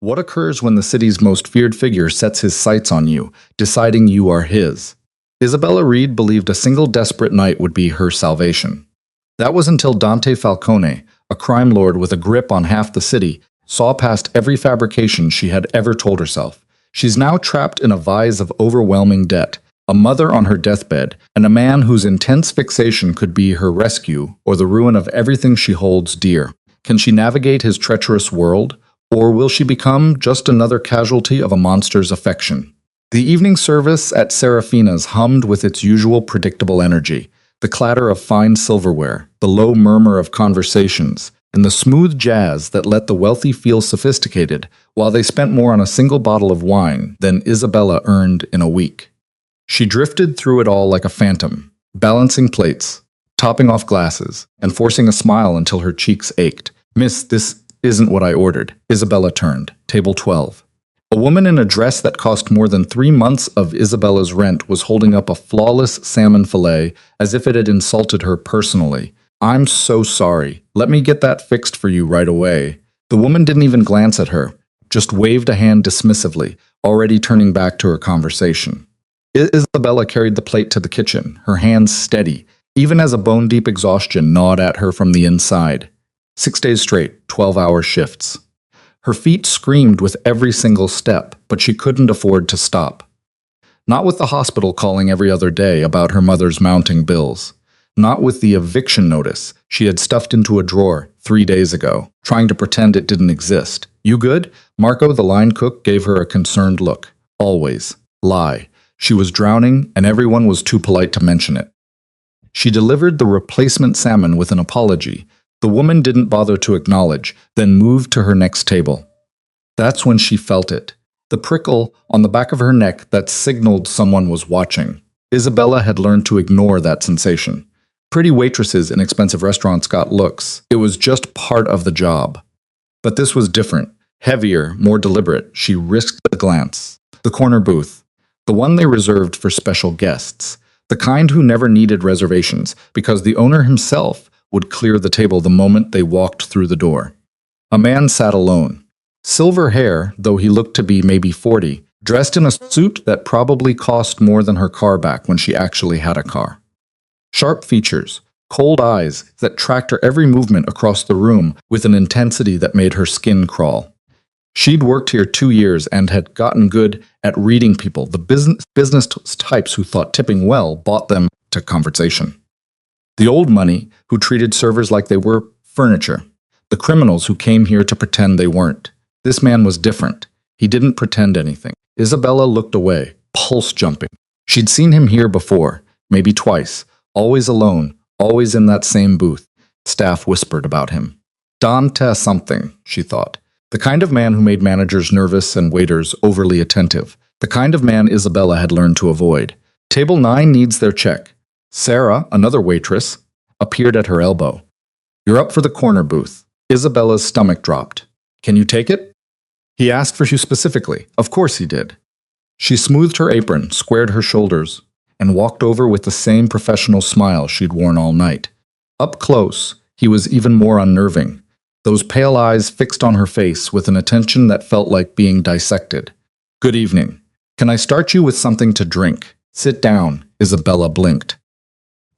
What occurs when the city's most feared figure sets his sights on you, deciding you are his? Isabella Reed believed a single desperate night would be her salvation. That was until Dante Falcone, a crime lord with a grip on half the city, saw past every fabrication she had ever told herself. She's now trapped in a vise of overwhelming debt, a mother on her deathbed, and a man whose intense fixation could be her rescue or the ruin of everything she holds dear. Can she navigate his treacherous world, or will she become just another casualty of a monster's affection? The evening service at Serafina's hummed with its usual predictable energy, the clatter of fine silverware, the low murmur of conversations, and the smooth jazz that let the wealthy feel sophisticated while they spent more on a single bottle of wine than Isabella earned in a week. She drifted through it all like a phantom, balancing plates, topping off glasses, and forcing a smile until her cheeks ached. "Miss, this isn't what I ordered." Isabella turned. Table 12. A woman in a dress that cost more than 3 months of Isabella's rent was holding up a flawless salmon fillet as if it had insulted her personally. "I'm so sorry. Let me get that fixed for you right away." The woman didn't even glance at her, just waved a hand dismissively, already turning back to her conversation. Isabella carried the plate to the kitchen, her hands steady, even as a bone-deep exhaustion gnawed at her from the inside. 6 days straight, 12-hour shifts. Her feet screamed with every single step, but she couldn't afford to stop. Not with the hospital calling every other day about her mother's mounting bills. Not with the eviction notice she had stuffed into a drawer 3 days ago, trying to pretend it didn't exist. "You good?" Marco, the line cook, gave her a concerned look. Always. Lie. She was drowning, and everyone was too polite to mention it. She delivered the replacement salmon with an apology. The woman didn't bother to acknowledge, then moved to her next table. That's when she felt it. The prickle on the back of her neck that signaled someone was watching. Isabella had learned to ignore that sensation. Pretty waitresses in expensive restaurants got looks. It was just part of the job. But this was different. Heavier, more deliberate. She risked a glance. The corner booth. The one they reserved for special guests. The kind who never needed reservations, because the owner himself would clear the table the moment they walked through the door. A man sat alone. Silver hair, though he looked to be maybe 40, dressed in a suit that probably cost more than her car back when she actually had a car. Sharp features, cold eyes that tracked her every movement across the room with an intensity that made her skin crawl. She'd worked here 2 years and had gotten good at reading people. The business types who thought tipping well bought them to conversation. The old money who treated servers like they were furniture. The criminals who came here to pretend they weren't. This man was different. He didn't pretend anything. Isabella looked away, pulse jumping. She'd seen him here before, maybe twice, always alone, always in that same booth. Staff whispered about him. Dante something, she thought. The kind of man who made managers nervous and waiters overly attentive. The kind of man Isabella had learned to avoid. Table 9 needs their check. Sarah, another waitress, appeared at her elbow. "You're up for the corner booth." Isabella's stomach dropped. "Can you take it?" He asked for you specifically. Of course he did. She smoothed her apron, squared her shoulders, and walked over with the same professional smile she'd worn all night. Up close, he was even more unnerving. Those pale eyes fixed on her face with an attention that felt like being dissected. "Good evening. Can I start you with something to drink?" "Sit down," Isabella blinked.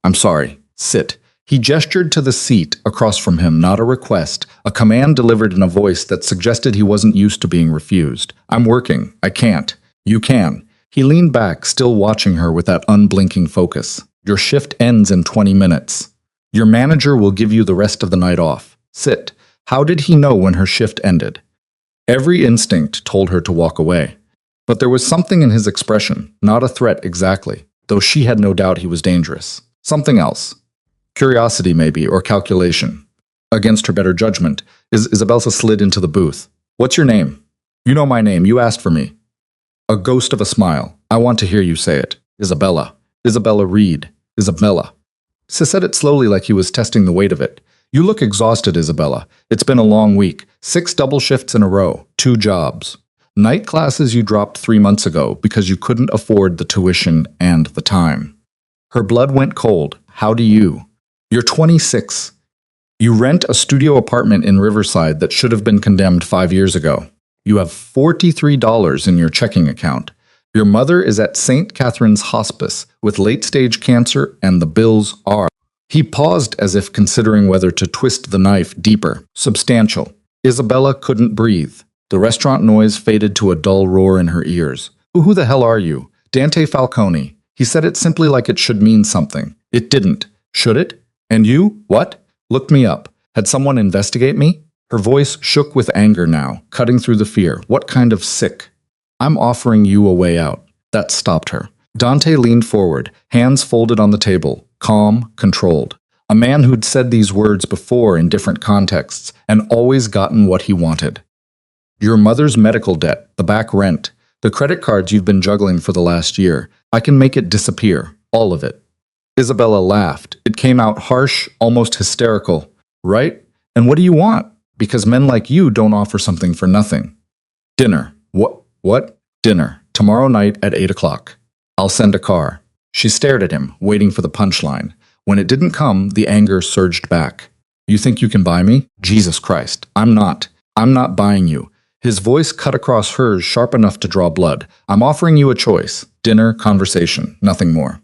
"I'm sorry. Sit." He gestured to the seat across from him, not a request, a command delivered in a voice that suggested he wasn't used to being refused. "I'm working. I can't." "You can." He leaned back, still watching her with that unblinking focus. "Your shift ends in 20 minutes. Your manager will give you the rest of the night off. Sit." How did he know when her shift ended? Every instinct told her to walk away. But there was something in his expression, not a threat exactly, though she had no doubt he was dangerous. Something else. Curiosity, maybe, or calculation. Against her better judgment, Isabella slid into the booth. "What's your name?" "You know my name. You asked for me." A ghost of a smile. "I want to hear you say it." "Isabella. Isabella Reed. Isabella." She said it slowly like he was testing the weight of it. "You look exhausted, Isabella. It's been a long week. 6 double shifts in a row. 2 jobs. Night classes you dropped 3 months ago because you couldn't afford the tuition and the time." Her blood went cold. "How do you?" "You're 26. You rent a studio apartment in Riverside that should have been condemned 5 years ago. You have $43 in your checking account. Your mother is at St. Catherine's Hospice with late-stage cancer, and the bills are. He paused as if considering whether to twist the knife deeper. Substantial. Isabella couldn't breathe. The restaurant noise faded to a dull roar in her ears. Who the hell are you? Dante Falcone. He said it simply like it should mean something. It didn't. Should it? And you? What? Looked me up. Had someone investigate me? Her voice shook with anger now, cutting through the fear. What kind of sick? I'm offering you a way out. That stopped her. Dante leaned forward, hands folded on the table, calm, controlled. A man who'd said these words before in different contexts and always gotten what he wanted. Your mother's medical debt, the back rent, the credit cards you've been juggling for the last year. I can make it disappear. All of it. Isabella laughed. It came out harsh, almost hysterical. Right? And what do you want? Because men like you don't offer something for nothing. Dinner. What? Dinner. Tomorrow night at 8 o'clock. I'll send a car. She stared at him, waiting for the punchline. When it didn't come, the anger surged back. You think you can buy me? Jesus Christ. I'm not. I'm not buying you. His voice cut across hers sharp enough to draw blood. I'm offering you a choice. Dinner, conversation, nothing more.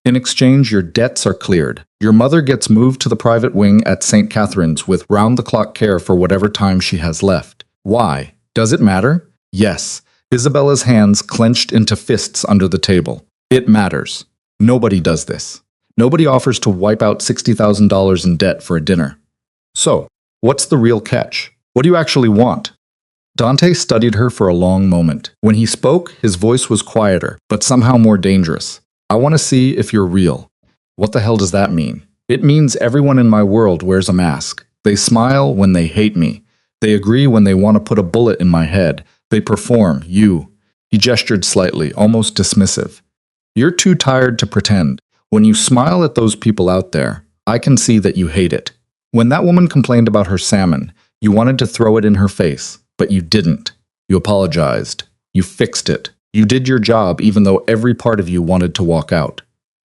In exchange, your debts are cleared. Your mother gets moved to the private wing at St. Catherine's with round-the-clock care for whatever time she has left. Why? Does it matter? Yes. Isabella's hands clenched into fists under the table. It matters. Nobody does this. Nobody offers to wipe out $60,000 in debt for a dinner. So, what's the real catch? What do you actually want? Dante studied her for a long moment. When he spoke, his voice was quieter, but somehow more dangerous. I want to see if you're real. What the hell does that mean? It means everyone in my world wears a mask. They smile when they hate me. They agree when they want to put a bullet in my head. They perform, you. He gestured slightly, almost dismissive. You're too tired to pretend. When you smile at those people out there, I can see that you hate it. When that woman complained about her salmon, you wanted to throw it in her face, but you didn't. You apologized. You fixed it. You did your job even though every part of you wanted to walk out.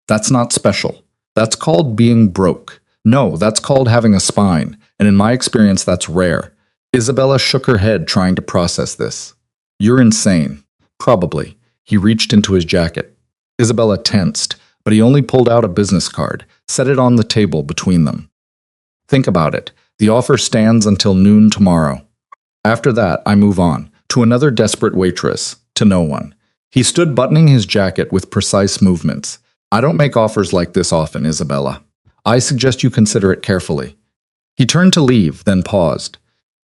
That's not special. That's called being broke. No, that's called having a spine, and in my experience that's rare. Isabella shook her head trying to process this. You're insane. Probably. He reached into his jacket. Isabella tensed, but he only pulled out a business card, set it on the table between them. Think about it. The offer stands until noon tomorrow. After that, I move on, to another desperate waitress, to no one. He stood buttoning his jacket with precise movements. I don't make offers like this often, Isabella. I suggest you consider it carefully. He turned to leave, then paused.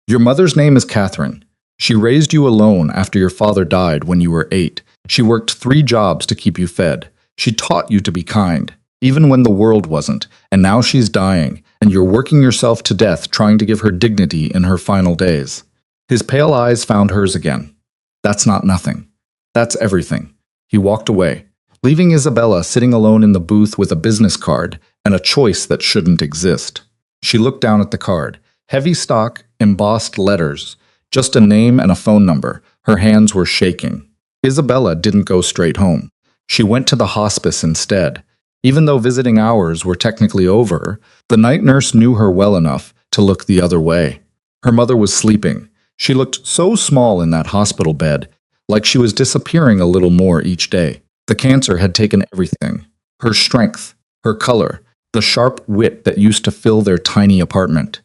Your mother's name is Catherine. She raised you alone after your father died when you were 8. She worked 3 jobs to keep you fed. She taught you to be kind, even when the world wasn't, and now she's dying, and you're working yourself to death trying to give her dignity in her final days. His pale eyes found hers again. That's not nothing. That's everything. He walked away, leaving Isabella sitting alone in the booth with a business card and a choice that shouldn't exist. She looked down at the card. Heavy stock, embossed letters, just a name and a phone number. Her hands were shaking. Isabella didn't go straight home. She went to the hospice instead. Even though visiting hours were technically over, the night nurse knew her well enough to look the other way. Her mother was sleeping. She looked so small in that hospital bed, like she was disappearing a little more each day. The cancer had taken everything. Her strength, her color, the sharp wit that used to fill their tiny apartment.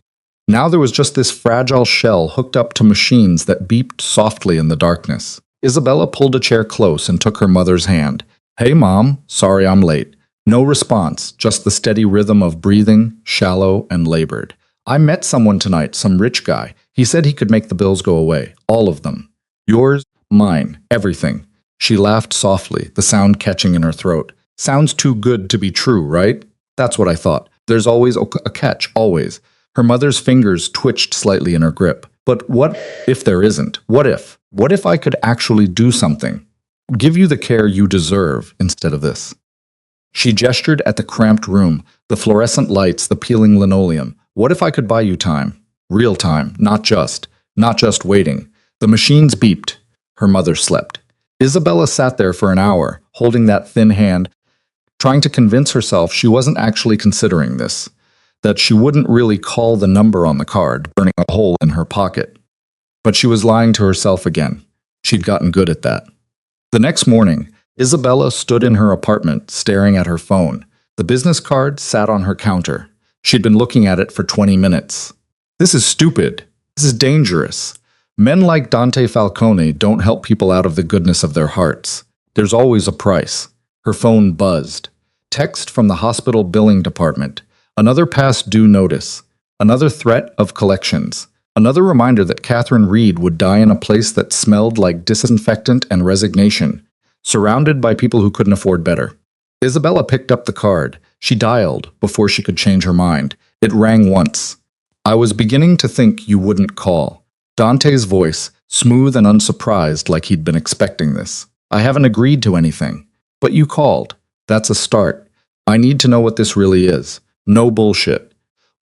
Now there was just this fragile shell hooked up to machines that beeped softly in the darkness. Isabella pulled a chair close and took her mother's hand. Hey, Mom, sorry I'm late. No response, just the steady rhythm of breathing, shallow and labored. I met someone tonight, some rich guy. He said he could make the bills go away, all of them. Yours, mine, everything. She laughed softly, the sound catching in her throat. Sounds too good to be true, right? That's what I thought. There's always a catch, always. Her mother's fingers twitched slightly in her grip. But what if there isn't? What if? What if I could actually do something? Give you the care you deserve instead of this. She gestured at the cramped room, the fluorescent lights, the peeling linoleum. What if I could buy you time? Real time, not just waiting. The machines beeped. Her mother slept. Isabella sat there for an hour, holding that thin hand, trying to convince herself she wasn't actually considering this, that she wouldn't really call the number on the card, burning a hole in her pocket. But she was lying to herself again. She'd gotten good at that. The next morning, Isabella stood in her apartment, staring at her phone. The business card sat on her counter. She'd been looking at it for 20 minutes. This is stupid. This is dangerous. Men like Dante Falcone don't help people out of the goodness of their hearts. There's always a price. Her phone buzzed. Text from the hospital billing department. Another past due notice. Another threat of collections. Another reminder that Catherine Reed would die in a place that smelled like disinfectant and resignation, surrounded by people who couldn't afford better. Isabella picked up the card. She dialed before she could change her mind. It rang once. I was beginning to think you wouldn't call. Dante's voice, smooth and unsurprised like he'd been expecting this. I haven't agreed to anything. But you called. That's a start. I need to know what this really is. No bullshit.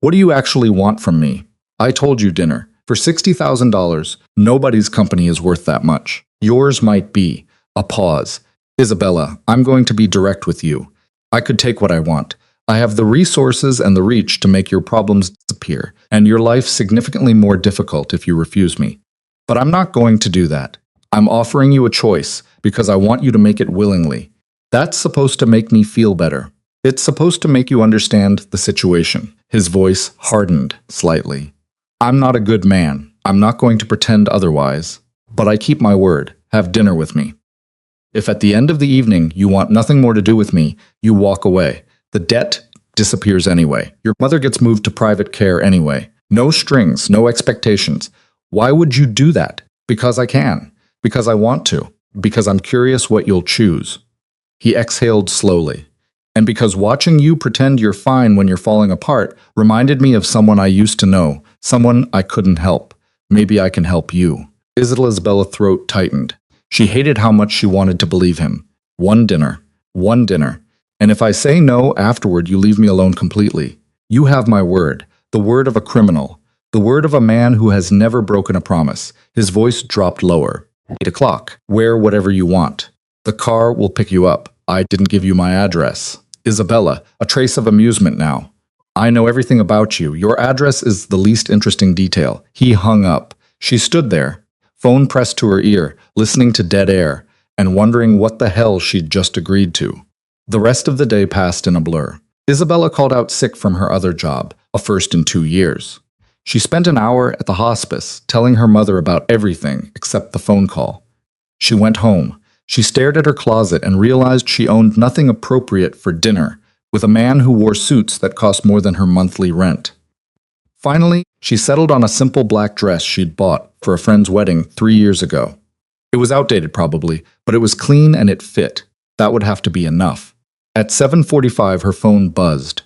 What do you actually want from me? I told you dinner. For $60,000, nobody's company is worth that much. Yours might be. A pause. Isabella, I'm going to be direct with you. I could take what I want. I have the resources and the reach to make your problems disappear, and your life significantly more difficult if you refuse me. But I'm not going to do that. I'm offering you a choice because I want you to make it willingly. That's supposed to make me feel better. It's supposed to make you understand the situation. His voice hardened slightly. I'm not a good man. I'm not going to pretend otherwise. But I keep my word. Have dinner with me. If at the end of the evening you want nothing more to do with me, you walk away. The debt disappears anyway. Your mother gets moved to private care anyway. No strings, no expectations. Why would you do that? Because I can. Because I want to. Because I'm curious what you'll choose. He exhaled slowly. And because watching you pretend you're fine when you're falling apart reminded me of someone I used to know, someone I couldn't help. Maybe I can help you. Isabella's throat tightened. She hated how much she wanted to believe him. One dinner. And if I say no afterward, you leave me alone completely. You have my word, the word of a criminal, the word of a man who has never broken a promise. His voice dropped lower. 8 o'clock. Wear whatever you want. The car will pick you up. I didn't give you my address. Isabella, a trace of amusement now. I know everything about you. Your address is the least interesting detail. He hung up. She stood there, phone pressed to her ear, listening to dead air, and wondering what the hell she'd just agreed to. The rest of the day passed in a blur. Isabella called out sick from her other job, a first in 2 years. She spent an hour at the hospice, telling her mother about everything except the phone call. She went home. She stared at her closet and realized she owned nothing appropriate for dinner, with a man who wore suits that cost more than her monthly rent. Finally, she settled on a simple black dress she'd bought for a friend's wedding 3 years ago. It was outdated probably, but it was clean and it fit. That would have to be enough. At 7:45, her phone buzzed.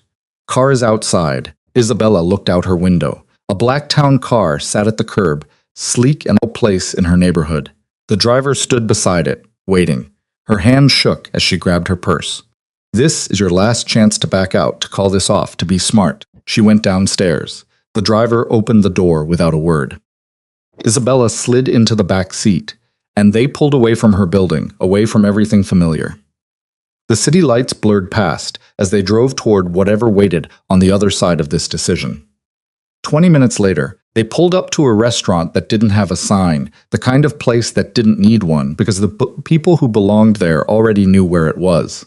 Car is outside. Isabella looked out her window. A black town car sat at the curb, sleek and well-placed in her neighborhood. The driver stood beside it, waiting. Her hand shook as she grabbed her purse. This is your last chance to back out, to call this off, to be smart. She went downstairs. The driver opened the door without a word. Isabella slid into the back seat, and they pulled away from her building, away from everything familiar. The city lights blurred past as they drove toward whatever waited on the other side of this decision. 20 minutes later, they pulled up to a restaurant that didn't have a sign, the kind of place that didn't need one because the people who belonged there already knew where it was.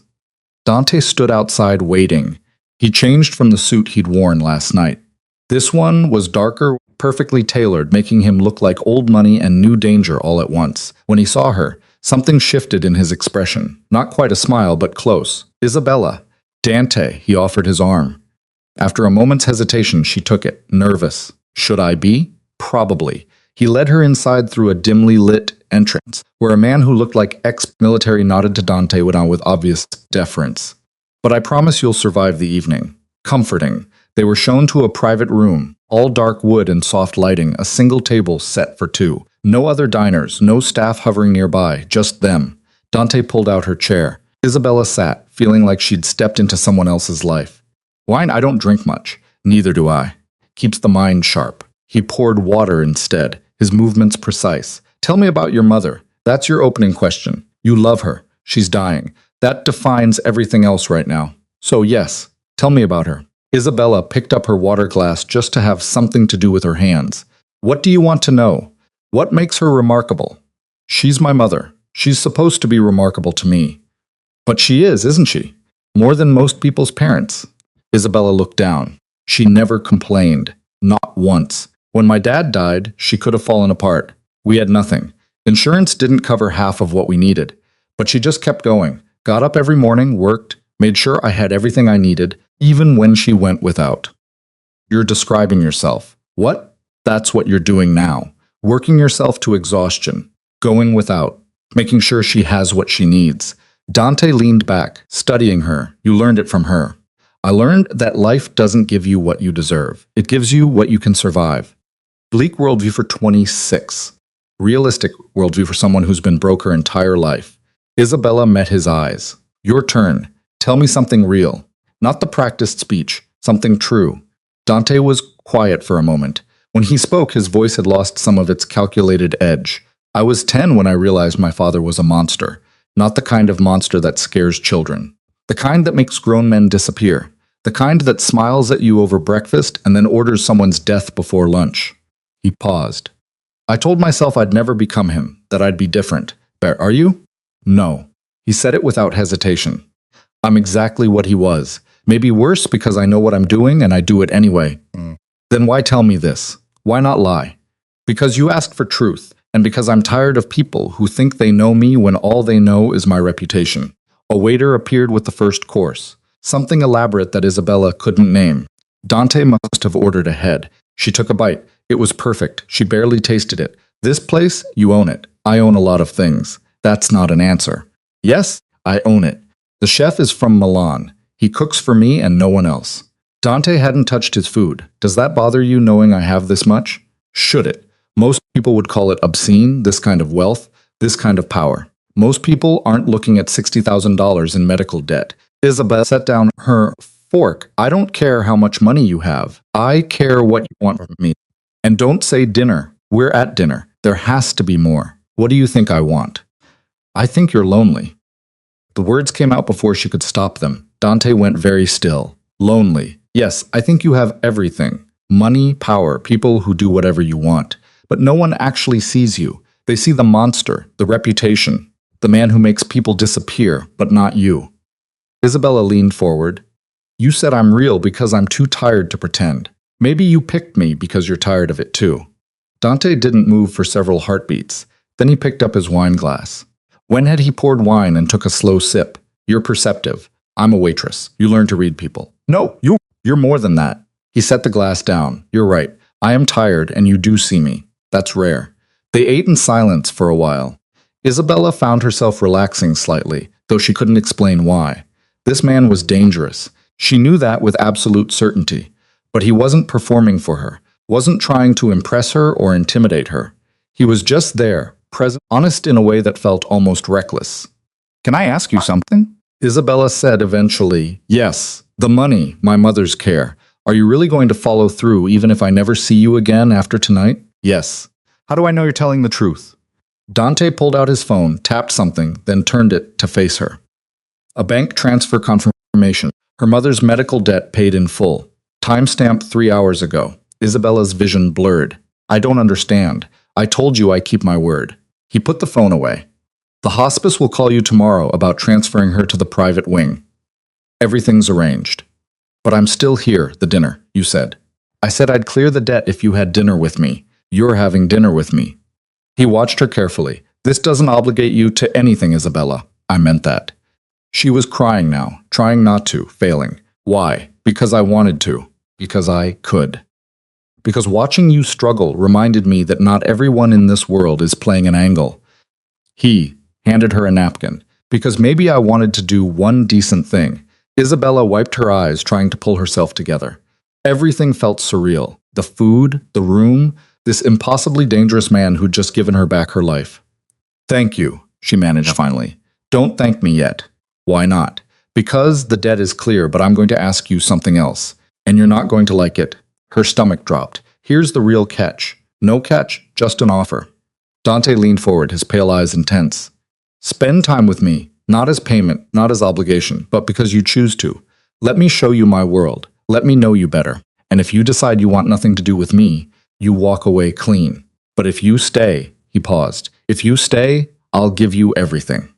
Dante stood outside waiting. He changed from the suit he'd worn last night. This one was darker, perfectly tailored, making him look like old money and new danger all at once. When he saw her, something shifted in his expression. Not quite a smile, but close. Isabella. Dante, he offered his arm. After a moment's hesitation, she took it, nervous. Should I be? Probably. He led her inside through a dimly lit entrance, where a man who looked like ex-military nodded to Dante with obvious deference. But I promise you'll survive the evening. Comforting. They were shown to a private room, all dark wood and soft lighting, a single table set for two. No other diners, no staff hovering nearby, just them. Dante pulled out her chair. Isabella sat, feeling like she'd stepped into someone else's life. Wine, I don't drink much. Neither do I. Keeps the mind sharp. He poured water instead, his movements precise. Tell me about your mother. That's your opening question. You love her. She's dying. That defines everything else right now. So yes, tell me about her. Isabella picked up her water glass just to have something to do with her hands. What do you want to know? What makes her remarkable? She's my mother. She's supposed to be remarkable to me. But she is, isn't she? More than most people's parents. Isabella looked down. She never complained. Not once. When my dad died, she could have fallen apart. We had nothing. Insurance didn't cover half of what we needed. But she just kept going. Got up every morning, worked, made sure I had everything I needed, even when she went without. You're describing yourself. What? That's what you're doing now. Working yourself to exhaustion. Going without. Making sure she has what she needs. Dante leaned back, studying her. You learned it from her. I learned that life doesn't give you what you deserve. It gives you what you can survive. Bleak worldview for 26. Realistic worldview for someone who's been broke her entire life. Isabella met his eyes. Your turn. Tell me something real. Not the practiced speech. Something true. Dante was quiet for a moment. When he spoke, his voice had lost some of its calculated edge. I was 10 when I realized my father was a monster. Not the kind of monster that scares children. The kind that makes grown men disappear. The kind that smiles at you over breakfast and then orders someone's death before lunch. He paused. I told myself I'd never become him, that I'd be different. Are you? No. He said it without hesitation. I'm exactly what he was. Maybe worse because I know what I'm doing and I do it anyway. Then why tell me this? Why not lie? Because you asked for truth, and because I'm tired of people who think they know me when all they know is my reputation. A waiter appeared with the first course. Something elaborate that Isabella couldn't name. Dante must have ordered ahead. She took a bite. It was perfect. She barely tasted it. This place, you own it. I own a lot of things. That's not an answer. Yes, I own it. The chef is from Milan. He cooks for me and no one else. Dante hadn't touched his food. Does that bother you knowing I have this much? Should it? Most people would call it obscene, this kind of wealth, this kind of power. Most people aren't looking at $60,000 in medical debt. Isabella set down her fork. I don't care how much money you have. I care what you want from me. And don't say dinner. We're at dinner. There has to be more. What do you think I want? I think you're lonely. The words came out before she could stop them. Dante went very still. Lonely. Yes, I think you have everything. Money, power, people who do whatever you want. But no one actually sees you. They see the monster, the reputation, the man who makes people disappear, but not you. Isabella leaned forward. You said I'm real because I'm too tired to pretend. Maybe you picked me because you're tired of it too. Dante didn't move for several heartbeats. Then he picked up his wine glass. When had he poured wine and took a slow sip? You're perceptive. I'm a waitress. You learn to read people. No, you're more than that. He set the glass down. You're right. I am tired and you do see me. That's rare. They ate in silence for a while. Isabella found herself relaxing slightly, though she couldn't explain why. This man was dangerous. She knew that with absolute certainty. But he wasn't performing for her, wasn't trying to impress her or intimidate her. He was just there, present, honest in a way that felt almost reckless. Can I ask you something? Isabella said eventually, yes, the money, my mother's care. Are you really going to follow through even if I never see you again after tonight? Yes. How do I know you're telling the truth? Dante pulled out his phone, tapped something, then turned it to face her. A bank transfer confirmation. Her mother's medical debt paid in full. Timestamp 3 hours ago. Isabella's vision blurred. I don't understand. I told you I keep my word. He put the phone away. The hospice will call you tomorrow about transferring her to the private wing. Everything's arranged. But I'm still here, the dinner, you said. I said I'd clear the debt if you had dinner with me. You're having dinner with me. He watched her carefully. This doesn't obligate you to anything, Isabella. I meant that. She was crying now, trying not to, failing. Why? Because I wanted to. Because I could. Because watching you struggle reminded me that not everyone in this world is playing an angle. He handed her a napkin. Because maybe I wanted to do one decent thing. Isabella wiped her eyes, trying to pull herself together. Everything felt surreal. The food, the room, this impossibly dangerous man who'd just given her back her life. Thank you, she managed finally. Don't thank me yet. Why not? Because the debt is clear, but I'm going to ask you something else. And you're not going to like it. Her stomach dropped. Here's the real catch. No catch, just an offer. Dante leaned forward, his pale eyes intense. Spend time with me, not as payment, not as obligation, but because you choose to. Let me show you my world. Let me know you better. And if you decide you want nothing to do with me, you walk away clean. But if you stay, he paused, if you stay, I'll give you everything.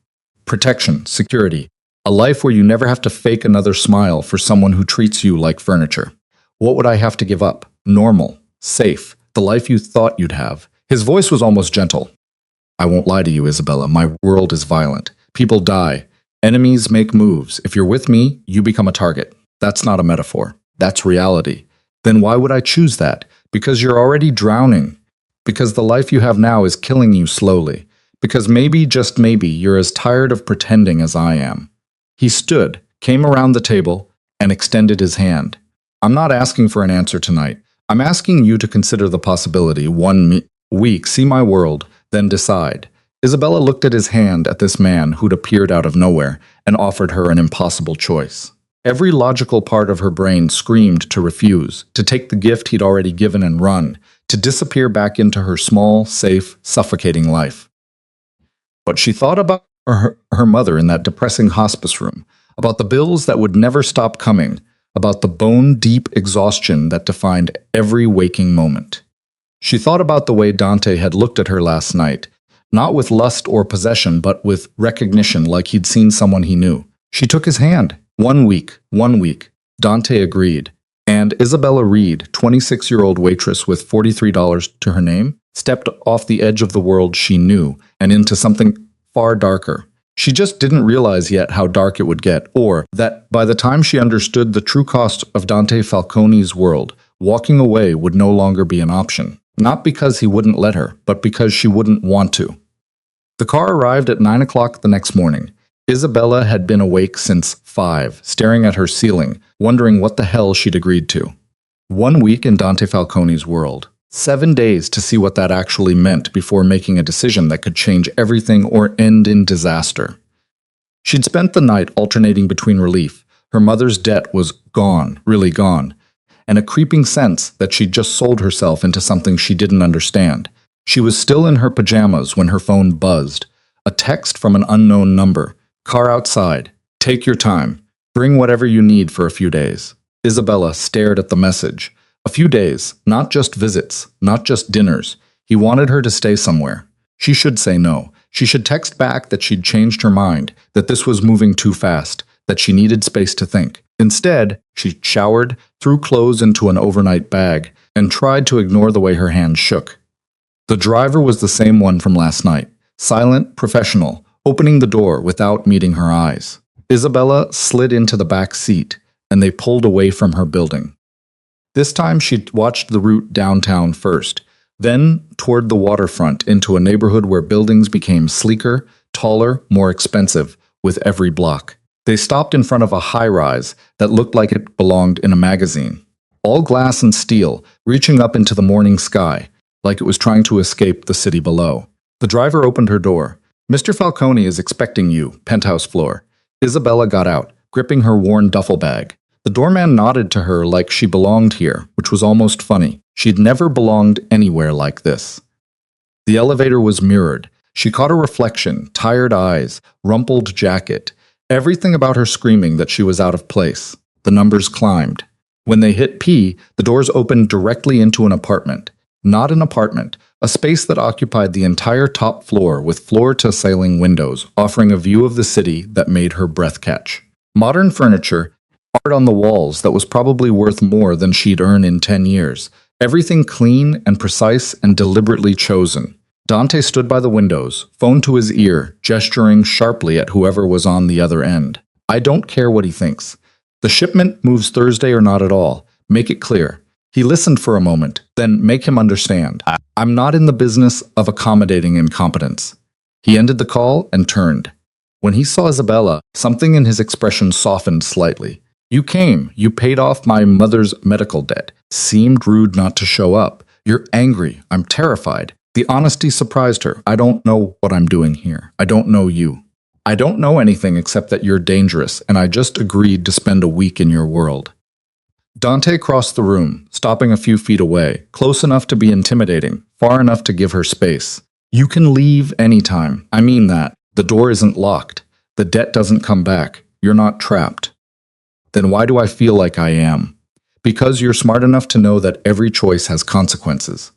Protection, security, a life where you never have to fake another smile for someone who treats you like furniture. What would I have to give up? Normal, safe, the life you thought you'd have. His voice was almost gentle. I won't lie to you, Isabella. My world is violent. People die. Enemies make moves. If you're with me, you become a target. That's not a metaphor. That's reality. Then why would I choose that? Because you're already drowning. Because the life you have now is killing you slowly. Because maybe, just maybe, you're as tired of pretending as I am. He stood, came around the table, and extended his hand. I'm not asking for an answer tonight. I'm asking you to consider the possibility. 1 week, see my world, then decide. Isabella looked at his hand at this man who'd appeared out of nowhere and offered her an impossible choice. Every logical part of her brain screamed to refuse, to take the gift he'd already given and run, to disappear back into her small, safe, suffocating life. But she thought about her mother in that depressing hospice room, about the bills that would never stop coming, about the bone-deep exhaustion that defined every waking moment. She thought about the way Dante had looked at her last night, not with lust or possession, but with recognition, like he'd seen someone he knew. She took his hand. 1 week, 1 week. Dante agreed. And Isabella Reed, 26-year-old waitress with $43 to her name, stepped off the edge of the world she knew and into something far darker. She just didn't realize yet how dark it would get, or that by the time she understood the true cost of Dante Falcone's world, walking away would no longer be an option. Not because he wouldn't let her, but because she wouldn't want to. The car arrived at 9 o'clock the next morning. Isabella had been awake since 5, staring at her ceiling, wondering what the hell she'd agreed to. 1 week in Dante Falcone's world. 7 days to see what that actually meant before making a decision that could change everything or end in disaster. She'd spent the night alternating between relief. Her mother's debt was gone, really gone, and a creeping sense that she'd just sold herself into something she didn't understand. She was still in her pajamas when her phone buzzed. A text from an unknown number. Car outside. Take your time. Bring whatever you need for a few days. Isabella stared at the message. A few days, not just visits, not just dinners. He wanted her to stay somewhere. She should say no. She should text back that she'd changed her mind, that this was moving too fast, that she needed space to think. Instead, she showered, threw clothes into an overnight bag, and tried to ignore the way her hands shook. The driver was the same one from last night, silent, professional, opening the door without meeting her eyes. Isabella slid into the back seat, and they pulled away from her building. This time she watched the route downtown first, then toward the waterfront into a neighborhood where buildings became sleeker, taller, more expensive with every block. They stopped in front of a high-rise that looked like it belonged in a magazine. All glass and steel, reaching up into the morning sky, like it was trying to escape the city below. The driver opened her door. Mr. Falcone is expecting you, penthouse floor. Isabella got out, gripping her worn duffel bag. The doorman nodded to her like she belonged here, which was almost funny. She'd never belonged anywhere like this. The elevator was mirrored. She caught a reflection, tired eyes, rumpled jacket, everything about her screaming that she was out of place. The numbers climbed. When they hit P, the doors opened directly into an apartment. Not an apartment, a space that occupied the entire top floor with floor-to-ceiling windows, offering a view of the city that made her breath catch. Modern furniture, art on the walls that was probably worth more than she'd earn in 10 years. Everything clean and precise and deliberately chosen. Dante stood by the windows, phone to his ear, gesturing sharply at whoever was on the other end. I don't care what he thinks. The shipment moves Thursday or not at all. Make it clear. He listened for a moment, then make him understand. I'm not in the business of accommodating incompetence. He ended the call and turned. When he saw Isabella, something in his expression softened slightly. You came. You paid off my mother's medical debt. Seemed rude not to show up. You're angry. I'm terrified. The honesty surprised her. I don't know what I'm doing here. I don't know you. I don't know anything except that you're dangerous, and I just agreed to spend a week in your world. Dante crossed the room, stopping a few feet away, close enough to be intimidating, far enough to give her space. You can leave anytime. I mean that. The door isn't locked. The debt doesn't come back. You're not trapped. Then why do I feel like I am? Because you're smart enough to know that every choice has consequences.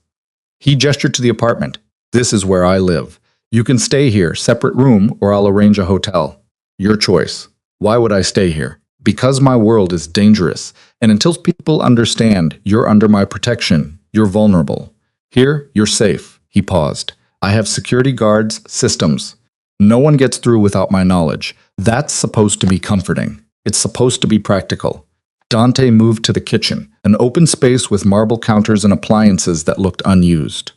He gestured to the apartment. This is where I live. You can stay here, separate room, or I'll arrange a hotel. Your choice. Why would I stay here? Because my world is dangerous, and until people understand you're under my protection, you're vulnerable. Here, you're safe. He paused. I have security guards, systems. No one gets through without my knowledge. That's supposed to be comforting. It's supposed to be practical. Dante moved to the kitchen, an open space with marble counters and appliances that looked unused.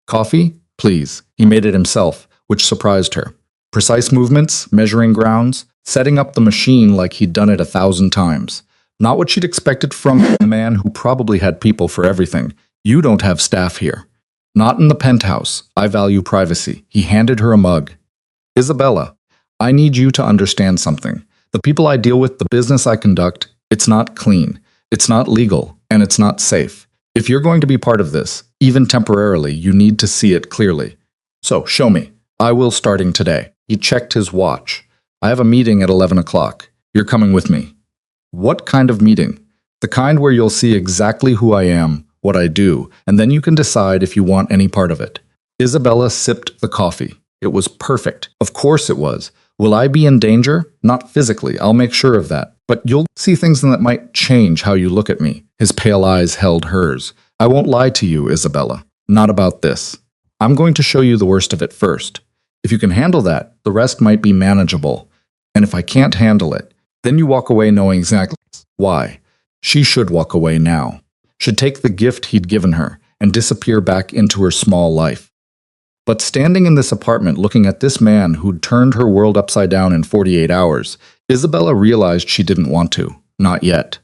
Coffee? Please. He made it himself, which surprised her. Precise movements, measuring grounds, setting up the machine like he'd done it 1,000 times. Not what she'd expected from a man who probably had people for everything. You don't have staff here. Not in the penthouse. I value privacy. He handed her a mug. Isabella, I need you to understand something. The people I deal with, the business I conduct, it's not clean, it's not legal, and it's not safe. If you're going to be part of this, even temporarily, you need to see it clearly. So, show me. I will starting today. He checked his watch. I have a meeting at 11 o'clock. You're coming with me. What kind of meeting? The kind where you'll see exactly who I am, what I do, and then you can decide if you want any part of it. Isabella sipped the coffee. It was perfect. Of course it was. Will I be in danger? Not physically, I'll make sure of that. But you'll see things that might change how you look at me. His pale eyes held hers. I won't lie to you, Isabella. Not about this. I'm going to show you the worst of it first. If you can handle that, the rest might be manageable. And if I can't handle it, then you walk away knowing exactly why. She should walk away now. Should take the gift he'd given her and disappear back into her small life. But standing in this apartment looking at this man who'd turned her world upside down in 48 hours, Isabella realized she didn't want to. Not yet.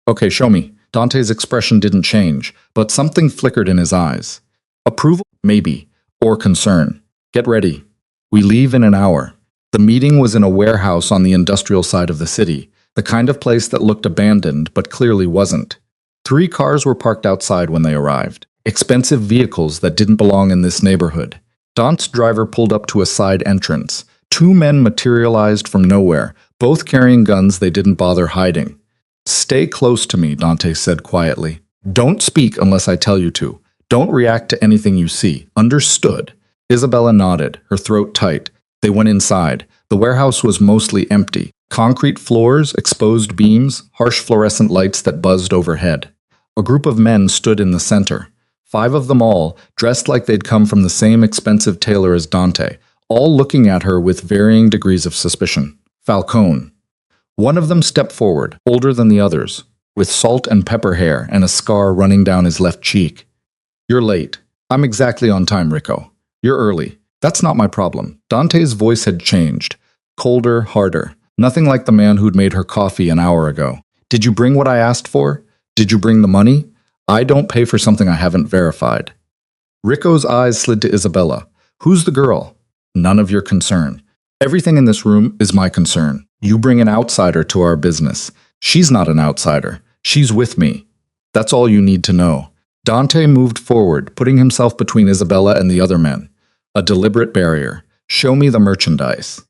Okay, show me. Dante's expression didn't change, but something flickered in his eyes. Approval? Maybe. Or concern. Get ready. We leave in an hour. The meeting was in a warehouse on the industrial side of the city, the kind of place that looked abandoned but clearly wasn't. 3 cars were parked outside when they arrived. Expensive vehicles that didn't belong in this neighborhood. Dante's driver pulled up to a side entrance. 2 men materialized from nowhere, both carrying guns they didn't bother hiding. Stay close to me, Dante said quietly. Don't speak unless I tell you to. Don't react to anything you see. Understood? Isabella nodded, her throat tight. They went inside. The warehouse was mostly empty. Concrete floors, exposed beams, harsh fluorescent lights that buzzed overhead. A group of men stood in the center. 5 of them all, dressed like they'd come from the same expensive tailor as Dante, all looking at her with varying degrees of suspicion. Falcone. One of them stepped forward, older than the others, with salt and pepper hair and a scar running down his left cheek. You're late. I'm exactly on time, Rico. You're early. That's not my problem. Dante's voice had changed. Colder, harder. Nothing like the man who'd made her coffee an hour ago. Did you bring what I asked for? Did you bring the money? I don't pay for something I haven't verified. Rico's eyes slid to Isabella. Who's the girl? None of your concern. Everything in this room is my concern. You bring an outsider to our business. She's not an outsider. She's with me. That's all you need to know. Dante moved forward, putting himself between Isabella and the other men. A deliberate barrier. Show me the merchandise.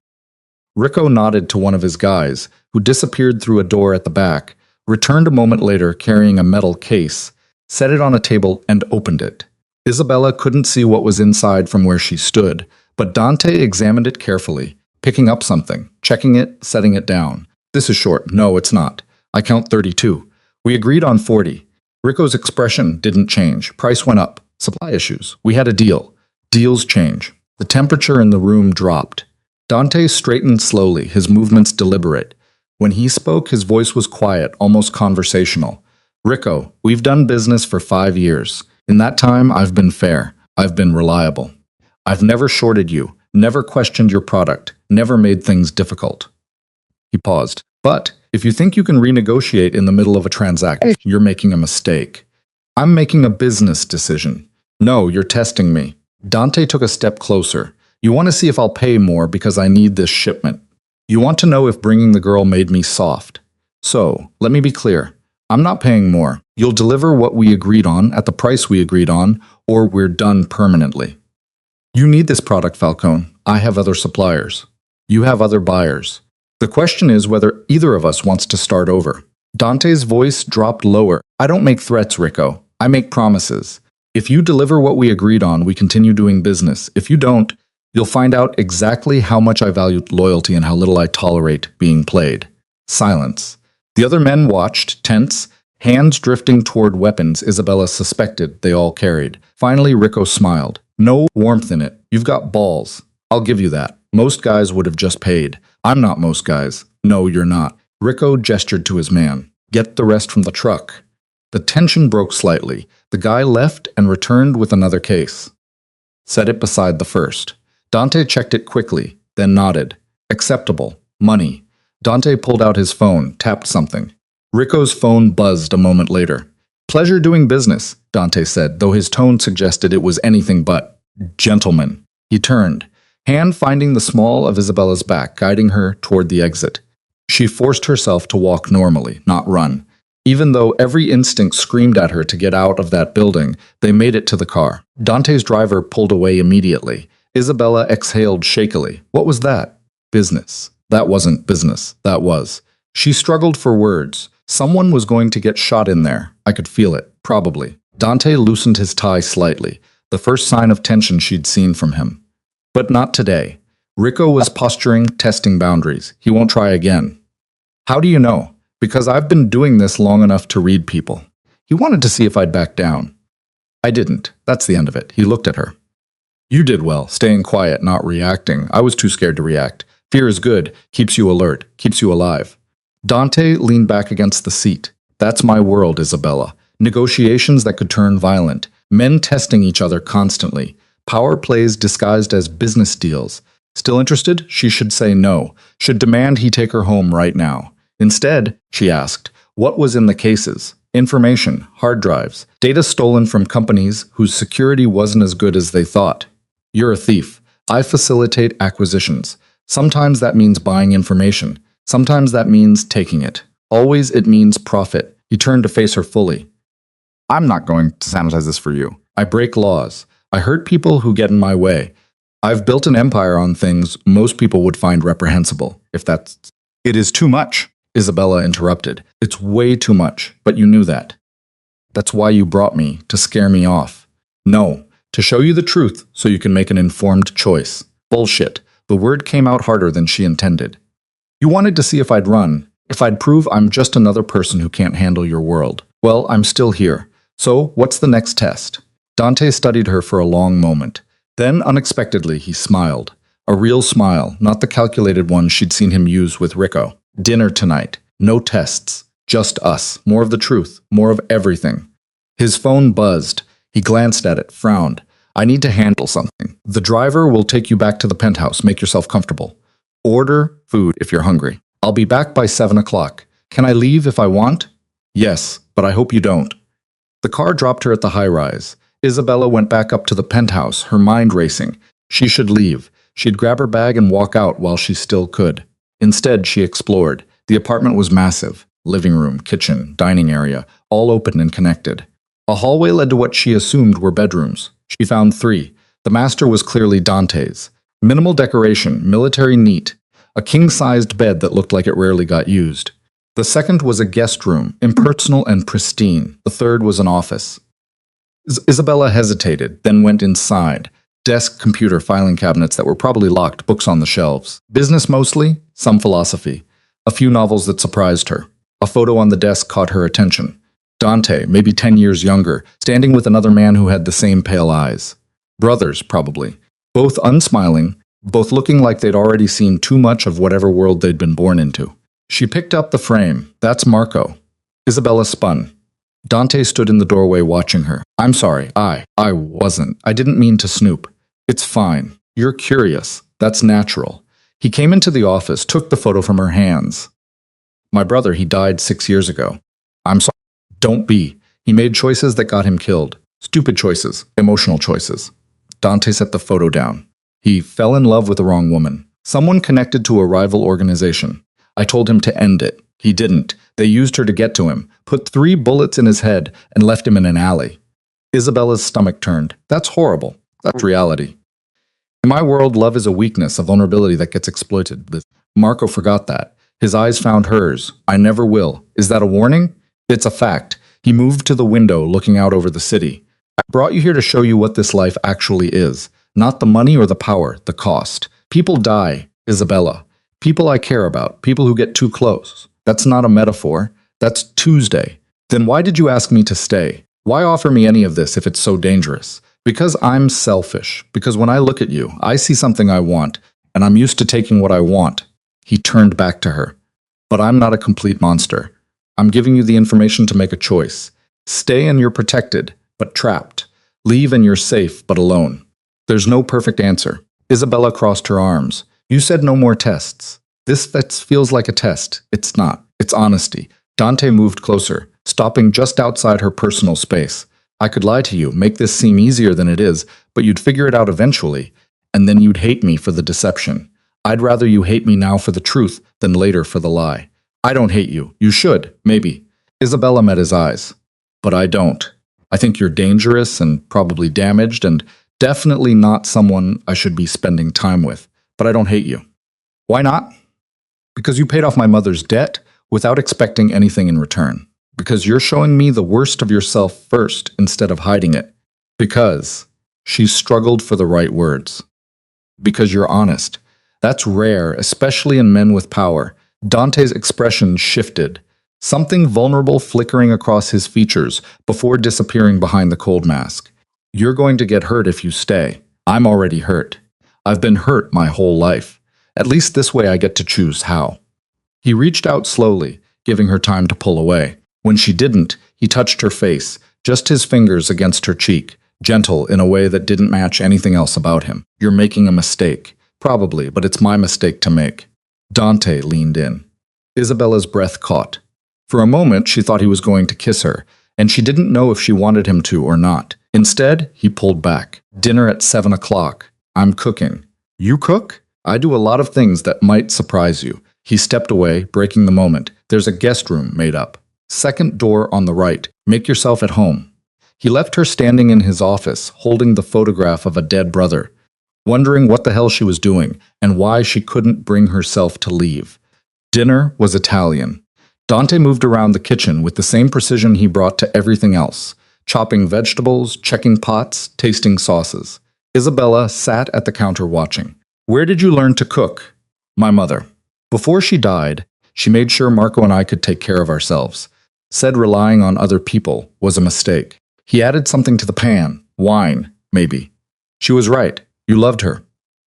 Rico nodded to one of his guys, who disappeared through a door at the back, returned a moment later carrying a metal case, set it on a table, and opened it. Isabella couldn't see what was inside from where she stood, but Dante examined it carefully, picking up something, checking it, setting it down. This is short. No, it's not. I count 32. We agreed on 40. Rico's expression didn't change. Price went up. Supply issues. We had a deal. Deals change. The temperature in the room dropped. Dante straightened slowly, his movements deliberate. When he spoke, his voice was quiet, almost conversational. Rico, we've done business for 5 years. In that time, I've been fair. I've been reliable. I've never shorted you, never questioned your product, never made things difficult. He paused. But if you think you can renegotiate in the middle of a transaction, you're making a mistake. I'm making a business decision. No, you're testing me. Dante took a step closer. You want to see if I'll pay more because I need this shipment. You want to know if bringing the girl made me soft. So, let me be clear. I'm not paying more. You'll deliver what we agreed on at the price we agreed on, or we're done permanently. You need this product, Falcone. I have other suppliers. You have other buyers. The question is whether either of us wants to start over. Dante's voice dropped lower. I don't make threats, Rico. I make promises. If you deliver what we agreed on, we continue doing business. If you don't, you'll find out exactly how much I value loyalty and how little I tolerate being played. Silence. The other men watched, tense, hands drifting toward weapons Isabella suspected they all carried. Finally, Rico smiled. No warmth in it. You've got balls. I'll give you that. Most guys would have just paid. I'm not most guys. No, you're not. Rico gestured to his man. Get the rest from the truck. The tension broke slightly. The guy left and returned with another case. Set it beside the first. Dante checked it quickly, then nodded. Acceptable. Money. Dante pulled out his phone, tapped something. Rico's phone buzzed a moment later. Pleasure doing business, Dante said, though his tone suggested it was anything but. Gentleman. He turned, hand finding the small of Isabella's back, guiding her toward the exit. She forced herself to walk normally, not run. Even though every instinct screamed at her to get out of that building, they made it to the car. Dante's driver pulled away immediately. Isabella exhaled shakily. What was that? Business. That wasn't business. That was. She struggled for words. Someone was going to get shot in there. I could feel it. Probably. Dante loosened his tie slightly, the first sign of tension she'd seen from him. But not today. Rico was posturing, testing boundaries. He won't try again. How do you know? Because I've been doing this long enough to read people. He wanted to see if I'd back down. I didn't. That's the end of it. He looked at her. You did well, staying quiet, not reacting. I was too scared to react. Fear is good, keeps you alert, keeps you alive. Dante leaned back against the seat. That's my world, Isabella. Negotiations that could turn violent. Men testing each other constantly. Power plays disguised as business deals. Still interested? She should say no. Should demand he take her home right now. Instead, she asked, what was in the cases? Information, hard drives, data stolen from companies whose security wasn't as good as they thought. You're a thief. I facilitate acquisitions. Sometimes that means buying information. Sometimes that means taking it. Always it means profit. He turned to face her fully. I'm not going to sanitize this for you. I break laws. I hurt people who get in my way. I've built an empire on things most people would find reprehensible, if that's... It is too much, Isabella interrupted. It's way too much, but you knew that. That's why you brought me, to scare me off. No, to show you the truth so you can make an informed choice. Bullshit. The word came out harder than she intended. You wanted to see if I'd run, if I'd prove I'm just another person who can't handle your world. Well, I'm still here. So, what's the next test? Dante studied her for a long moment. Then, unexpectedly, he smiled. A real smile, not the calculated one she'd seen him use with Rico. Dinner tonight. No tests. Just us. More of the truth. More of everything. His phone buzzed. He glanced at it, frowned. I need to handle something. The driver will take you back to the penthouse. Make yourself comfortable. Order food if you're hungry. I'll be back by 7 o'clock. Can I leave if I want? Yes, but I hope you don't. The car dropped her at the high-rise. Isabella went back up to the penthouse, her mind racing. She should leave. She'd grab her bag and walk out while she still could. Instead, she explored. The apartment was massive. Living room, kitchen, dining area, all open and connected. A hallway led to what she assumed were bedrooms. She found 3. The master was clearly Dante's. Minimal decoration, military neat. A king-sized bed that looked like it rarely got used. The second was a guest room, impersonal and pristine. The third was an office. Isabella hesitated, then went inside. Desk, computer, filing cabinets that were probably locked, books on the shelves. Business mostly, some philosophy. A few novels that surprised her. A photo on the desk caught her attention. Dante, maybe 10 years younger, standing with another man who had the same pale eyes. Brothers, probably. Both unsmiling, both looking like they'd already seen too much of whatever world they'd been born into. She picked up the frame. That's Marco. Isabella spun. Dante stood in the doorway watching her. I'm sorry, I wasn't. I didn't mean to snoop. It's fine. You're curious. That's natural. He came into the office, took the photo from her hands. My brother, he died 6 years ago. I'm sorry. Don't be. He made choices that got him killed. Stupid choices. Emotional choices. Dante set the photo down. He fell in love with the wrong woman. Someone connected to a rival organization. I told him to end it. He didn't. They used her to get to him, put 3 bullets in his head, and left him in an alley. Isabella's stomach turned. That's horrible. That's reality. In my world, love is a weakness, a vulnerability that gets exploited. Marco forgot that. His eyes found hers. I never will. Is that a warning? It's a fact. He moved to the window, looking out over the city. I brought you here to show you what this life actually is. Not the money or the power, the cost. People die, Isabella. People I care about, people who get too close. That's not a metaphor. That's Tuesday. Then why did you ask me to stay? Why offer me any of this if it's so dangerous? Because I'm selfish. Because when I look at you, I see something I want, and I'm used to taking what I want. He turned back to her. But I'm not a complete monster. I'm giving you the information to make a choice. Stay and you're protected, but trapped. Leave and you're safe, but alone. There's no perfect answer. Isabella crossed her arms. You said no more tests. That feels like a test. It's not. It's honesty. Dante moved closer, stopping just outside her personal space. I could lie to you, make this seem easier than it is, but you'd figure it out eventually, and then you'd hate me for the deception. I'd rather you hate me now for the truth than later for the lie. I don't hate you. You should, maybe. Isabella met his eyes. But I don't. I think you're dangerous and probably damaged and definitely not someone I should be spending time with. But I don't hate you. Why not? Because you paid off my mother's debt without expecting anything in return. Because you're showing me the worst of yourself first instead of hiding it. Because she struggled for the right words. Because you're honest. That's rare, especially in men with power. Dante's expression shifted, something vulnerable flickering across his features before disappearing behind the cold mask. You're going to get hurt if you stay. I'm already hurt. I've been hurt my whole life. At least this way I get to choose how. He reached out slowly, giving her time to pull away. When she didn't, he touched her face, just his fingers against her cheek, gentle in a way that didn't match anything else about him. You're making a mistake. Probably, but it's my mistake to make. Dante leaned in. Isabella's breath caught. For a moment, she thought he was going to kiss her, and she didn't know if she wanted him to or not. Instead, he pulled back. Dinner at 7 o'clock. I'm cooking. You cook? I do a lot of things that might surprise you. He stepped away, breaking the moment. There's a guest room made up. Second door on the right. Make yourself at home. He left her standing in his office, holding the photograph of a dead brother, wondering what the hell she was doing and why she couldn't bring herself to leave. Dinner was Italian. Dante moved around the kitchen with the same precision he brought to everything else, chopping vegetables, checking pots, tasting sauces. Isabella sat at the counter watching. Where did you learn to cook? My mother. Before she died, she made sure Marco and I could take care of ourselves. Said relying on other people was a mistake. He added something to the pan. Wine, maybe. She was right. You loved her.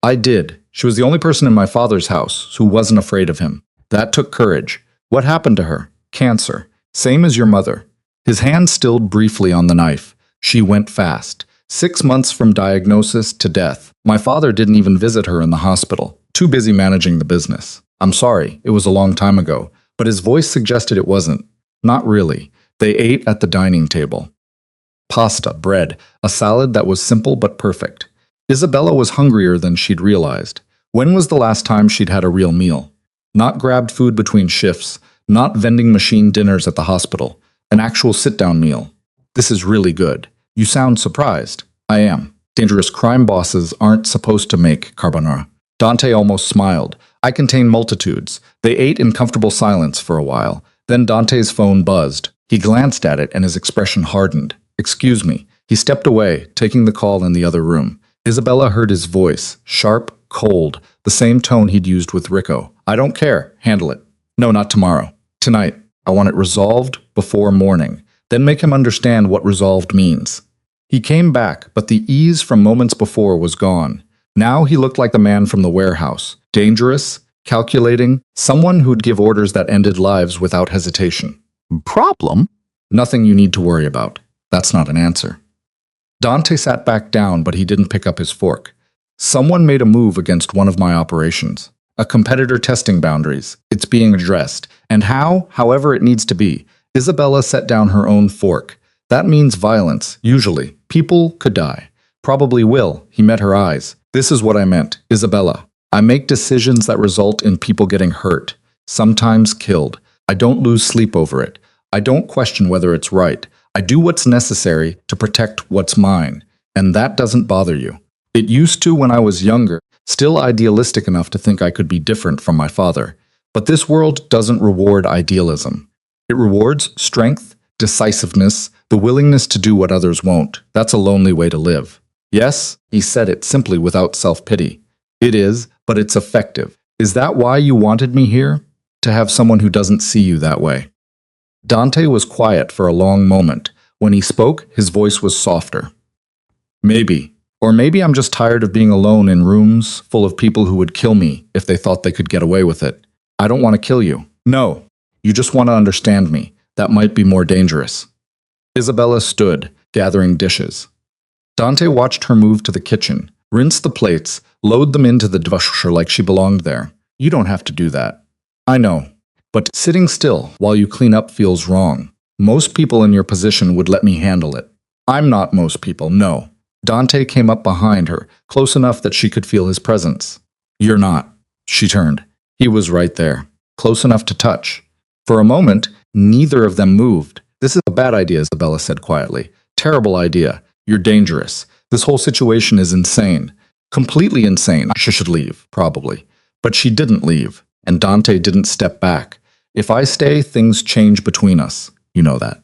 I did. She was the only person in my father's house who wasn't afraid of him. That took courage. What happened to her? Cancer. Same as your mother. His hand stilled briefly on the knife. She went fast. 6 months from diagnosis to death. My father didn't even visit her in the hospital. Too busy managing the business. I'm sorry, it was a long time ago. But his voice suggested it wasn't. Not really. They ate at the dining table. Pasta, bread, a salad that was simple but perfect. Isabella was hungrier than she'd realized. When was the last time she'd had a real meal? Not grabbed food between shifts, not vending machine dinners at the hospital, an actual sit-down meal. This is really good. You sound surprised. I am. Dangerous crime bosses aren't supposed to make carbonara. Dante almost smiled. I contain multitudes. They ate in comfortable silence for a while. Then Dante's phone buzzed. He glanced at it and his expression hardened. Excuse me. He stepped away, taking the call in the other room. Isabella heard his voice, sharp, cold, the same tone he'd used with Rico. I don't care. Handle it. No, not tomorrow. Tonight. I want it resolved before morning. Then make him understand what resolved means. He came back, but the ease from moments before was gone. Now he looked like the man from the warehouse. Dangerous, calculating, someone who'd give orders that ended lives without hesitation. Problem? Nothing you need to worry about. That's not an answer. Dante sat back down, but he didn't pick up his fork. Someone made a move against one of my operations. A competitor testing boundaries. It's being addressed. And how? However it needs to be. Isabella set down her own fork. That means violence, usually. People could die. Probably will. He met her eyes. This is what I meant. Isabella. I make decisions that result in people getting hurt. Sometimes killed. I don't lose sleep over it. I don't question whether it's right. I do what's necessary to protect what's mine, and that doesn't bother you. It used to when I was younger, still idealistic enough to think I could be different from my father. But this world doesn't reward idealism. It rewards strength, decisiveness, the willingness to do what others won't. That's a lonely way to live. Yes, he said it simply without self-pity. It is, but it's effective. Is that why you wanted me here? To have someone who doesn't see you that way. Dante was quiet for a long moment. When he spoke, his voice was softer. Maybe. Or maybe I'm just tired of being alone in rooms full of people who would kill me if they thought they could get away with it. I don't want to kill you. No. You just want to understand me. That might be more dangerous. Isabella stood, gathering dishes. Dante watched her move to the kitchen, rinse the plates, load them into the dishwasher like she belonged there. You don't have to do that. I know. But sitting still while you clean up feels wrong. Most people in your position would let me handle it. I'm not most people, no. Dante came up behind her, close enough that she could feel his presence. You're not. She turned. He was right there, close enough to touch. For a moment, neither of them moved. This is a bad idea, Isabella said quietly. Terrible idea. You're dangerous. This whole situation is insane. Completely insane. She should leave, probably. But she didn't leave, and Dante didn't step back. If I stay, things change between us. You know that.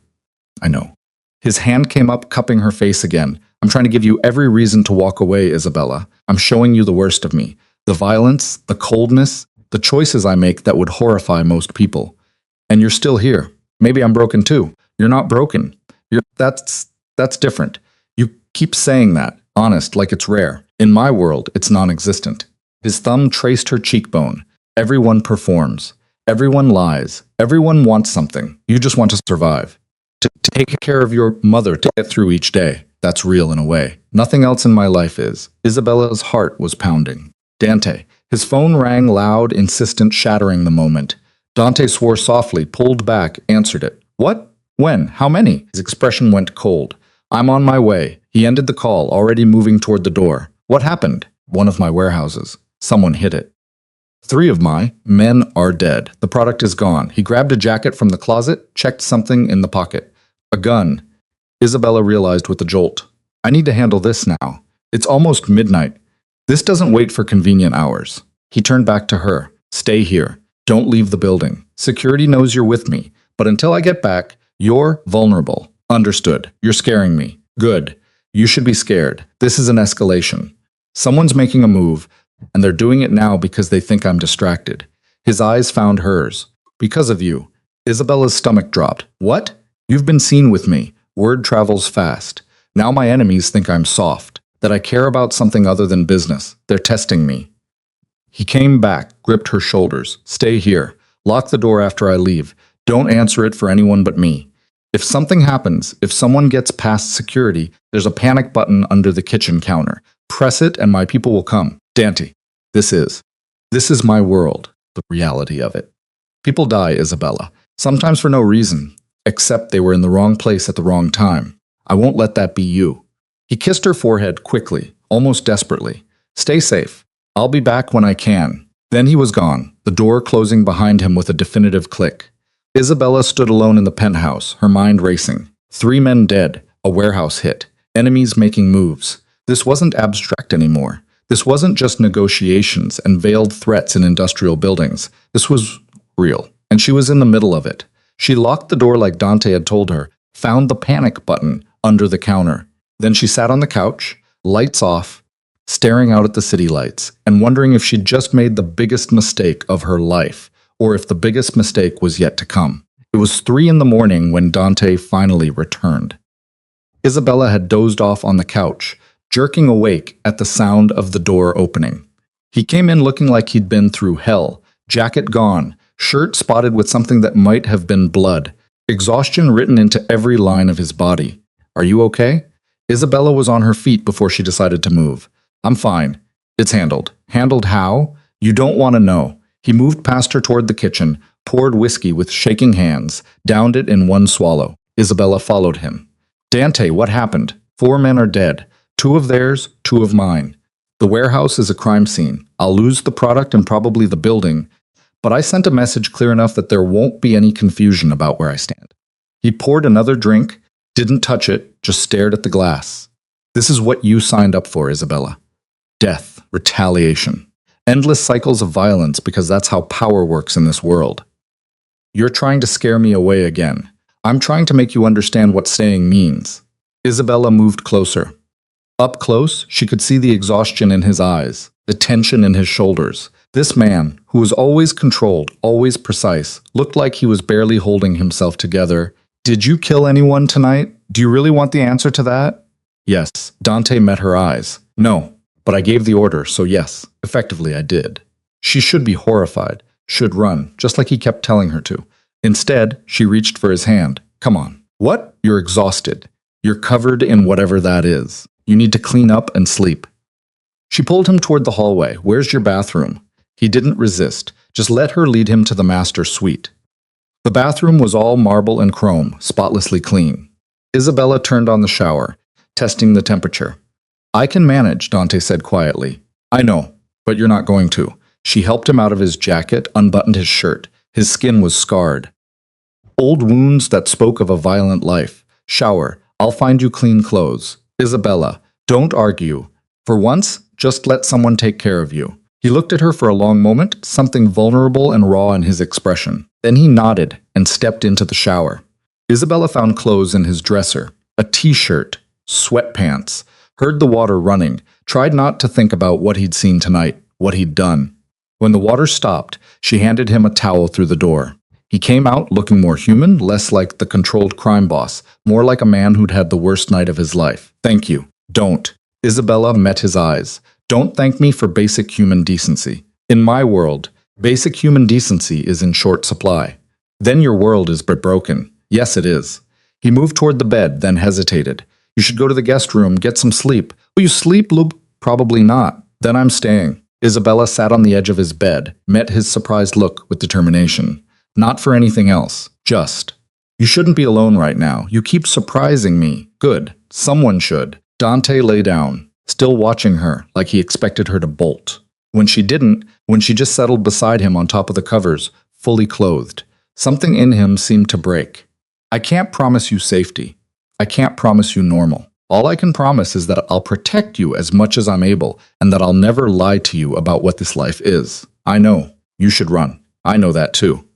I know. His hand came up, cupping her face again. I'm trying to give you every reason to walk away, Isabella. I'm showing you the worst of me. The violence, the coldness, the choices I make that would horrify most people. And you're still here. Maybe I'm broken too. You're not broken. That's different. You keep saying that, honest, like it's rare. In my world, it's non-existent. His thumb traced her cheekbone. Everyone performs. Everyone lies. Everyone wants something. You just want to survive. To take care of your mother, to get through each day. That's real in a way. Nothing else in my life is. Isabella's heart was pounding. Dante. His phone rang loud, insistent, shattering the moment. Dante swore softly, pulled back, answered it. What? When? How many? His expression went cold. I'm on my way. He ended the call, already moving toward the door. What happened? One of my warehouses. Someone hit it. 3 of my men are dead. The product is gone. He grabbed a jacket from the closet, checked something in the pocket. A gun. Isabella realized with a jolt. I need to handle this now. It's almost midnight. This doesn't wait for convenient hours. He turned back to her. Stay here. Don't leave the building. Security knows you're with me. But until I get back, you're vulnerable. Understood. You're scaring me. Good. You should be scared. This is an escalation. Someone's making a move, and they're doing it now because they think I'm distracted. His eyes found hers. Because of you. Isabella's stomach dropped. What? You've been seen with me. Word travels fast. Now my enemies think I'm soft, that I care about something other than business. They're testing me. He came back, gripped her shoulders. Stay here. Lock the door after I leave. Don't answer it for anyone but me. If something happens, if someone gets past security, there's a panic button under the kitchen counter. Press it and my people will come. Dante, this is my world, the reality of it. People die, Isabella, sometimes for no reason, except they were in the wrong place at the wrong time. I won't let that be you. He kissed her forehead quickly, almost desperately. Stay safe. I'll be back when I can. Then he was gone, the door closing behind him with a definitive click. Isabella stood alone in the penthouse, her mind racing. 3 men dead, a warehouse hit, enemies making moves. This wasn't abstract anymore. This wasn't just negotiations and veiled threats in industrial buildings. This was real, and she was in the middle of it. She locked the door like Dante had told her, found the panic button under the counter. Then she sat on the couch, lights off, staring out at the city lights, and wondering if she'd just made the biggest mistake of her life, or if the biggest mistake was yet to come. It was 3 in the morning when Dante finally returned. Isabella had dozed off on the couch, jerking awake at the sound of the door opening. He came in looking like he'd been through hell, jacket gone, shirt spotted with something that might have been blood, exhaustion written into every line of his body. Are you okay? Isabella was on her feet before she decided to move. I'm fine. It's handled. Handled how? You don't want to know. He moved past her toward the kitchen, poured whiskey with shaking hands, downed it in one swallow. Isabella followed him. Dante, what happened? 4 men are dead. 2 of theirs, 2 of mine. The warehouse is a crime scene. I'll lose the product and probably the building, but I sent a message clear enough that there won't be any confusion about where I stand. He poured another drink, didn't touch it, just stared at the glass. This is what you signed up for, Isabella. Death, retaliation, endless cycles of violence because that's how power works in this world. You're trying to scare me away again. I'm trying to make you understand what staying means. Isabella moved closer. Up close, she could see the exhaustion in his eyes, the tension in his shoulders. This man, who was always controlled, always precise, looked like he was barely holding himself together. Did you kill anyone tonight? Do you really want the answer to that? Yes. Dante met her eyes. No, but I gave the order, so yes, effectively I did. She should be horrified, should run, just like he kept telling her to. Instead, she reached for his hand. Come on. What? You're exhausted. You're covered in whatever that is. You need to clean up and sleep. She pulled him toward the hallway. Where's your bathroom? He didn't resist. Just let her lead him to the master suite. The bathroom was all marble and chrome, spotlessly clean. Isabella turned on the shower, testing the temperature. I can manage, Dante said quietly. I know, but you're not going to. She helped him out of his jacket, unbuttoned his shirt. His skin was scarred. Old wounds that spoke of a violent life. Shower. I'll find you clean clothes. Isabella, don't argue. For once, just let someone take care of you. He looked at her for a long moment, something vulnerable and raw in his expression. Then he nodded and stepped into the shower. Isabella found clothes in his dresser, a t-shirt, sweatpants, heard the water running, tried not to think about what he'd seen tonight, what he'd done. When the water stopped, she handed him a towel through the door. He came out looking more human, less like the controlled crime boss, more like a man who'd had the worst night of his life. Thank you. Don't. Isabella met his eyes. Don't thank me for basic human decency. In my world, basic human decency is in short supply. Then your world is but broken. Yes, it is. He moved toward the bed, then hesitated. You should go to the guest room, get some sleep. Will you sleep, Lub? Probably not. Then I'm staying. Isabella sat on the edge of his bed, met his surprised look with determination. Not for anything else. Just. You shouldn't be alone right now. You keep surprising me. Good. Someone should. Dante lay down, still watching her like he expected her to bolt. When she didn't, when she just settled beside him on top of the covers, fully clothed, something in him seemed to break. I can't promise you safety. I can't promise you normal. All I can promise is that I'll protect you as much as I'm able, and that I'll never lie to you about what this life is. I know. You should run. I know that too.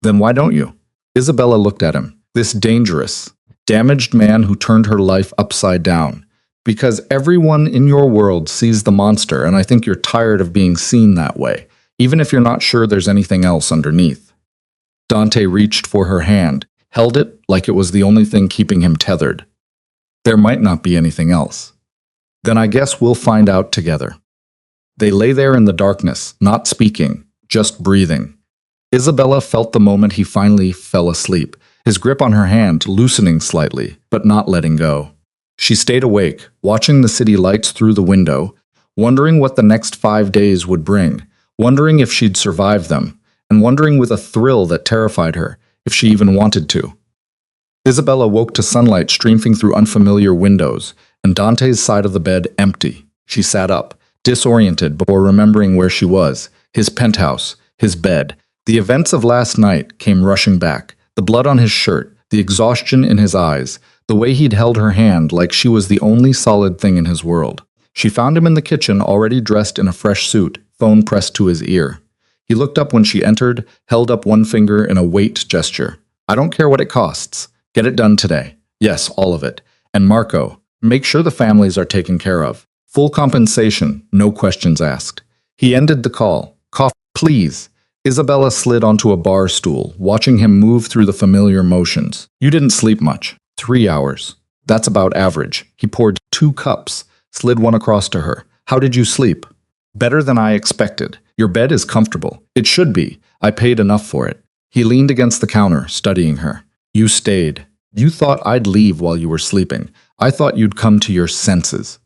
Then why don't you? Isabella looked at him. This dangerous, damaged man who turned her life upside down. Because everyone in your world sees the monster, and I think you're tired of being seen that way, even if you're not sure there's anything else underneath. Dante reached for her hand, held it like it was the only thing keeping him tethered. There might not be anything else. Then I guess we'll find out together. They lay there in the darkness, not speaking, just breathing. Isabella felt the moment he finally fell asleep, his grip on her hand loosening slightly, but not letting go. She stayed awake, watching the city lights through the window, wondering what the next 5 days would bring, wondering if she'd survive them, and wondering with a thrill that terrified her, if she even wanted to. Isabella woke to sunlight streaming through unfamiliar windows, and Dante's side of the bed empty. She sat up, disoriented before remembering where she was, his penthouse, his bed. The events of last night came rushing back, the blood on his shirt, the exhaustion in his eyes, the way he'd held her hand like she was the only solid thing in his world. She found him in the kitchen already dressed in a fresh suit, phone pressed to his ear. He looked up when she entered, held up one finger in a wait gesture. I don't care what it costs. Get it done today. Yes, all of it. And Marco, make sure the families are taken care of. Full compensation, no questions asked. He ended the call. Cough, please. Isabella slid onto a bar stool, watching him move through the familiar motions. You didn't sleep much. 3 hours. That's about average. He poured 2 cups, slid one across to her. How did you sleep? Better than I expected. Your bed is comfortable. It should be. I paid enough for it. He leaned against the counter, studying her. You stayed. You thought I'd leave while you were sleeping. I thought you'd come to your senses.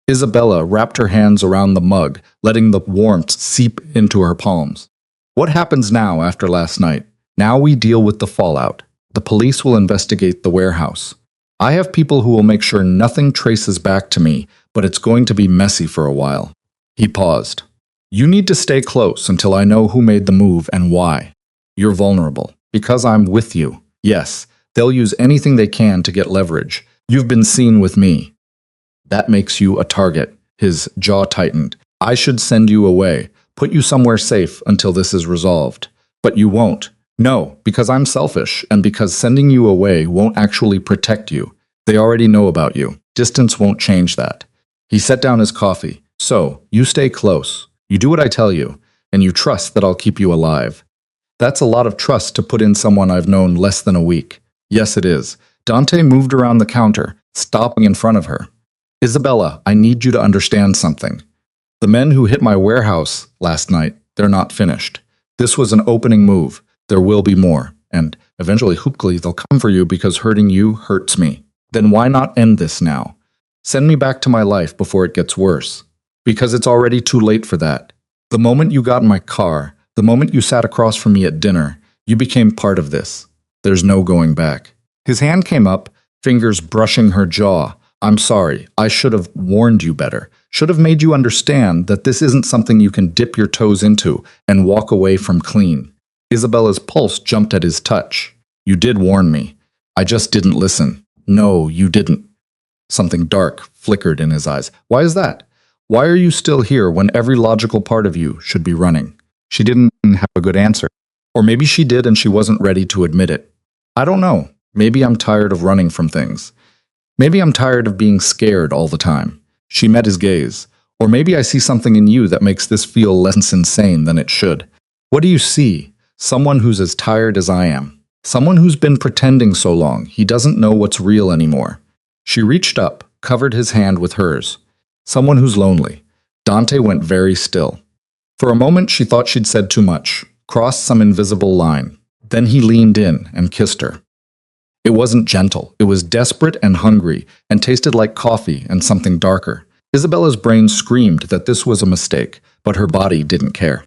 Isabella wrapped her hands around the mug, letting the warmth seep into her palms. What happens now after last night? Now we deal with the fallout. The police will investigate the warehouse. I have people who will make sure nothing traces back to me, but it's going to be messy for a while. He paused. You need to stay close until I know who made the move and why. You're vulnerable. Because I'm with you. Yes, they'll use anything they can to get leverage. You've been seen with me. That makes you a target. His jaw tightened. I should send you away, put you somewhere safe until this is resolved. But you won't. No, because I'm selfish, and because sending you away won't actually protect you. They already know about you. Distance won't change that. He set down his coffee. So, you stay close. You do what I tell you, and you trust that I'll keep you alive. That's a lot of trust to put in someone I've known less than a week. Yes, it is. Dante moved around the counter, stopping in front of her. Isabella, I need you to understand something. The men who hit my warehouse last night, they're not finished. This was an opening move. There will be more. And eventually, hopefully, they'll come for you because hurting you hurts me. Then why not end this now? Send me back to my life before it gets worse. Because it's already too late for that. The moment you got in my car, the moment you sat across from me at dinner, you became part of this. There's no going back. His hand came up, fingers brushing her jaw. I'm sorry, I should have warned you better. Should have made you understand that this isn't something you can dip your toes into and walk away from clean. Isabella's pulse jumped at his touch. You did warn me. I just didn't listen. No, you didn't. Something dark flickered in his eyes. Why is that? Why are you still here when every logical part of you should be running? She didn't have a good answer. Or maybe she did and she wasn't ready to admit it. I don't know. Maybe I'm tired of running from things. Maybe I'm tired of being scared all the time. She met his gaze. Or maybe I see something in you that makes this feel less insane than it should. What do you see? Someone who's as tired as I am. Someone who's been pretending so long he doesn't know what's real anymore. She reached up, covered his hand with hers. Someone who's lonely. Dante went very still. For a moment she thought she'd said too much, crossed some invisible line. Then he leaned in and kissed her. It wasn't gentle, it was desperate and hungry, and tasted like coffee and something darker. Isabella's brain screamed that this was a mistake, but her body didn't care.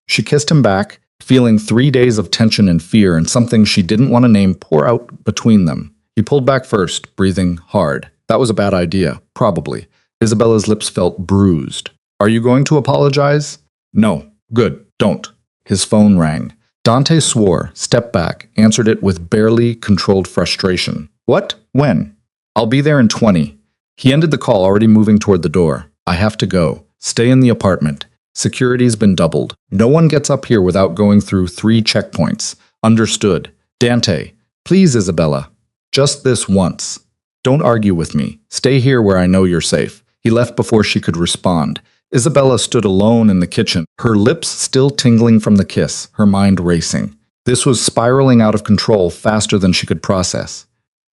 She kissed him back, feeling 3 days of tension and fear and something she didn't want to name pour out between them. He pulled back first, breathing hard. That was a bad idea, probably. Isabella's lips felt bruised. Are you going to apologize? No. Good. Don't. His phone rang. Dante swore, stepped back, answered it with barely controlled frustration. What? When? I'll be there in 20. He ended the call, already moving toward the door. I have to go. Stay in the apartment. Security's been doubled. No one gets up here without going through 3 checkpoints. Understood. Dante. Please, Isabella. Just this once. Don't argue with me. Stay here where I know you're safe. He left before she could respond. Isabella stood alone in the kitchen, her lips still tingling from the kiss, her mind racing. This was spiraling out of control faster than she could process.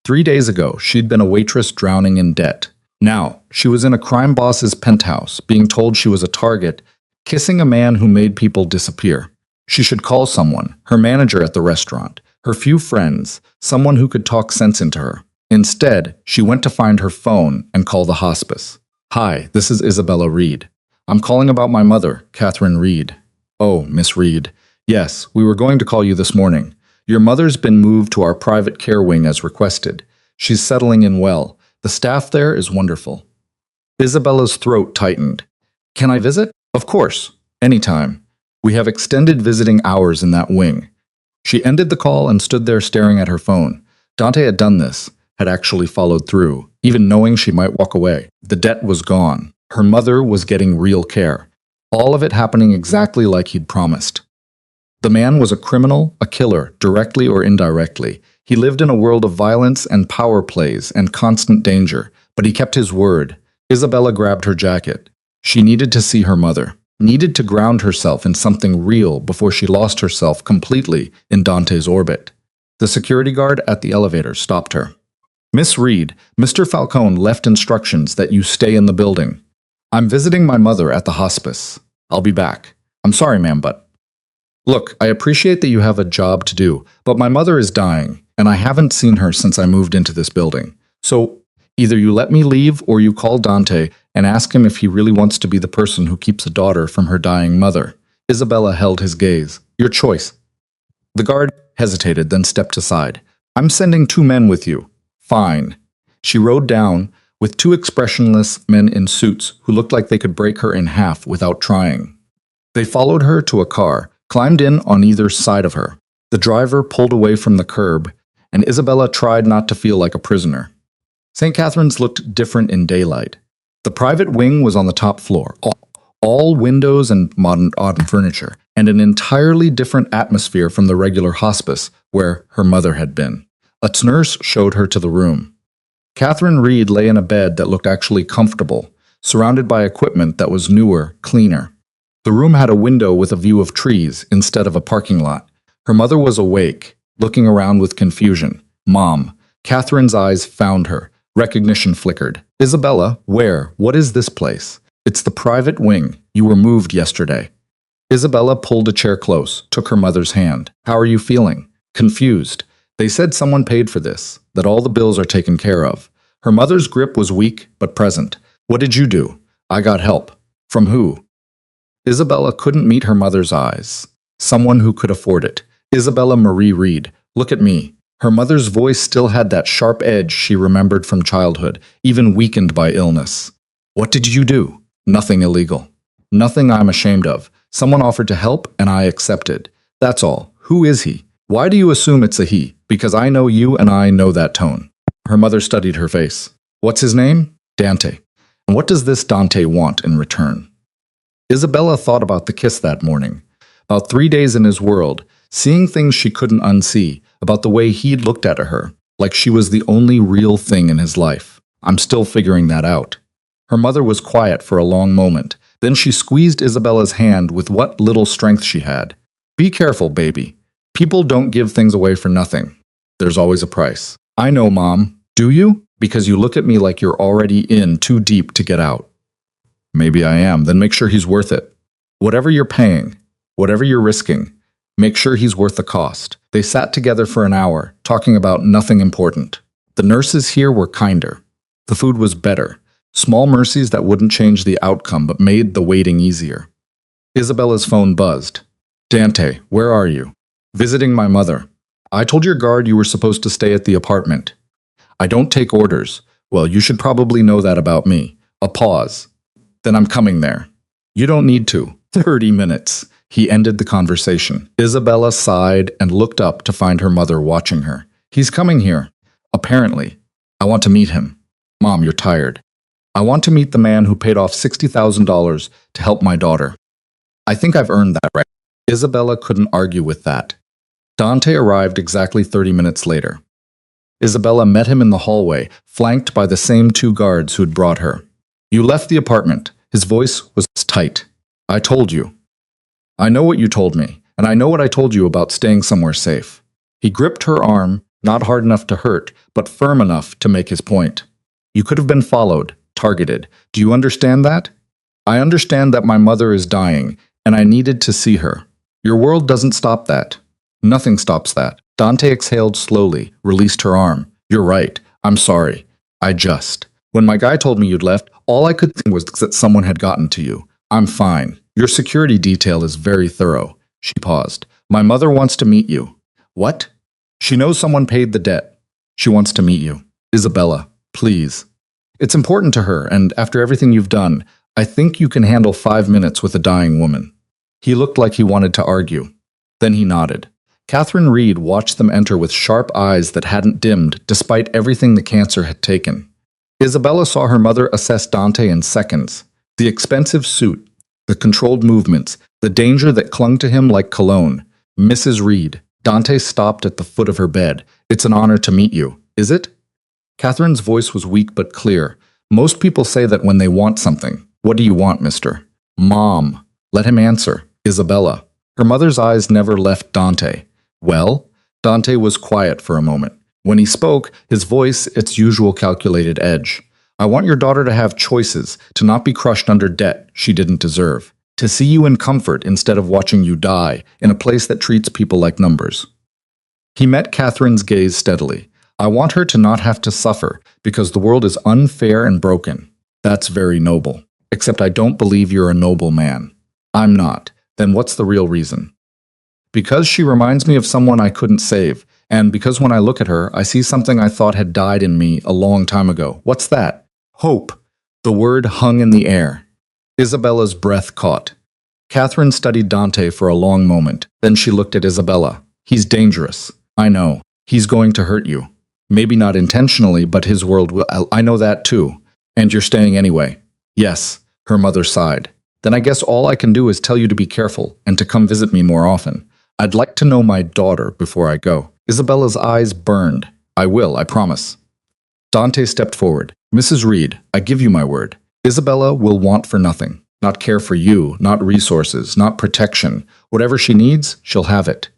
3 days ago, she'd been a waitress drowning in debt. Now, she was in a crime boss's penthouse, being told she was a target, kissing a man who made people disappear. She should call someone, her manager at the restaurant, her few friends, someone who could talk sense into her. Instead, she went to find her phone and call the hospice. Hi, this is Isabella Reed. I'm calling about my mother, Catherine Reed. Oh, Miss Reed. Yes, we were going to call you this morning. Your mother's been moved to our private care wing as requested. She's settling in well. The staff there is wonderful. Isabella's throat tightened. Can I visit? Of course. Anytime. We have extended visiting hours in that wing. She ended the call and stood there staring at her phone. Dante had done this, had actually followed through, even knowing she might walk away. The debt was gone. Her mother was getting real care. All of it happening exactly like he'd promised. The man was a criminal, a killer, directly or indirectly. He lived in a world of violence and power plays and constant danger, but he kept his word. Isabella grabbed her jacket. She needed to see her mother, needed to ground herself in something real before she lost herself completely in Dante's orbit. The security guard at the elevator stopped her. Miss Reed, Mr. Falcone left instructions that you stay in the building. I'm visiting my mother at the hospice. I'll be back. I'm sorry, ma'am, but... Look, I appreciate that you have a job to do, but my mother is dying, and I haven't seen her since I moved into this building. So, either you let me leave or you call Dante and ask him if he really wants to be the person who keeps a daughter from her dying mother. Isabella held his gaze. Your choice. The guard hesitated, then stepped aside. I'm sending 2 men with you. Fine. She rode down, with 2 expressionless men in suits who looked like they could break her in half without trying. They followed her to a car, climbed in on either side of her. The driver pulled away from the curb, and Isabella tried not to feel like a prisoner. St. Catherine's looked different in daylight. The private wing was on the top floor, all windows and modern furniture, and an entirely different atmosphere from the regular hospice where her mother had been. A nurse showed her to the room. Catherine Reed lay in a bed that looked actually comfortable, surrounded by equipment that was newer, cleaner. The room had a window with a view of trees instead of a parking lot. Her mother was awake, looking around with confusion. Mom. Catherine's eyes found her. Recognition flickered. Isabella, where? What is this place? It's the private wing. You were moved yesterday. Isabella pulled a chair close, took her mother's hand. How are you feeling? Confused. They said someone paid for this, that all the bills are taken care of. Her mother's grip was weak, but present. What did you do? I got help. From who? Isabella couldn't meet her mother's eyes. Someone who could afford it. Isabella Marie Reed. Look at me. Her mother's voice still had that sharp edge she remembered from childhood, even weakened by illness. What did you do? Nothing illegal. Nothing I'm ashamed of. Someone offered to help, and I accepted. That's all. Who is he? Why do you assume it's a he? Because I know you and I know that tone. Her mother studied her face. What's his name? Dante. And what does this Dante want in return? Isabella thought about the kiss that morning, about 3 days in his world, seeing things she couldn't unsee, about the way he'd looked at her, like she was the only real thing in his life. I'm still figuring that out. Her mother was quiet for a long moment. Then she squeezed Isabella's hand with what little strength she had. Be careful, baby. People don't give things away for nothing. There's always a price. I know, Mom. Do you? Because you look at me like you're already in too deep to get out. Maybe I am. Then make sure he's worth it. Whatever you're paying, whatever you're risking, make sure he's worth the cost. They sat together for an hour, talking about nothing important. The nurses here were kinder. The food was better. Small mercies that wouldn't change the outcome but made the waiting easier. Isabella's phone buzzed. Dante, where are you? Visiting my mother. I told your guard you were supposed to stay at the apartment. I don't take orders. Well, you should probably know that about me. A pause. Then I'm coming there. You don't need to. 30 minutes. He ended the conversation. Isabella sighed and looked up to find her mother watching her. He's coming here. Apparently. I want to meet him. Mom, you're tired. I want to meet the man who paid off $60,000 to help my daughter. I think I've earned that right. Isabella couldn't argue with that. Dante arrived exactly 30 minutes later. Isabella met him in the hallway, flanked by the same 2 guards who'd brought her. You left the apartment. His voice was tight. I told you. I know what you told me, and I know what I told you about staying somewhere safe. He gripped her arm, not hard enough to hurt, but firm enough to make his point. You could have been followed, targeted. Do you understand that? I understand that my mother is dying, and I needed to see her. Your world doesn't stop that. Nothing stops that. Dante exhaled slowly, released her arm. You're right. I'm sorry. When my guy told me you'd left, all I could think was that someone had gotten to you. I'm fine. Your security detail is very thorough. She paused. My mother wants to meet you. What? She knows someone paid the debt. She wants to meet you. Isabella, please. It's important to her, and after everything you've done, I think you can handle 5 minutes with a dying woman. He looked like he wanted to argue. Then he nodded. Catherine Reed watched them enter with sharp eyes that hadn't dimmed despite everything the cancer had taken. Isabella saw her mother assess Dante in seconds. The expensive suit, the controlled movements, the danger that clung to him like cologne. Mrs. Reed. Dante stopped at the foot of her bed. It's an honor to meet you. Is it? Catherine's voice was weak but clear. Most people say that when they want something. What do you want, mister? Mom. Let him answer. Isabella. Her mother's eyes never left Dante. Well? Dante was quiet for a moment. When he spoke, his voice its usual calculated edge. I want your daughter to have choices, to not be crushed under debt she didn't deserve, to see you in comfort instead of watching you die, in a place that treats people like numbers. He met Catherine's gaze steadily. I want her to not have to suffer, because the world is unfair and broken. That's very noble. Except I don't believe you're a noble man. I'm not. Then what's the real reason? Because she reminds me of someone I couldn't save, and because when I look at her, I see something I thought had died in me a long time ago. What's that? Hope. The word hung in the air. Isabella's breath caught. Catherine studied Dante for a long moment. Then she looked at Isabella. He's dangerous. I know. He's going to hurt you. Maybe not intentionally, but his world will. I know that too. And you're staying anyway. Yes, her mother sighed. Then I guess all I can do is tell you to be careful and to come visit me more often. I'd like to know my daughter before I go. Isabella's eyes burned. I will, I promise. Dante stepped forward. Mrs. Reed, I give you my word. Isabella will want for nothing. Not care for you, not resources, not protection. Whatever she needs, she'll have it.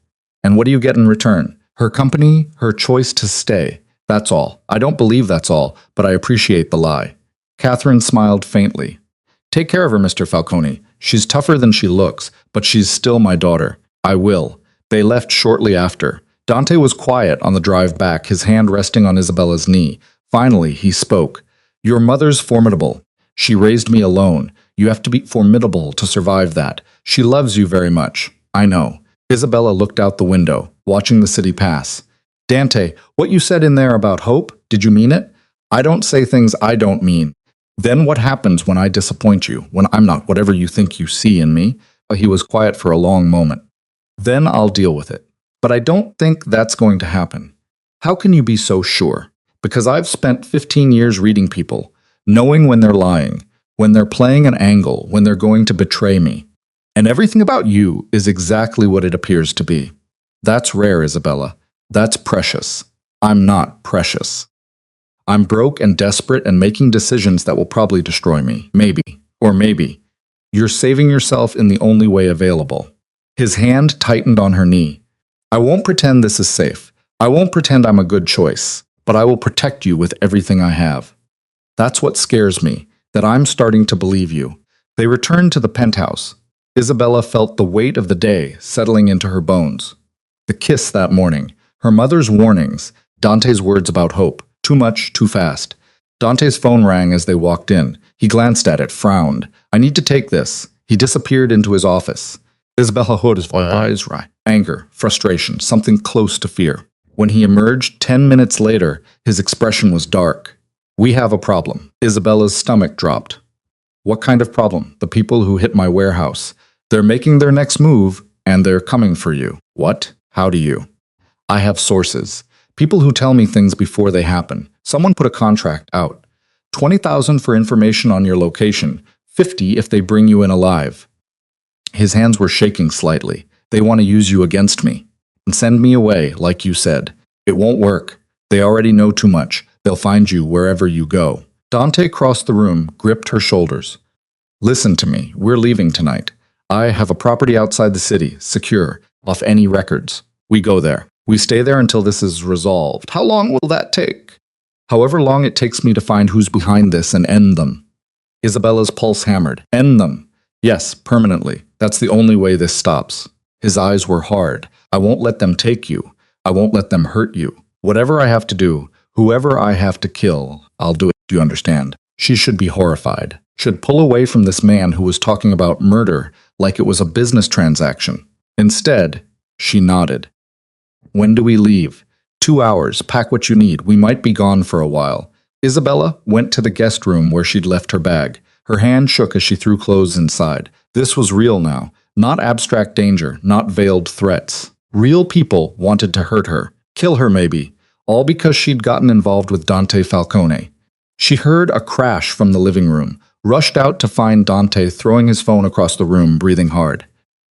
And what do you get in return? Her company, her choice to stay. That's all. I don't believe that's all, but I appreciate the lie. Catherine smiled faintly. Take care of her, Mr. Falcone. She's tougher than she looks, but she's still my daughter. I will. They left shortly after. Dante was quiet on the drive back, his hand resting on Isabella's knee. Finally, he spoke. Your mother's formidable. She raised me alone. You have to be formidable to survive that. She loves you very much. I know. Isabella looked out the window, watching the city pass. Dante, what you said in there about hope, did you mean it? I don't say things I don't mean. Then what happens when I disappoint you, when I'm not whatever you think you see in me? He was quiet for a long moment. Then I'll deal with it. But I don't think that's going to happen. How can you be so sure? Because I've spent 15 years reading people, knowing when they're lying, when they're playing an angle, when they're going to betray me. And everything about you is exactly what it appears to be. That's rare, Isabella. That's precious. I'm not precious. I'm broke and desperate and making decisions that will probably destroy me. Maybe. Or maybe. You're saving yourself in the only way available. His hand tightened on her knee. I won't pretend this is safe. I won't pretend I'm a good choice. But I will protect you with everything I have. That's what scares me, that I'm starting to believe you. They returned to the penthouse. Isabella felt the weight of the day settling into her bones. The kiss that morning, her mother's warnings, Dante's words about hope, too much, too fast. Dante's phone rang as they walked in. He glanced at it, frowned. I need to take this. He disappeared into his office. Isabella heard his eyes right. Anger, frustration, something close to fear. When he emerged 10 minutes later, his expression was dark. We have a problem. Isabella's stomach dropped. What kind of problem? The people who hit my warehouse. They're making their next move, and they're coming for you. What? How do you? I have sources. People who tell me things before they happen. Someone put a contract out. 20,000 for information on your location. 50 if they bring you in alive. His hands were shaking slightly. They want to use you against me. And send me away, like you said. It won't work. They already know too much. They'll find you wherever you go. Dante crossed the room, gripped her shoulders. Listen to me. We're leaving tonight. I have a property outside the city, secure, off any records. We go there. We stay there until this is resolved. How long will that take? However long it takes me to find who's behind this and end them. Isabella's pulse hammered. End them. Yes, permanently. That's the only way this stops. His eyes were hard. I won't let them take you. I won't let them hurt you. Whatever I have to do, whoever I have to kill, I'll do it. Do you understand? She should be horrified. Should pull away from this man who was talking about murder like it was a business transaction. Instead, she nodded. When do we leave? 2 hours. Pack what you need. We might be gone for a while. Isabella went to the guest room where she'd left her bag. Her hand shook as she threw clothes inside. This was real now. Not abstract danger, not veiled threats. Real people wanted to hurt her, kill her maybe, all because she'd gotten involved with Dante Falcone. She heard a crash from the living room, rushed out to find Dante throwing his phone across the room, breathing hard.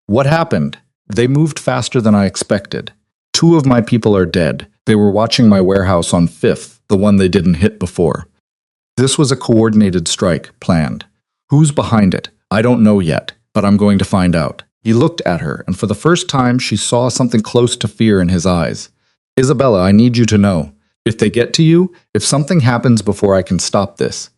What happened? They moved faster than I expected. 2 of my people are dead. They were watching my warehouse on 5th, the one they didn't hit before. This was a coordinated strike, planned. Who's behind it? I don't know yet. But I'm going to find out. He looked at her, and for the first time she saw something close to fear in his eyes. Isabella, I need you to know. If they get to you, if something happens before I can stop this,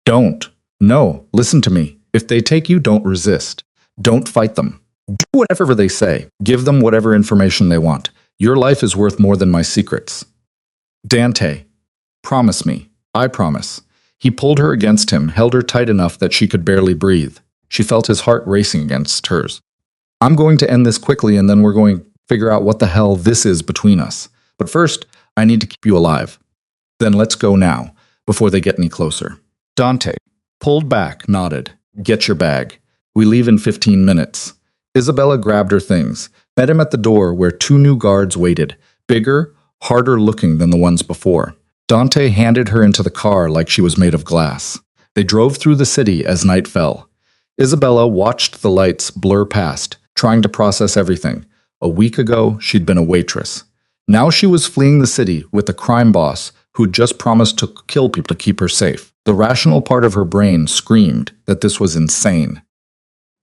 don't. No, listen to me. If they take you, don't resist. Don't fight them. Do whatever they say. Give them whatever information they want. Your life is worth more than my secrets. Dante, promise me. I promise. He pulled her against him, held her tight enough that she could barely breathe. She felt his heart racing against hers. I'm going to end this quickly and then we're going to figure out what the hell this is between us. But first, I need to keep you alive. Then let's go now, before they get any closer. Dante pulled back, nodded. Get your bag. We leave in 15 minutes. Isabella grabbed her things, met him at the door where 2 new guards waited, bigger, harder looking than the ones before. Dante handed her into the car like she was made of glass. They drove through the city as night fell. Isabella watched the lights blur past, trying to process everything. A week ago, she'd been a waitress. Now she was fleeing the city with a crime boss who'd just promised to kill people to keep her safe. The rational part of her brain screamed that this was insane.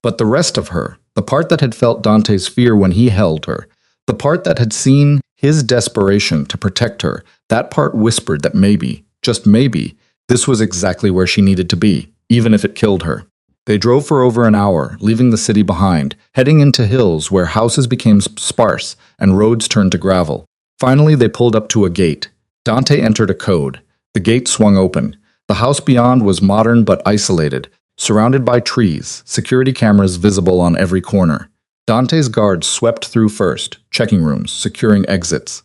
But the rest of her, the part that had felt Dante's fear when he held her, the part that had seen his desperation to protect her, that part whispered that maybe, just maybe, this was exactly where she needed to be, even if it killed her. They drove for over an hour, leaving the city behind, heading into hills where houses became sparse and roads turned to gravel. Finally, they pulled up to a gate. Dante entered a code. The gate swung open. The house beyond was modern but isolated, surrounded by trees, security cameras visible on every corner. Dante's guards swept through first, checking rooms, securing exits.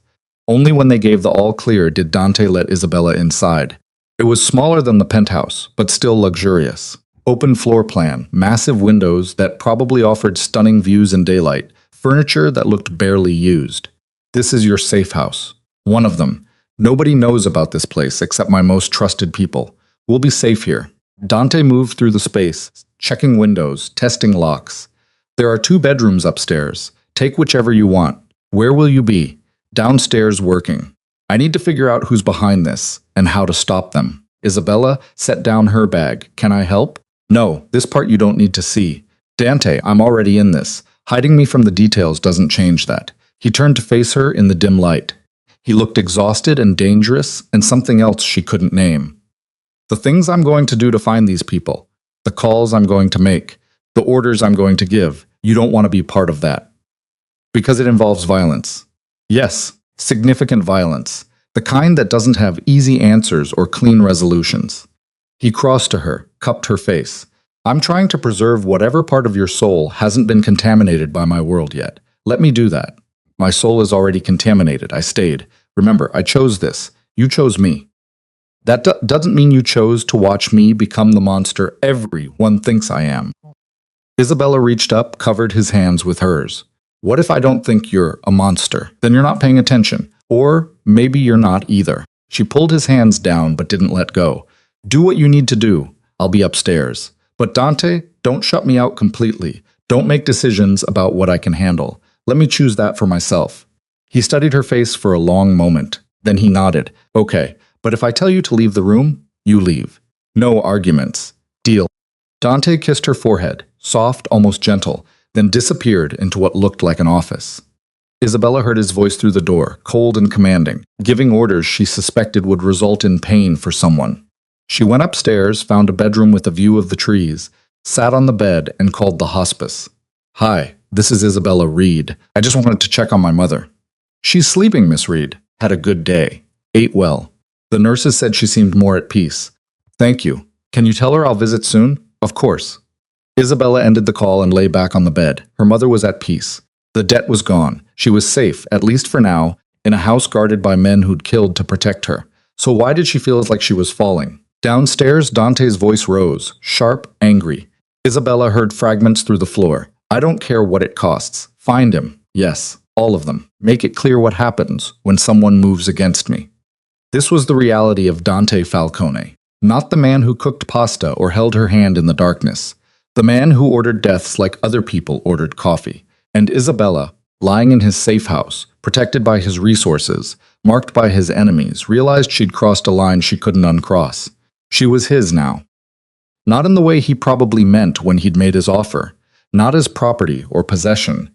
Only when they gave the all-clear did Dante let Isabella inside. It was smaller than the penthouse, but still luxurious. Open floor plan, massive windows that probably offered stunning views in daylight, furniture that looked barely used. This is your safe house. One of them. Nobody knows about this place except my most trusted people. We'll be safe here. Dante moved through the space, checking windows, testing locks. There are 2 bedrooms upstairs. Take whichever you want. Where will you be? Downstairs working. I need to figure out who's behind this and how to stop them. Isabella set down her bag. Can I help? No, this part you don't need to see. Dante, I'm already in this. Hiding me from the details doesn't change that. He turned to face her in the dim light. He looked exhausted and dangerous, and something else she couldn't name. The things I'm going to do to find these people, the calls I'm going to make, the orders I'm going to give, you don't want to be part of that. Because it involves violence. Yes, significant violence. The kind that doesn't have easy answers or clean resolutions. He crossed to her, cupped her face. I'm trying to preserve whatever part of your soul hasn't been contaminated by my world yet. Let me do that. My soul is already contaminated. I stayed. Remember, I chose this. You chose me. That doesn't mean you chose to watch me become the monster everyone thinks I am. Isabella reached up, covered his hands with hers. What if I don't think you're a monster? Then you're not paying attention. Or maybe you're not either. She pulled his hands down but didn't let go. Do what you need to do. I'll be upstairs. But Dante, don't shut me out completely. Don't make decisions about what I can handle. Let me choose that for myself. He studied her face for a long moment. Then he nodded. Okay, but if I tell you to leave the room, you leave. No arguments. Deal. Dante kissed her forehead, soft, almost gentle, then disappeared into what looked like an office. Isabella heard his voice through the door, cold and commanding, giving orders she suspected would result in pain for someone. She went upstairs, found a bedroom with a view of the trees, sat on the bed, and called the hospice. Hi, this is Isabella Reed. I just wanted to check on my mother. She's sleeping, Miss Reed. Had a good day. Ate well. The nurses said she seemed more at peace. Thank you. Can you tell her I'll visit soon? Of course. Isabella ended the call and lay back on the bed. Her mother was at peace. The debt was gone. She was safe, at least for now, in a house guarded by men who'd killed to protect her. So why did she feel like she was falling? Downstairs, Dante's voice rose, sharp, angry. Isabella heard fragments through the floor. I don't care what it costs. Find him. Yes, all of them. Make it clear what happens when someone moves against me. This was the reality of Dante Falcone. Not the man who cooked pasta or held her hand in the darkness. The man who ordered deaths like other people ordered coffee. And Isabella, lying in his safe house, protected by his resources, marked by his enemies, realized she'd crossed a line she couldn't uncross. She was his now. Not in the way he probably meant when he'd made his offer, not as property or possession,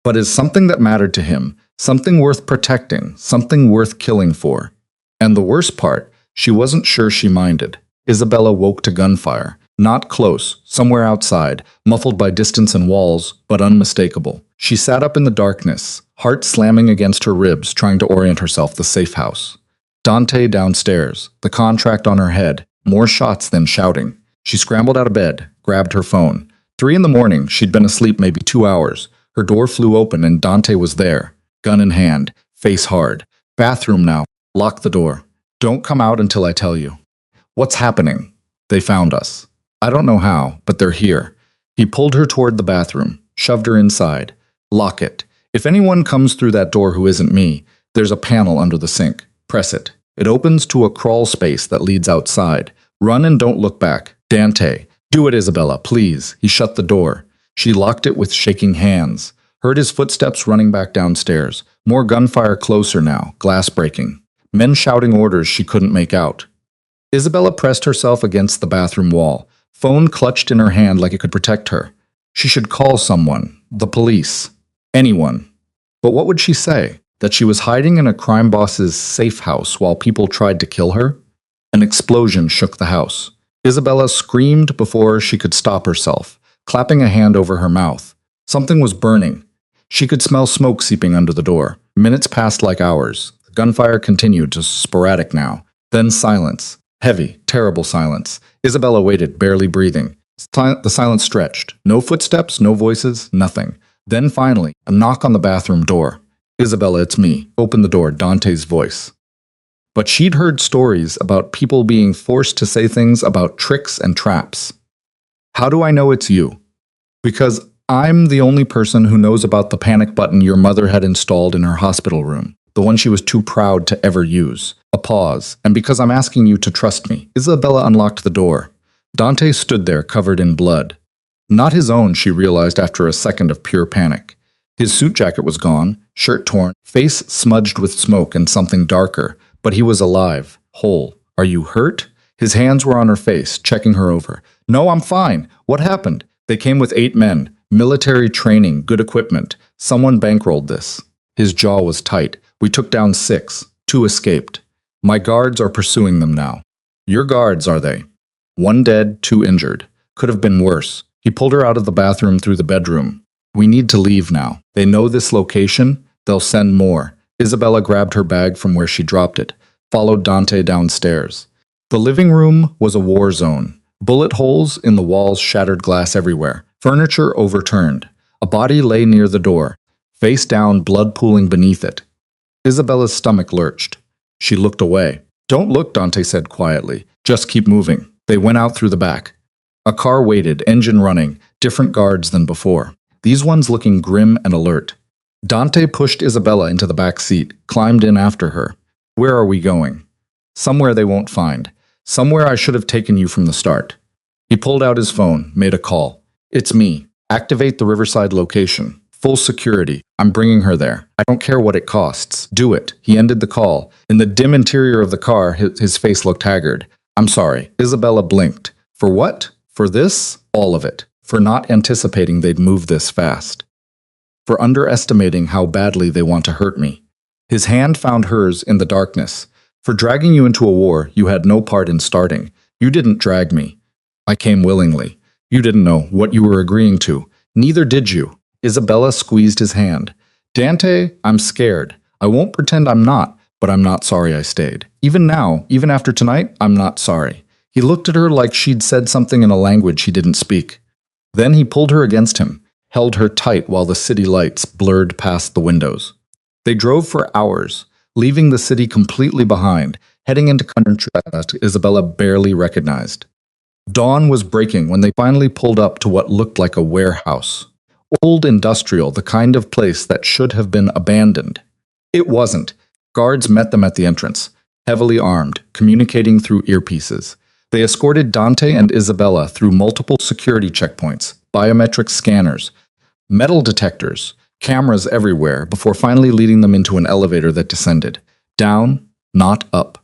but as something that mattered to him, something worth protecting, something worth killing for. And the worst part, she wasn't sure she minded. Isabella woke to gunfire, not close, somewhere outside, muffled by distance and walls, but unmistakable. She sat up in the darkness, heart slamming against her ribs, trying to orient herself the safe house. Dante downstairs, the contract on her head, more shots than shouting. She scrambled out of bed, grabbed her phone. 3 in the morning, she'd been asleep maybe 2 hours. Her door flew open and Dante was there, gun in hand, face hard. Bathroom now. Lock the door. Don't come out until I tell you. What's happening? They found us. I don't know how, but they're here. He pulled her toward the bathroom, shoved her inside. Lock it. If anyone comes through that door who isn't me, there's a panel under the sink. Press it. It opens to a crawl space that leads outside. Run and don't look back. Dante, Do it, Isabella, please. He shut the door. She locked it with shaking hands. Heard his footsteps running back downstairs. More gunfire closer now, glass breaking. Men shouting orders she couldn't make out. Isabella pressed herself against the bathroom wall. Phone clutched in her hand like it could protect her. She should call someone. The police. Anyone. But what would she say? That she was hiding in a crime boss's safe house while people tried to kill her? An explosion shook the house. Isabella screamed before she could stop herself, clapping a hand over her mouth. Something was burning. She could smell smoke seeping under the door. Minutes passed like hours. The gunfire continued, just sporadic now. Then silence. Heavy, terrible silence. Isabella waited, barely breathing. The silence stretched. No footsteps, no voices, nothing. Then finally, a knock on the bathroom door. Isabella, it's me. Open the door, Dante's voice. But she'd heard stories about people being forced to say things about tricks and traps. How do I know it's you? Because I'm the only person who knows about the panic button your mother had installed in her hospital room, the one she was too proud to ever use. A pause, and because I'm asking you to trust me. Isabella unlocked the door. Dante stood there, covered in blood. Not his own, she realized after a second of pure panic. His suit jacket was gone, shirt torn, face smudged with smoke and something darker, but he was alive, whole. Are you hurt? His hands were on her face, checking her over. No, I'm fine. What happened? They came with 8 men. Military training, good equipment. Someone bankrolled this. His jaw was tight. We took down 6. 2 escaped. My guards are pursuing them now. Your guards, are they? 1 dead, 2 injured. Could have been worse. He pulled her out of the bathroom through the bedroom. We need to leave now. They know this location. They'll send more. Isabella grabbed her bag from where she dropped it, followed Dante downstairs. The living room was a war zone. Bullet holes in the walls, shattered glass everywhere. Furniture overturned. A body lay near the door, face down, blood pooling beneath it. Isabella's stomach lurched. She looked away. Don't look, Dante said quietly. Just keep moving. They went out through the back. A car waited, engine running, different guards than before. These ones looking grim and alert. Dante pushed Isabella into the back seat, climbed in after her. Where are we going? Somewhere they won't find. Somewhere I should have taken you from the start. He pulled out his phone, made a call. It's me. Activate the Riverside location. Full security. I'm bringing her there. I don't care what it costs. Do it. He ended the call. In the dim interior of the car, his face looked haggard. I'm sorry. Isabella blinked. For what? For this? All of it. For not anticipating they'd move this fast. For underestimating how badly they want to hurt me. His hand found hers in the darkness. For dragging you into a war you had no part in starting. You didn't drag me. I came willingly. You didn't know what you were agreeing to. Neither did you. Isabella squeezed his hand. Dante, I'm scared. I won't pretend I'm not, but I'm not sorry I stayed. Even now, even after tonight, I'm not sorry. He looked at her like she'd said something in a language he didn't speak. Then he pulled her against him, held her tight while the city lights blurred past the windows. They drove for hours, leaving the city completely behind, heading into country that Isabella barely recognized. Dawn was breaking when they finally pulled up to what looked like a warehouse. Old industrial, the kind of place that should have been abandoned. It wasn't. Guards met them at the entrance, heavily armed, communicating through earpieces. They escorted Dante and Isabella through multiple security checkpoints, biometric scanners, metal detectors, cameras everywhere, before finally leading them into an elevator that descended. Down, not up.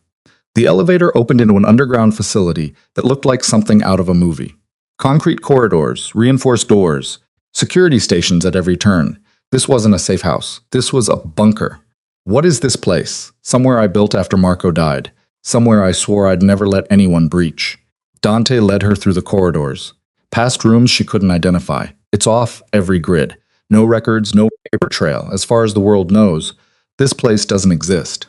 The elevator opened into an underground facility that looked like something out of a movie. Concrete corridors, reinforced doors, security stations at every turn. This wasn't a safe house. This was a bunker. What is this place? Somewhere I built after Marco died. Somewhere I swore I'd never let anyone breach. Dante led her through the corridors. Past rooms she couldn't identify. It's off every grid. No records, no paper trail. As far as the world knows, this place doesn't exist.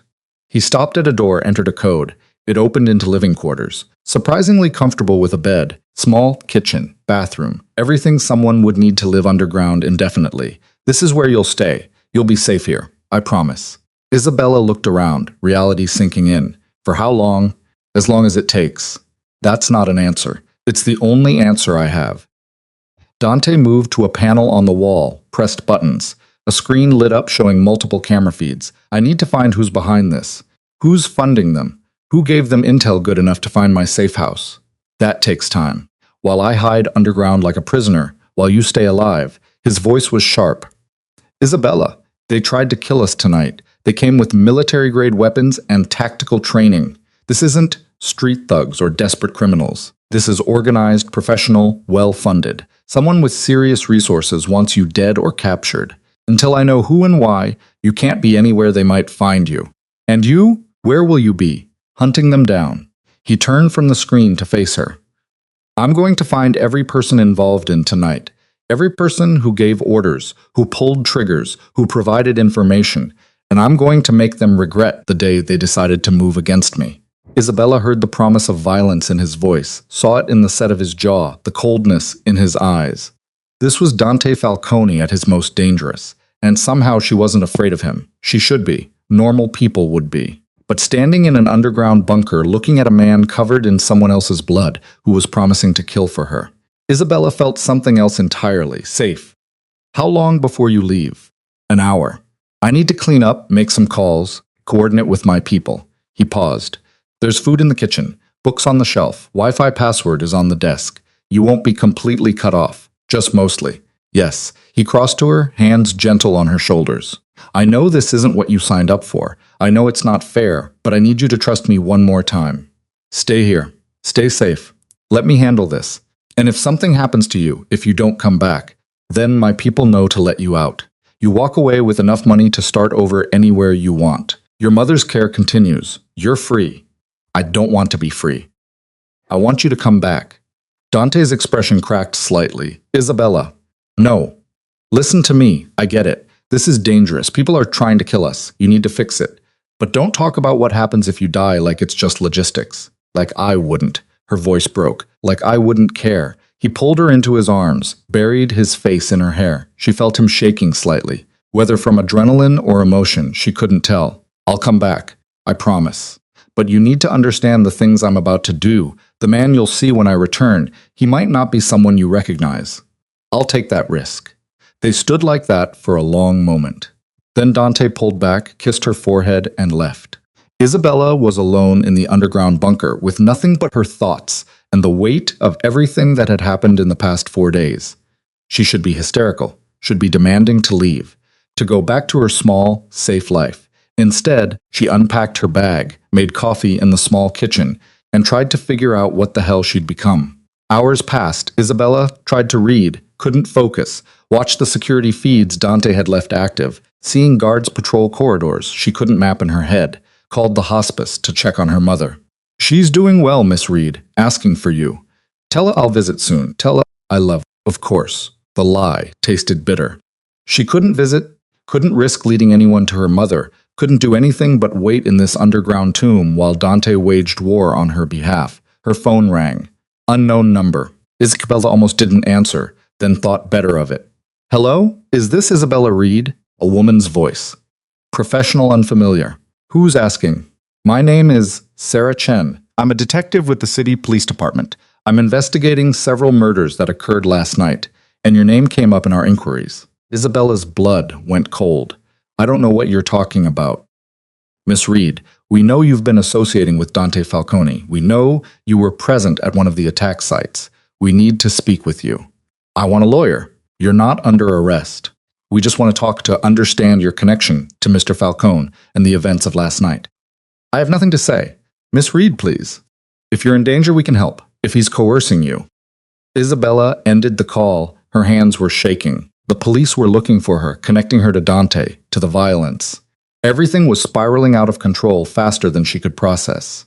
He stopped at a door, entered a code. It opened into living quarters. Surprisingly comfortable with a bed, small kitchen, bathroom, everything someone would need to live underground indefinitely. This is where you'll stay. You'll be safe here. I promise. Isabella looked around, reality sinking in. For how long? As long as it takes. That's not an answer. It's the only answer I have. Dante moved to a panel on the wall, pressed buttons. A screen lit up showing multiple camera feeds. I need to find who's behind this. Who's funding them? Who gave them intel good enough to find my safe house? That takes time. while I hide underground like a prisoner, while you stay alive. His voice was sharp. Isabella, they tried to kill us tonight. They came with military-grade weapons and tactical training. This isn't street thugs or desperate criminals. This is organized, professional, well-funded. Someone with serious resources wants you dead or captured. Until I know who and why, you can't be anywhere they might find you. And you? Where will you be? Hunting them down. He turned from the screen to face her. I'm going to find every person involved in tonight. Every person who gave orders, who pulled triggers, who provided information, and I'm going to make them regret the day they decided to move against me. Isabella heard the promise of violence in his voice, saw it in the set of his jaw, the coldness in his eyes. This was Dante Falcone at his most dangerous, and somehow she wasn't afraid of him. She should be. Normal people would be. But standing in an underground bunker looking at a man covered in someone else's blood who was promising to kill for her, Isabella felt something else entirely, safe. How long before you leave? An hour. I need to clean up, make some calls, coordinate with my people. He paused. There's food in the kitchen, books on the shelf, Wi-Fi password is on the desk. You won't be completely cut off, just mostly. Yes. He crossed to her, hands gentle on her shoulders. I know this isn't what you signed up for. I know it's not fair, but I need you to trust me one more time. Stay here. Stay safe. Let me handle this. And if something happens to you, if you don't come back, then my people know to let you out. You walk away with enough money to start over anywhere you want. Your mother's care continues. You're free. I don't want to be free. I want you to come back. Dante's expression cracked slightly. Isabella. No. Listen to me. I get it. This is dangerous. People are trying to kill us. You need to fix it. But don't talk about what happens if you die like it's just logistics. Like I wouldn't. Her voice broke. Like I wouldn't care. He pulled her into his arms, buried his face in her hair. She felt him shaking slightly. Whether from adrenaline or emotion, she couldn't tell. I'll come back. I promise. But you need to understand the things I'm about to do. The man you'll see when I return, he might not be someone you recognize. I'll take that risk. They stood like that for a long moment. Then Dante pulled back, kissed her forehead, and left. Isabella was alone in the underground bunker with nothing but her thoughts and the weight of everything that had happened in the past 4 days. She should be hysterical, should be demanding to leave, to go back to her small, safe life. Instead, she unpacked her bag, made coffee in the small kitchen, and tried to figure out what the hell she'd become. Hours passed. Isabella tried to read, couldn't focus, watched the security feeds Dante had left active, seeing guards patrol corridors she couldn't map in her head, called the hospice to check on her mother. She's doing well, Miss Reed, asking for you. Tell her I'll visit soon. Tell her I love her. Of course. The lie tasted bitter. She couldn't visit, couldn't risk leading anyone to her mother, couldn't do anything but wait in this underground tomb while Dante waged war on her behalf. Her phone rang. Unknown number. Isabella almost didn't answer, then thought better of it. Hello? Is this Isabella Reed? A woman's voice. Professional unfamiliar. Who's asking? My name is Sarah Chen. I'm a detective with the city police department. I'm investigating several murders that occurred last night, and your name came up in our inquiries. Isabella's blood went cold. I don't know what you're talking about. Miss Reed, we know you've been associating with Dante Falcone. We know you were present at one of the attack sites. We need to speak with you. I want a lawyer. You're not under arrest. We just want to talk to understand your connection to Mr. Falcone and the events of last night. I have nothing to say. Miss Reed, please. If you're in danger, we can help. If he's coercing you. Isabella ended the call. Her hands were shaking. The police were looking for her, connecting her to Dante, to the violence. Everything was spiraling out of control faster than she could process.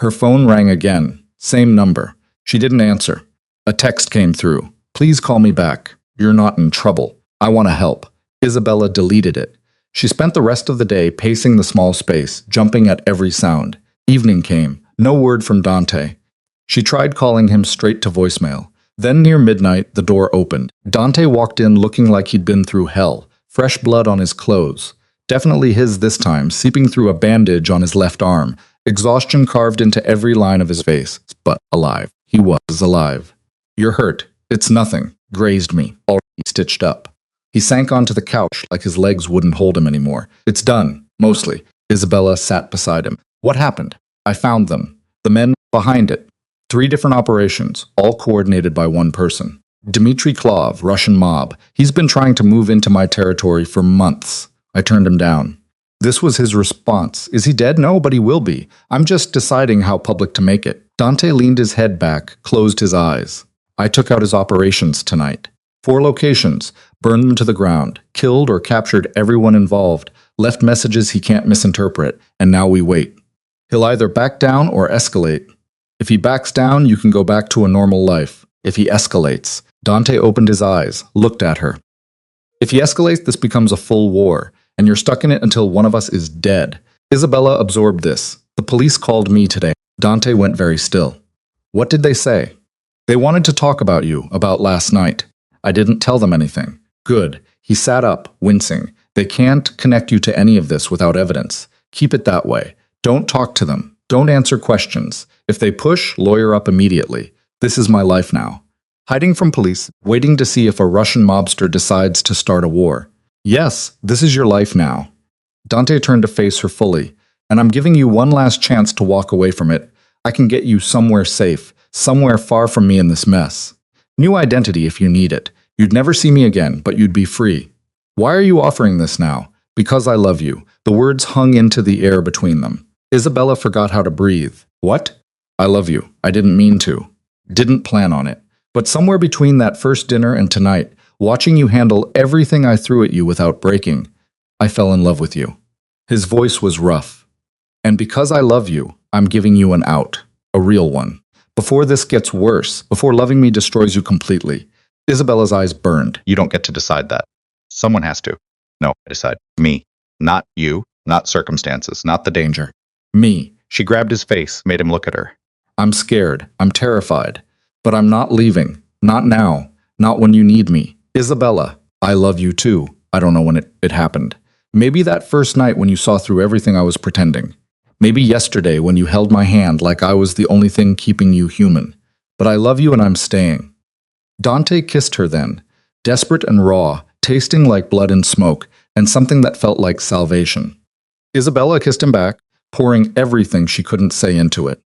Her phone rang again. Same number. She didn't answer. A text came through. Please call me back. You're not in trouble. I want to help. Isabella deleted it. She spent the rest of the day pacing the small space, jumping at every sound. Evening came. No word from Dante. She tried calling him straight to voicemail. Then near midnight, the door opened. Dante walked in looking like he'd been through hell. Fresh blood on his clothes. Definitely his this time, seeping through a bandage on his left arm. Exhaustion carved into every line of his face. But alive. He was alive. You're hurt. It's nothing. Grazed me. Already stitched up. He sank onto the couch like his legs wouldn't hold him anymore. It's done. Mostly. Isabella sat beside him. What happened? I found them. The men behind it. 3 different operations, all coordinated by one person. Dmitry Klov, Russian mob. He's been trying to move into my territory for months. I turned him down. This was his response. Is he dead? No, but he will be. I'm just deciding how public to make it. Dante leaned his head back, closed his eyes. I took out his operations tonight. 4 locations, burned them to the ground, killed or captured everyone involved, left messages he can't misinterpret, and now we wait. He'll either back down or escalate. If he backs down, you can go back to a normal life. If he escalates, Dante opened his eyes, looked at her. If he escalates, this becomes a full war, and you're stuck in it until one of us is dead. Isabella absorbed this. The police called me today. Dante went very still. What did they say? They wanted to talk about you, about last night. I didn't tell them anything. Good. He sat up, wincing. They can't connect you to any of this without evidence. Keep it that way. Don't talk to them. Don't answer questions. If they push, lawyer up immediately. This is my life now. Hiding from police, waiting to see if a Russian mobster decides to start a war. Yes, this is your life now. Dante turned to face her fully. And I'm giving you one last chance to walk away from it. I can get you somewhere safe, somewhere far from me in this mess. New identity if you need it. You'd never see me again, but you'd be free. Why are you offering this now? Because I love you. The words hung into the air between them. Isabella forgot how to breathe. What? I love you. I didn't mean to. Didn't plan on it. But somewhere between that first dinner and tonight, watching you handle everything I threw at you without breaking, I fell in love with you. His voice was rough. And because I love you, I'm giving you an out. A real one. Before this gets worse, before loving me destroys you completely. Isabella's eyes burned. You don't get to decide that. Someone has to. No, I decide. Me. Not you. Not circumstances. Not the danger. Me. She grabbed his face, made him look at her. I'm scared. I'm terrified. But I'm not leaving. Not now. Not when you need me. Isabella, I love you too. I don't know when it happened. Maybe that first night when you saw through everything I was pretending. Maybe yesterday when you held my hand like I was the only thing keeping you human. But I love you and I'm staying. Dante kissed her then, desperate and raw, tasting like blood and smoke, and something that felt like salvation. Isabella kissed him back, pouring everything she couldn't say into it.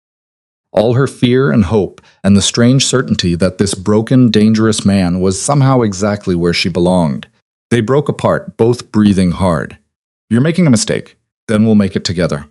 All her fear and hope, and the strange certainty that this broken, dangerous man was somehow exactly where she belonged. They broke apart, both breathing hard. You're making a mistake. Then we'll make it together.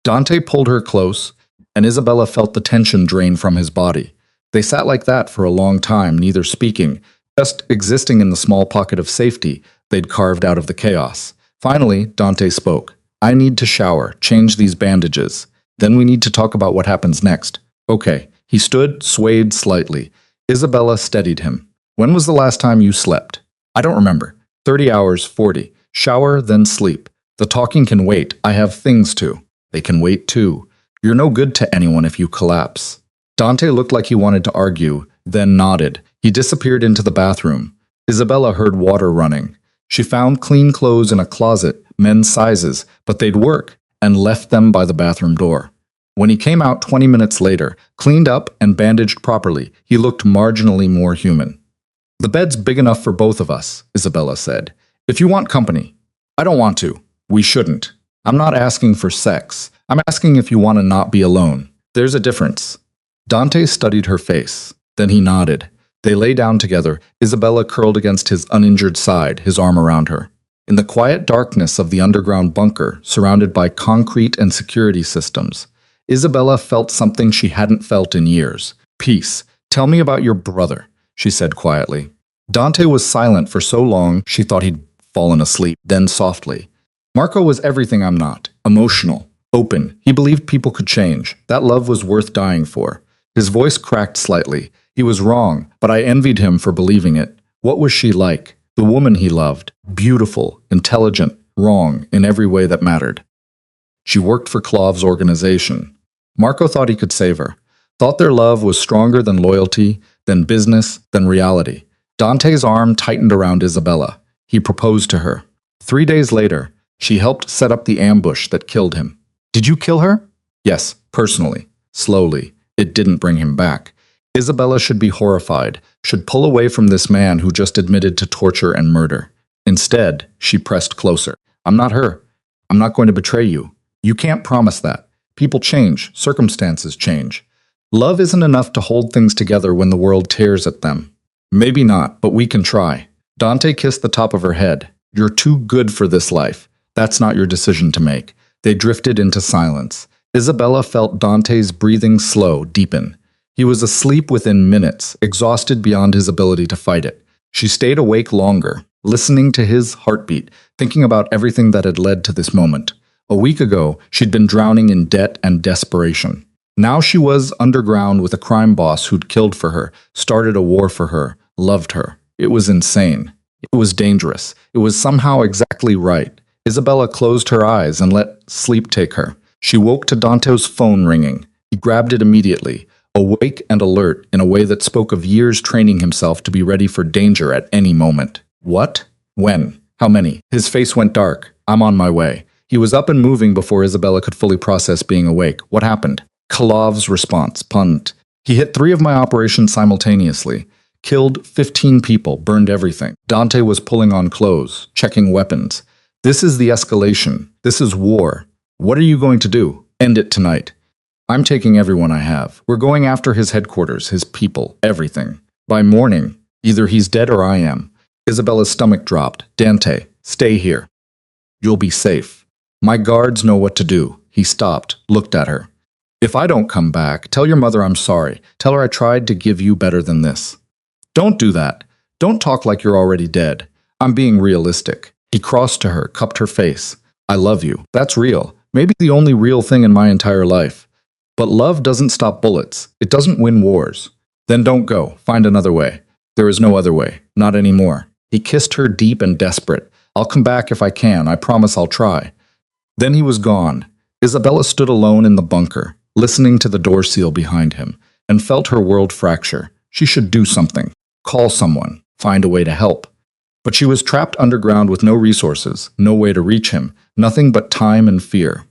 Dante pulled her close, and Isabella felt the tension drain from his body. They sat like that for a long time, neither speaking, just existing in the small pocket of safety they'd carved out of the chaos. Finally, Dante spoke. I need to shower, change these bandages. Then we need to talk about what happens next. Okay. He stood, swayed slightly. Isabella steadied him. When was the last time you slept? I don't remember. 30 hours, 40. Shower, then sleep. The talking can wait. I have things to. They can wait too. You're no good to anyone if you collapse. Dante looked like he wanted to argue, then nodded. He disappeared into the bathroom. Isabella heard water running. She found clean clothes in a closet, men's sizes, but they'd work, and left them by the bathroom door. When he came out 20 minutes later, cleaned up and bandaged properly, he looked marginally more human. The bed's big enough for both of us, Isabella said. If you want company. I don't want to. We shouldn't. I'm not asking for sex. I'm asking if you want to not be alone. There's a difference. Dante studied her face. Then he nodded. They lay down together, Isabella curled against his uninjured side, his arm around her. In the quiet darkness of the underground bunker, surrounded by concrete and security systems, Isabella felt something she hadn't felt in years. Peace. Tell me about your brother, she said quietly. Dante was silent for so long she thought he'd fallen asleep, then softly. Marco was everything I'm not. Emotional. Open. He believed people could change. That love was worth dying for. His voice cracked slightly. He was wrong, but I envied him for believing it. What was she like? The woman he loved. Beautiful, intelligent, wrong in every way that mattered. She worked for Klov's organization. Marco thought he could save her. Thought their love was stronger than loyalty, than business, than reality. Dante's arm tightened around Isabella. He proposed to her. 3 days later, she helped set up the ambush that killed him. Did you kill her? Yes, personally. Slowly. It didn't bring him back. Isabella should be horrified, should pull away from this man who just admitted to torture and murder. Instead, she pressed closer. I'm not her. I'm not going to betray you. You can't promise that. People change. Circumstances change. Love isn't enough to hold things together when the world tears at them. Maybe not, but we can try. Dante kissed the top of her head. You're too good for this life. That's not your decision to make. They drifted into silence. Isabella felt Dante's breathing slow, deepen. He was asleep within minutes, exhausted beyond his ability to fight it. She stayed awake longer, listening to his heartbeat, thinking about everything that had led to this moment. A week ago, she'd been drowning in debt and desperation. Now she was underground with a crime boss who'd killed for her, started a war for her, loved her. It was insane. It was dangerous. It was somehow exactly right. Isabella closed her eyes and let sleep take her. She woke to Dante's phone ringing. He grabbed it immediately, awake and alert in a way that spoke of years training himself to be ready for danger at any moment. What? When? How many? His face went dark. I'm on my way. He was up and moving before Isabella could fully process being awake. What happened? Kalov's response, punt. He hit 3 of my operations simultaneously. Killed 15 people, burned everything. Dante was pulling on clothes, checking weapons. This is the escalation. This is war. What are you going to do? End it tonight. I'm taking everyone I have. We're going after his headquarters, his people, everything. By morning, either he's dead or I am. Isabella's stomach dropped. Dante, stay here. You'll be safe. My guards know what to do. He stopped, looked at her. If I don't come back, tell your mother I'm sorry. Tell her I tried to give you better than this. Don't do that. Don't talk like you're already dead. I'm being realistic. He crossed to her, cupped her face. I love you. That's real. Maybe the only real thing in my entire life. But love doesn't stop bullets. It doesn't win wars. Then don't go. Find another way. There is no other way. Not anymore. He kissed her deep and desperate. I'll come back if I can. I promise I'll try. Then he was gone. Isabella stood alone in the bunker, listening to the door seal behind him, and felt her world fracture. She should do something. Call someone. Find a way to help. But she was trapped underground with no resources, no way to reach him, nothing but time and fear.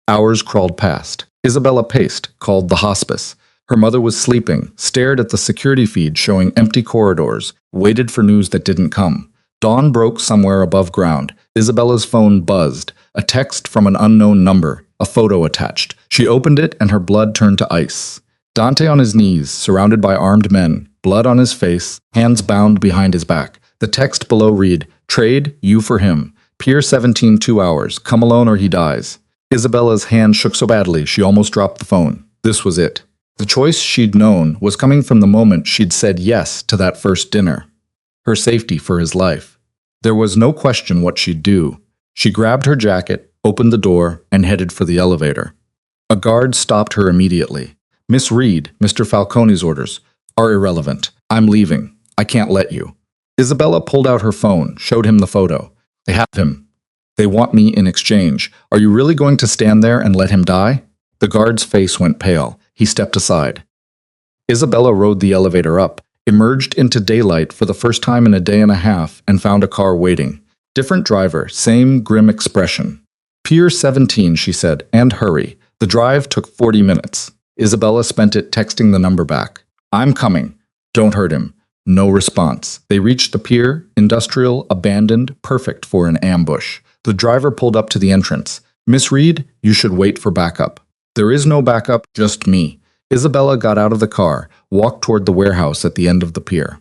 Hours crawled past. Isabella paced, called the hospice. Her mother was sleeping, stared at the security feed showing empty corridors, waited for news that didn't come. Dawn broke somewhere above ground. Isabella's phone buzzed. A text from an unknown number, a photo attached. She opened it and her blood turned to ice. Dante on his knees, surrounded by armed men, blood on his face, hands bound behind his back. The text below read, Trade, you for him. Pier 17, 2 hours. Come alone or he dies. Isabella's hand shook so badly she almost dropped the phone. This was it. The choice she'd known was coming from the moment she'd said yes to that first dinner. Her safety for his life. There was no question what she'd do. She grabbed her jacket, opened the door, and headed for the elevator. A guard stopped her immediately. Miss Reed, Mr. Falcone's orders, are irrelevant. I'm leaving. I can't let you. Isabella pulled out her phone, showed him the photo. They have him. They want me in exchange. Are you really going to stand there and let him die? The guard's face went pale. He stepped aside. Isabella rode the elevator up, emerged into daylight for the first time in a day and a half, and found a car waiting. Different driver, same grim expression. Pier 17, she said, and hurry. The drive took 40 minutes. Isabella spent it texting the number back. I'm coming. Don't hurt him. No response. They reached the pier, industrial, abandoned, perfect for an ambush. The driver pulled up to the entrance. Miss Reed, you should wait for backup. There is no backup, just me. Isabella got out of the car, walked toward the warehouse at the end of the pier.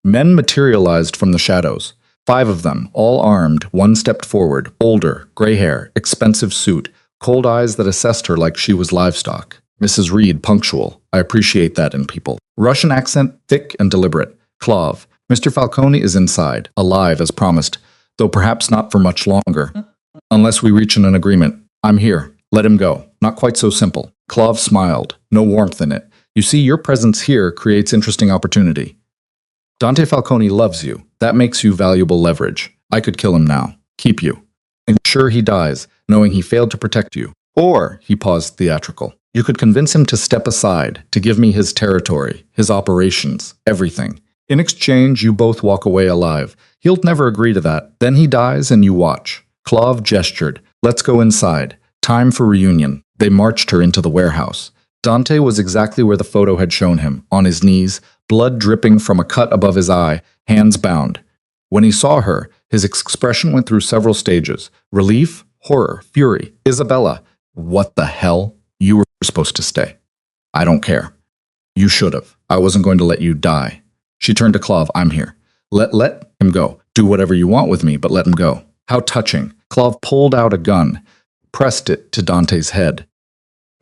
Men materialized from the shadows. 5 of them, all armed, one stepped forward, older, gray hair, expensive suit, cold eyes that assessed her like she was livestock. Mrs. Reed, punctual. I appreciate that in people. Russian accent, thick and deliberate. Klov. Mr. Falcone is inside, alive as promised, though perhaps not for much longer. Unless we reach an agreement. I'm here. Let him go. Not quite so simple. Klov smiled. No warmth in it. You see, your presence here creates interesting opportunity. Dante Falcone loves you. That makes you valuable leverage. I could kill him now. Keep you. Ensure he dies, knowing he failed to protect you. Or, he paused theatrical, you could convince him to step aside, to give me his territory, his operations, everything. In exchange, you both walk away alive. He'll never agree to that. Then he dies and you watch. Klov gestured. Let's go inside. Time for reunion. They marched her into the warehouse. Dante was exactly where the photo had shown him, on his knees, blood dripping from a cut above his eye, hands bound. When he saw her, his expression went through several stages. Relief, horror, fury. Isabella. What the hell? You were supposed to stay. I don't care. You should have. I wasn't going to let you die. She turned to Clav. I'm here. Let him go. Do whatever you want with me, but let him go. How touching. Clav pulled out a gun, pressed it to Dante's head.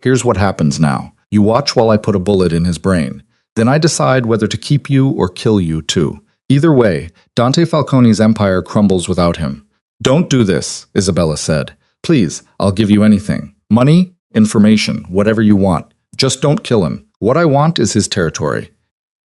Here's what happens now. You watch while I put a bullet in his brain. Then I decide whether to keep you or kill you too. Either way, Dante Falcone's empire crumbles without him. Don't do this, Isabella said. Please, I'll give you anything. Money, information, whatever you want. Just don't kill him. What I want is his territory.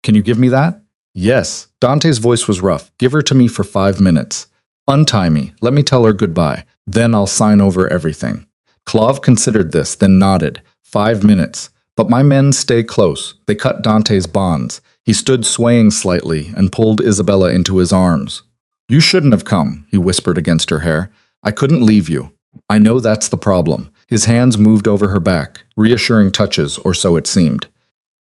Can you give me that? Yes. Dante's voice was rough. Give her to me for 5 minutes. Untie me. Let me tell her goodbye. Then I'll sign over everything. Clav considered this, then nodded. 5 minutes. But my men stay close. They cut Dante's bonds. He stood swaying slightly and pulled Isabella into his arms. You shouldn't have come, he whispered against her hair. I couldn't leave you. I know that's the problem. His hands moved over her back, reassuring touches, or so it seemed.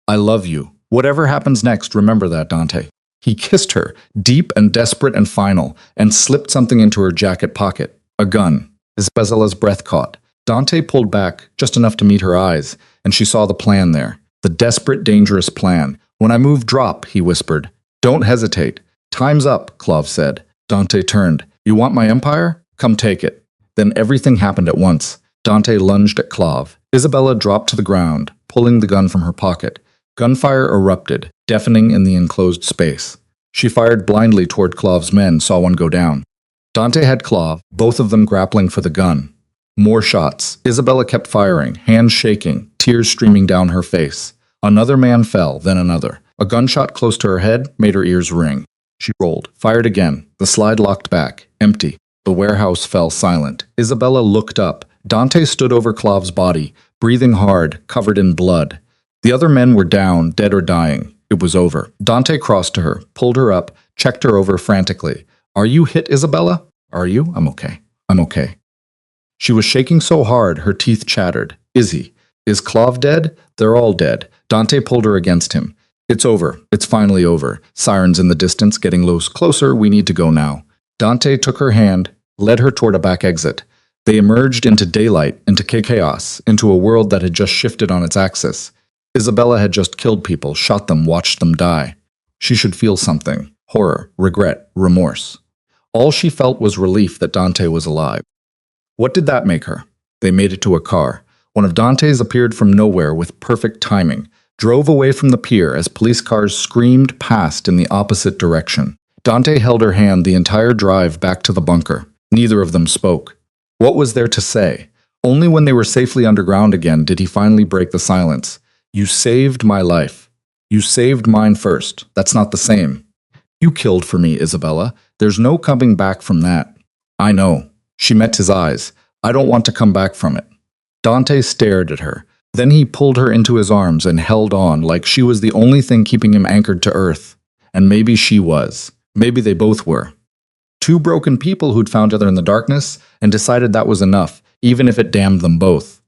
I love you. Whatever happens next, remember that, Dante. He kissed her, deep and desperate and final, and slipped something into her jacket pocket. A gun. Isabella's breath caught. Dante pulled back, just enough to meet her eyes, and she saw the plan there. The desperate, dangerous plan. When I move, drop, he whispered. Don't hesitate. Time's up, Clav said. Dante turned. You want my empire? Come take it. Then everything happened at once. Dante lunged at Clav. Isabella dropped to the ground, pulling the gun from her pocket. Gunfire erupted, deafening in the enclosed space. She fired blindly toward Clav's men, saw one go down. Dante had Clav, both of them grappling for the gun. More shots. Isabella kept firing, hands shaking, tears streaming down her face. Another man fell, then another. A gunshot close to her head made her ears ring. She rolled, fired again. The slide locked back, empty. The warehouse fell silent. Isabella looked up. Dante stood over Clav's body, breathing hard, covered in blood. The other men were down, dead or dying. It was over. Dante crossed to her, pulled her up, checked her over frantically. Are you hit, Isabella? Are you? I'm okay. I'm okay. She was shaking so hard, her teeth chattered. Is he? Is Clav dead? They're all dead. Dante pulled her against him. It's over. It's finally over. Sirens in the distance, getting closer. We need to go now. Dante took her hand, led her toward a back exit. They emerged into daylight, into chaos, into a world that had just shifted on its axis. Isabella had just killed people, shot them, watched them die. She should feel something. Horror, regret, remorse. All she felt was relief that Dante was alive. What did that make her? They made it to a car. One of Dante's appeared from nowhere with perfect timing, drove away from the pier as police cars screamed past in the opposite direction. Dante held her hand the entire drive back to the bunker. Neither of them spoke. What was there to say? Only when they were safely underground again did he finally break the silence. You saved my life. You saved mine first. That's not the same. You killed for me, Isabella. There's no coming back from that. I know. She met his eyes. I don't want to come back from it. Dante stared at her. Then he pulled her into his arms and held on like she was the only thing keeping him anchored to earth. And maybe she was. Maybe they both were. Two broken people who'd found each other in the darkness and decided that was enough, even if it damned them both.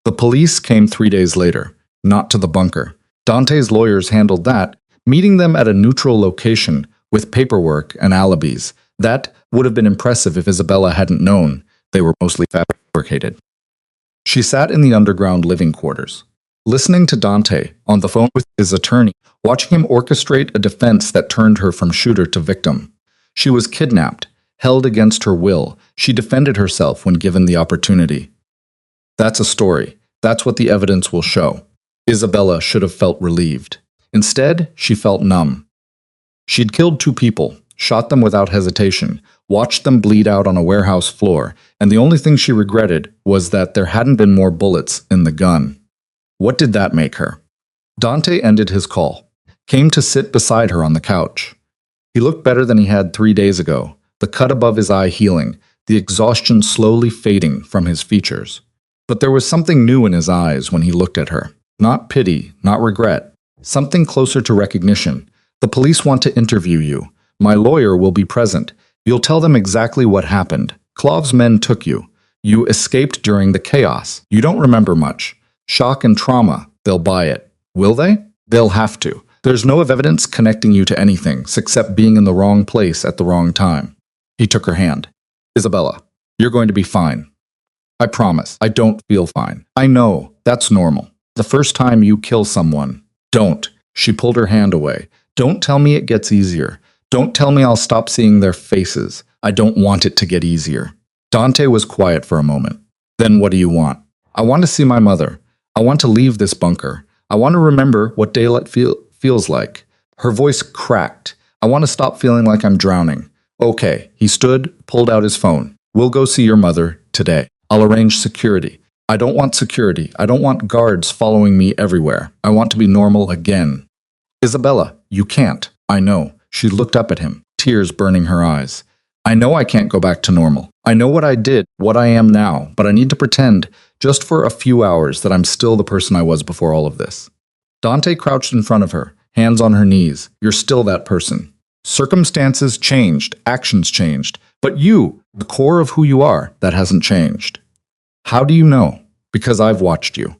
The police came 3 days later, not to the bunker. Dante's lawyers handled that, meeting them at a neutral location with paperwork and alibis. That would have been impressive if Isabella hadn't known. They were mostly fabricated. She sat in the underground living quarters, listening to Dante on the phone with his attorney, watching him orchestrate a defense that turned her from shooter to victim. She was kidnapped, held against her will. She defended herself when given the opportunity. That's a story. That's what the evidence will show. Isabella should have felt relieved. Instead, she felt numb. She'd killed 2 people, shot them without hesitation, watched them bleed out on a warehouse floor, and the only thing she regretted was that there hadn't been more bullets in the gun. What did that make her? Dante ended his call, came to sit beside her on the couch. He looked better than he had 3 days ago, the cut above his eye healing, the exhaustion slowly fading from his features. But there was something new in his eyes when he looked at her. Not pity, not regret. Something closer to recognition. The police want to interview you. My lawyer will be present. You'll tell them exactly what happened. Clav's men took you. You escaped during the chaos. You don't remember much. Shock and trauma. They'll buy it. Will they? They'll have to. There's no evidence connecting you to anything, except being in the wrong place at the wrong time. He took her hand. Isabella, you're going to be fine. I promise. I don't feel fine. I know. That's normal. The first time you kill someone, don't. She pulled her hand away. Don't tell me it gets easier. Don't tell me I'll stop seeing their faces. I don't want it to get easier. Dante was quiet for a moment. Then what do you want? I want to see my mother. I want to leave this bunker. I want to remember what daylight feels like. Her voice cracked. I want to stop feeling like I'm drowning. Okay, he stood, pulled out his phone. We'll go see your mother today. I'll arrange security. I don't want security. I don't want guards following me everywhere. I want to be normal again. Isabella, you can't. I know. She looked up at him, tears burning her eyes. I know I can't go back to normal. I know what I did, what I am now, but I need to pretend, just for a few hours, that I'm still the person I was before all of this. Dante crouched in front of her, hands on her knees. You're still that person. Circumstances changed, actions changed, but you, the core of who you are, that hasn't changed. How do you know? Because I've watched you.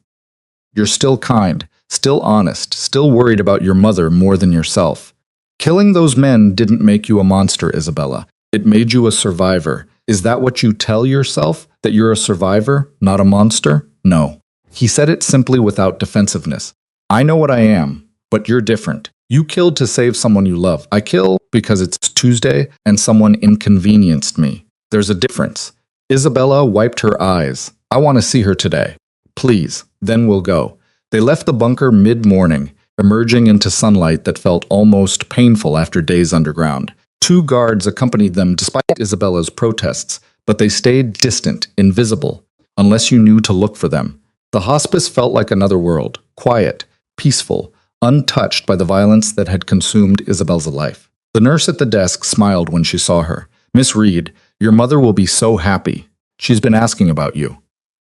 You're still kind, still honest, still worried about your mother more than yourself. Killing those men didn't make you a monster, Isabella. It made you a survivor. Is that what you tell yourself? That you're a survivor, not a monster? No. He said it simply without defensiveness. I know what I am, but you're different. You killed to save someone you love. I kill because it's Tuesday and someone inconvenienced me. There's a difference. Isabella wiped her eyes. I want to see her today. Please, then we'll go. They left the bunker mid-morning, emerging into sunlight that felt almost painful after days underground. 2 guards accompanied them despite Isabella's protests, but they stayed distant, invisible, unless you knew to look for them. The hospice felt like another world, quiet, peaceful, untouched by the violence that had consumed Isabella's life. The nurse at the desk smiled when she saw her. Miss Reed, your mother will be so happy. She's been asking about you.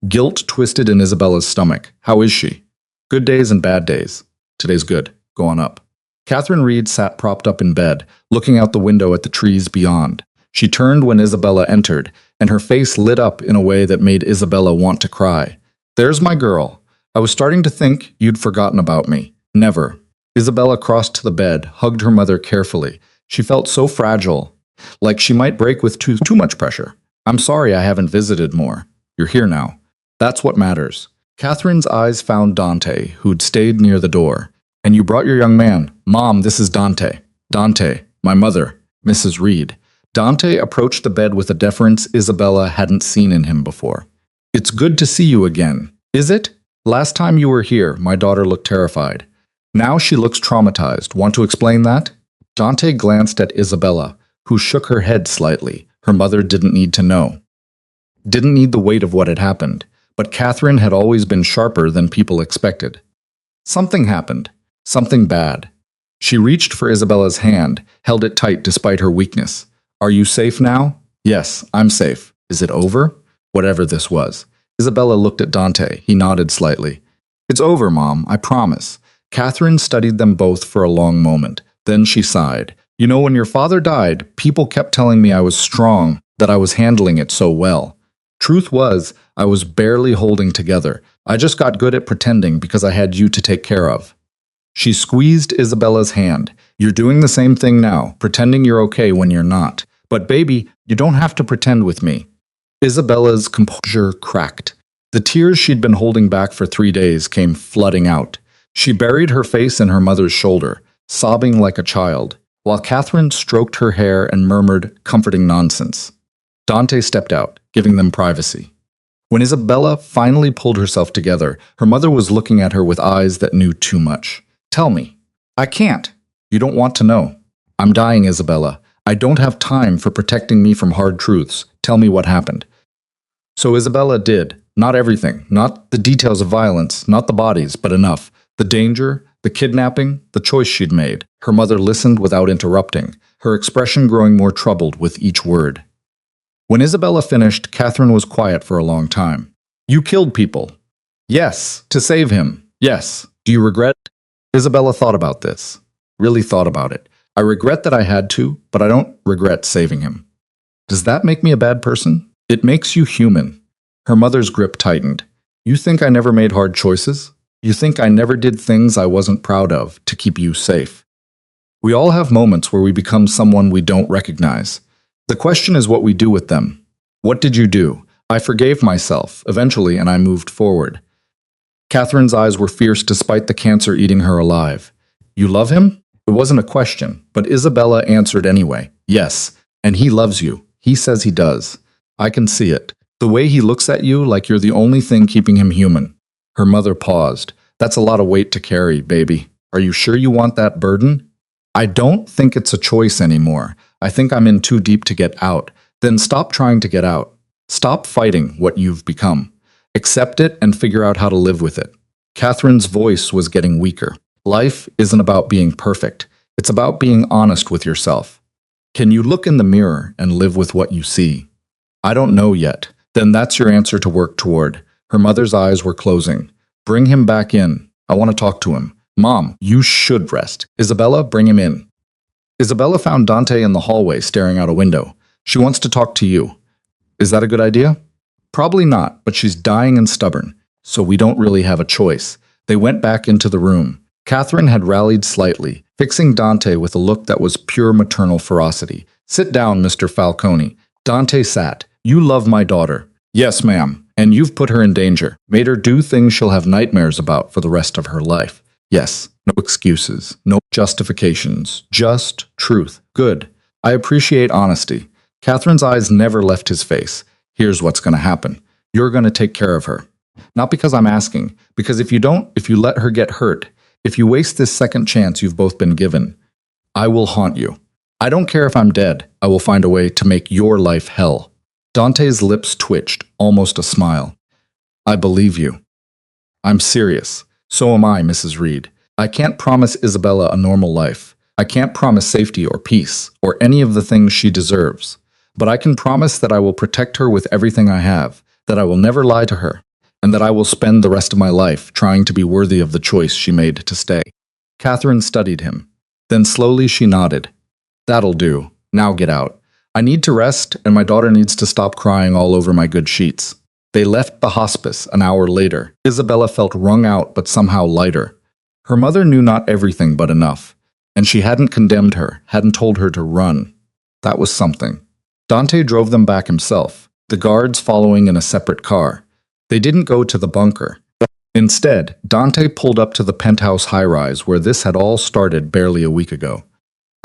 Guilt twisted in Isabella's stomach. How is she? Good days and bad days. Today's good. Go on up. Catherine Reed sat propped up in bed, looking out the window at the trees beyond. She turned when Isabella entered, and her face lit up in a way that made Isabella want to cry. There's my girl. I was starting to think you'd forgotten about me. Never. Isabella crossed to the bed, hugged her mother carefully. She felt so fragile, like she might break with too much pressure. I'm sorry I haven't visited more. You're here now. That's what matters. Catherine's eyes found Dante, who'd stayed near the door. And you brought your young man. Mom, this is Dante. Dante, my mother, Mrs. Reed. Dante approached the bed with a deference Isabella hadn't seen in him before. It's good to see you again. Is it? Last time you were here, my daughter looked terrified. Now she looks traumatized. Want to explain that? Dante glanced at Isabella, who shook her head slightly. Her mother didn't need to know. Didn't need the weight of what had happened. But Catherine had always been sharper than people expected. Something happened. Something bad. She reached for Isabella's hand, held it tight despite her weakness. Are you safe now? Yes, I'm safe. Is it over? Whatever this was. Isabella looked at Dante. He nodded slightly. It's over, Mom, I promise. Catherine studied them both for a long moment. Then she sighed. You know, when your father died, people kept telling me I was strong, that I was handling it so well. Truth was, I was barely holding together. I just got good at pretending because I had you to take care of. She squeezed Isabella's hand. You're doing the same thing now, pretending you're okay when you're not. But baby, you don't have to pretend with me. Isabella's composure cracked. The tears she'd been holding back for 3 days came flooding out. She buried her face in her mother's shoulder, sobbing like a child, while Catherine stroked her hair and murmured comforting nonsense. Dante stepped out, giving them privacy. When Isabella finally pulled herself together, her mother was looking at her with eyes that knew too much. Tell me. I can't. You don't want to know. I'm dying, Isabella. I don't have time for protecting me from hard truths. Tell me what happened. So Isabella did. Not everything. Not the details of violence. Not the bodies, but enough. The danger, the kidnapping, the choice she'd made. Her mother listened without interrupting, her expression growing more troubled with each word. When Isabella finished, Catherine was quiet for a long time. You killed people. Yes. To save him. Yes. Do you regret? Isabella thought about this. Really thought about it. I regret that I had to, but I don't regret saving him. Does that make me a bad person? It makes you human. Her mother's grip tightened. You think I never made hard choices? You think I never did things I wasn't proud of to keep you safe? We all have moments where we become someone we don't recognize. The question is what we do with them. What did you do? I forgave myself, eventually, and I moved forward. Catherine's eyes were fierce despite the cancer eating her alive. You love him? It wasn't a question, but Isabella answered anyway. Yes, and he loves you. He says he does. I can see it. The way he looks at you like you're the only thing keeping him human. Her mother paused. That's a lot of weight to carry, baby. Are you sure you want that burden? I don't think it's a choice anymore. I think I'm in too deep to get out. Then stop trying to get out. Stop fighting what you've become. Accept it and figure out how to live with it. Catherine's voice was getting weaker. Life isn't about being perfect. It's about being honest with yourself. Can you look in the mirror and live with what you see? I don't know yet. Then that's your answer to work toward. Her mother's eyes were closing. Bring him back in. I want to talk to him. Mom, you should rest. Isabella, bring him in. Isabella found Dante in the hallway staring out a window. She wants to talk to you. Is that a good idea? Probably not, but she's dying and stubborn, so we don't really have a choice. They went back into the room. Catherine had rallied slightly, fixing Dante with a look that was pure maternal ferocity. Sit down, Mr. Falcone. Dante sat. You love my daughter. Yes, ma'am. And you've put her in danger, made her do things she'll have nightmares about for the rest of her life. Yes, no excuses, no justifications, just truth. Good. I appreciate honesty. Catherine's eyes never left his face. Here's what's going to happen. You're going to take care of her. Not because I'm asking, because if you don't, if you let her get hurt, if you waste this second chance you've both been given, I will haunt you. I don't care if I'm dead. I will find a way to make your life hell. Dante's lips twitched, almost a smile. I believe you. I'm serious. So am I, Mrs. Reed. I can't promise Isabella a normal life. I can't promise safety or peace, or any of the things she deserves. But I can promise that I will protect her with everything I have, that I will never lie to her, and that I will spend the rest of my life trying to be worthy of the choice she made to stay. Catherine studied him. Then slowly she nodded. That'll do. Now get out. I need to rest, and my daughter needs to stop crying all over my good sheets. They left the hospice an hour later. Isabella felt wrung out but somehow lighter. Her mother knew not everything but enough, and she hadn't condemned her, hadn't told her to run. That was something. Dante drove them back himself, the guards following in a separate car. They didn't go to the bunker. Instead, Dante pulled up to the penthouse high-rise where this had all started barely a week ago.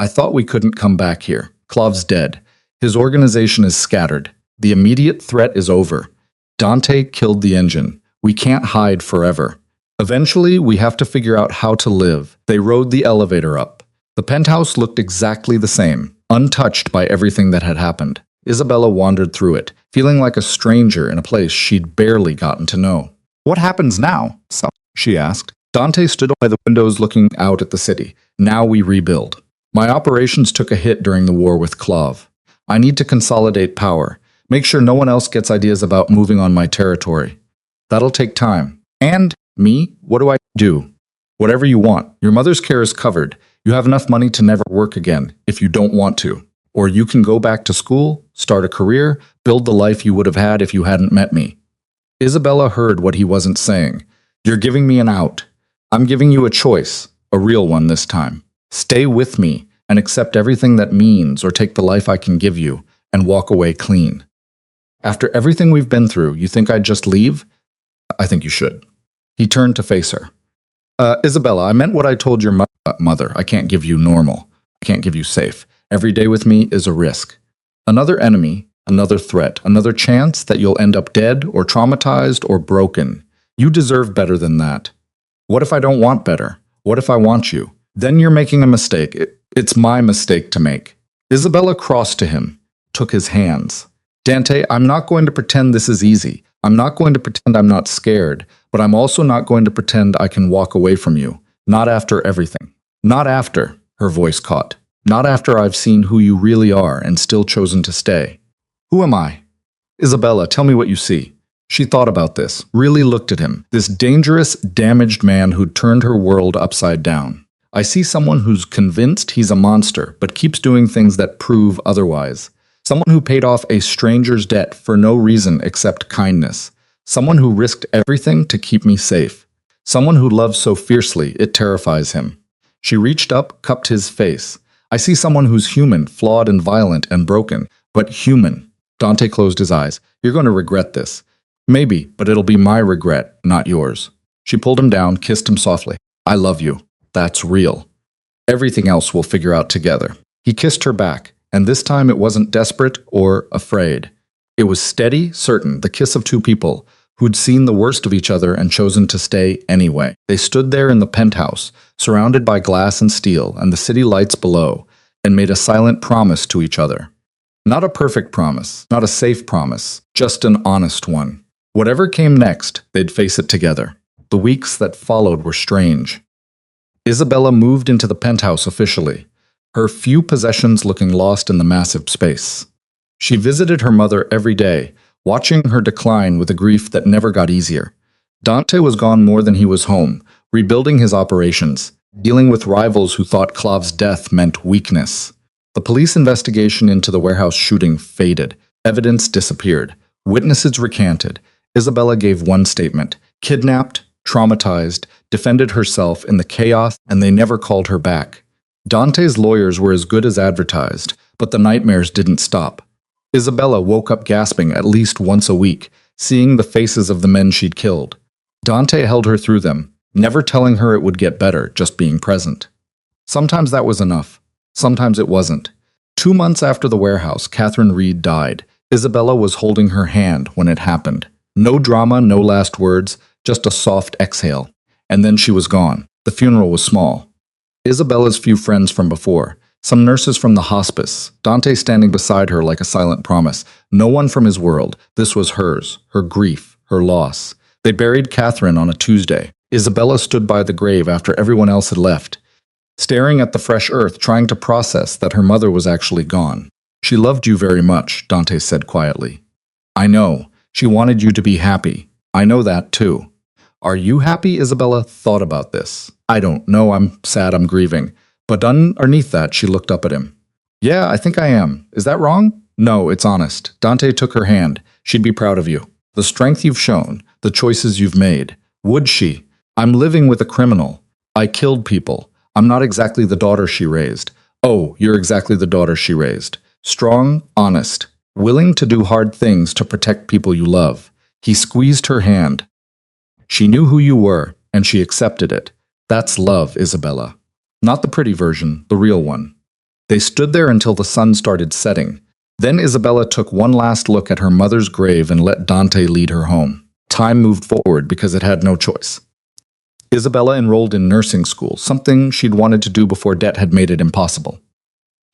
I thought we couldn't come back here. Clov's dead. His organization is scattered. The immediate threat is over. Dante killed the engine. We can't hide forever. Eventually, we have to figure out how to live. They rode the elevator up. The penthouse looked exactly the same, untouched by everything that had happened. Isabella wandered through it, feeling like a stranger in a place she'd barely gotten to know. What happens now? She asked. Dante stood by the windows looking out at the city. Now we rebuild. My operations took a hit during the war with Clove. I need to consolidate power. Make sure no one else gets ideas about moving on my territory. That'll take time. And me? What do I do? Whatever you want. Your mother's care is covered. You have enough money to never work again, if you don't want to. Or you can go back to school, start a career, build the life you would have had if you hadn't met me. Isabella heard what he wasn't saying. You're giving me an out. I'm giving you a choice, a real one this time. Stay with me and accept everything that means or take the life I can give you and walk away clean. After everything we've been through, you think I'd just leave? I think you should. He turned to face her. Isabella, I meant what I told your mother. I can't give you normal. I can't give you safe. Every day with me is a risk. Another enemy, another threat, another chance that you'll end up dead or traumatized or broken. You deserve better than that. What if I don't want better? What if I want you? Then you're making a mistake. It's my mistake to make. Isabella crossed to him, took his hands. Dante, I'm not going to pretend this is easy. I'm not going to pretend I'm not scared, but I'm also not going to pretend I can walk away from you. Not after everything. Not after, her voice caught. Not after I've seen who you really are and still chosen to stay. Who am I? Isabella, tell me what you see. She thought about this, really looked at him, this dangerous, damaged man who'd turned her world upside down. I see someone who's convinced he's a monster, but keeps doing things that prove otherwise. Someone who paid off a stranger's debt for no reason except kindness. Someone who risked everything to keep me safe. Someone who loves so fiercely it terrifies him. She reached up, cupped his face. I see someone who's human, flawed and violent and broken, but human. Dante closed his eyes. You're going to regret this. Maybe, but it'll be my regret, not yours. She pulled him down, kissed him softly. I love you. That's real. Everything else we'll figure out together. He kissed her back, and this time it wasn't desperate or afraid. It was steady, certain, the kiss of two people who'd seen the worst of each other and chosen to stay anyway. They stood there in the penthouse, surrounded by glass and steel and the city lights below, and made a silent promise to each other. Not a perfect promise, not a safe promise, just an honest one. Whatever came next, they'd face it together. The weeks that followed were strange. Isabella moved into the penthouse officially, her few possessions looking lost in the massive space. She visited her mother every day, watching her decline with a grief that never got easier. Dante was gone more than he was home, rebuilding his operations, dealing with rivals who thought Clav's death meant weakness. The police investigation into the warehouse shooting faded. Evidence disappeared. Witnesses recanted. Isabella gave one statement: kidnapped, traumatized, defended herself in the chaos, and they never called her back. Dante's lawyers were as good as advertised, but the nightmares didn't stop. Isabella woke up gasping at least once a week, seeing the faces of the men she'd killed. Dante held her through them, never telling her it would get better, just being present. Sometimes that was enough. Sometimes it wasn't. 2 months after the warehouse, Catherine Reed died. Isabella was holding her hand when it happened. No drama, no last words, just a soft exhale. And then she was gone. The funeral was small. Isabella's few friends from before, some nurses from the hospice, Dante standing beside her like a silent promise. No one from his world. This was hers, her grief, her loss. They buried Catherine on a Tuesday. Isabella stood by the grave after everyone else had left, staring at the fresh earth, trying to process that her mother was actually gone. She loved you very much, Dante said quietly. I know. She wanted you to be happy. I know that too. Are you happy? Isabella thought about this. I don't know. I'm sad. I'm grieving. But underneath that, she looked up at him. Yeah, I think I am. Is that wrong? No, it's honest. Dante took her hand. She'd be proud of you. The strength you've shown, the choices you've made. Would she? I'm living with a criminal. I killed people. I'm not exactly the daughter she raised. Oh, you're exactly the daughter she raised. Strong, honest, willing to do hard things to protect people you love. He squeezed her hand. She knew who you were, and she accepted it. That's love, Isabella. Not the pretty version, the real one. They stood there until the sun started setting. Then Isabella took one last look at her mother's grave and let Dante lead her home. Time moved forward because it had no choice. Isabella enrolled in nursing school, something she'd wanted to do before debt had made it impossible.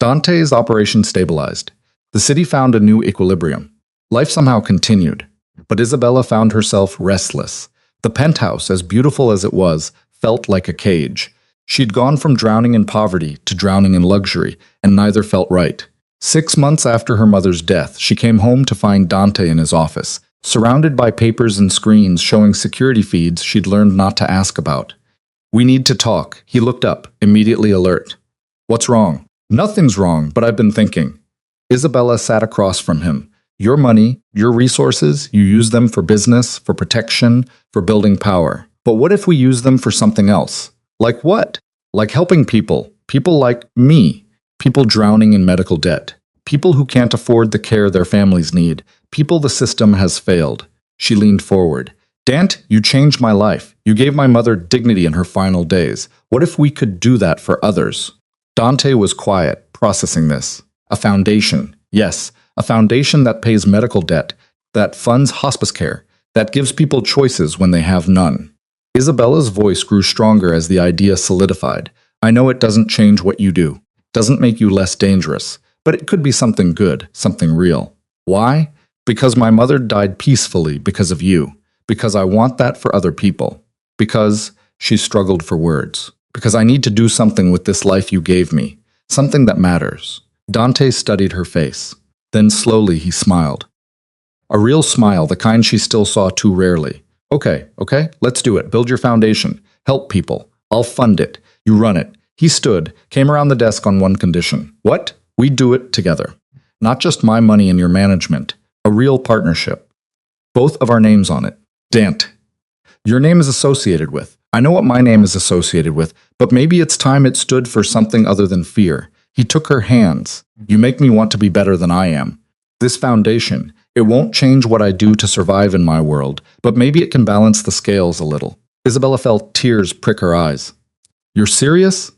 Dante's operation stabilized. The city found a new equilibrium. Life somehow continued, but Isabella found herself restless. The penthouse, as beautiful as it was, felt like a cage. She'd gone from drowning in poverty to drowning in luxury, and neither felt right. 6 months after her mother's death, she came home to find Dante in his office, surrounded by papers and screens showing security feeds she'd learned not to ask about. We need to talk. He looked up, immediately alert. What's wrong? Nothing's wrong, but I've been thinking. Isabella sat across from him. Your money, your resources, you use them for business, for protection, for building power. But what if we use them for something else? Like what? Like helping people. People like me. People drowning in medical debt. People who can't afford the care their families need. People the system has failed. She leaned forward. Dante, you changed my life. You gave my mother dignity in her final days. What if we could do that for others? Dante was quiet, processing this. A foundation. Yes, a foundation that pays medical debt, that funds hospice care, that gives people choices when they have none. Isabella's voice grew stronger as the idea solidified. I know it doesn't change what you do, doesn't make you less dangerous, but it could be something good, something real. Why? Because my mother died peacefully because of you, because I want that for other people, because she struggled for words, because I need to do something with this life you gave me, something that matters. Dante studied her face. Then slowly he smiled. A real smile, the kind she still saw too rarely. Okay, let's do it. Build your foundation. Help people. I'll fund it. You run it. He stood, came around the desk on one condition. What? We do it together. Not just my money and your management. A real partnership. Both of our names on it. Dante. Your name is associated with. I know what my name is associated with, but maybe it's time it stood for something other than fear. He took her hands. You make me want to be better than I am. This foundation, it won't change what I do to survive in my world, but maybe it can balance the scales a little. Isabella felt tears prick her eyes. You're serious?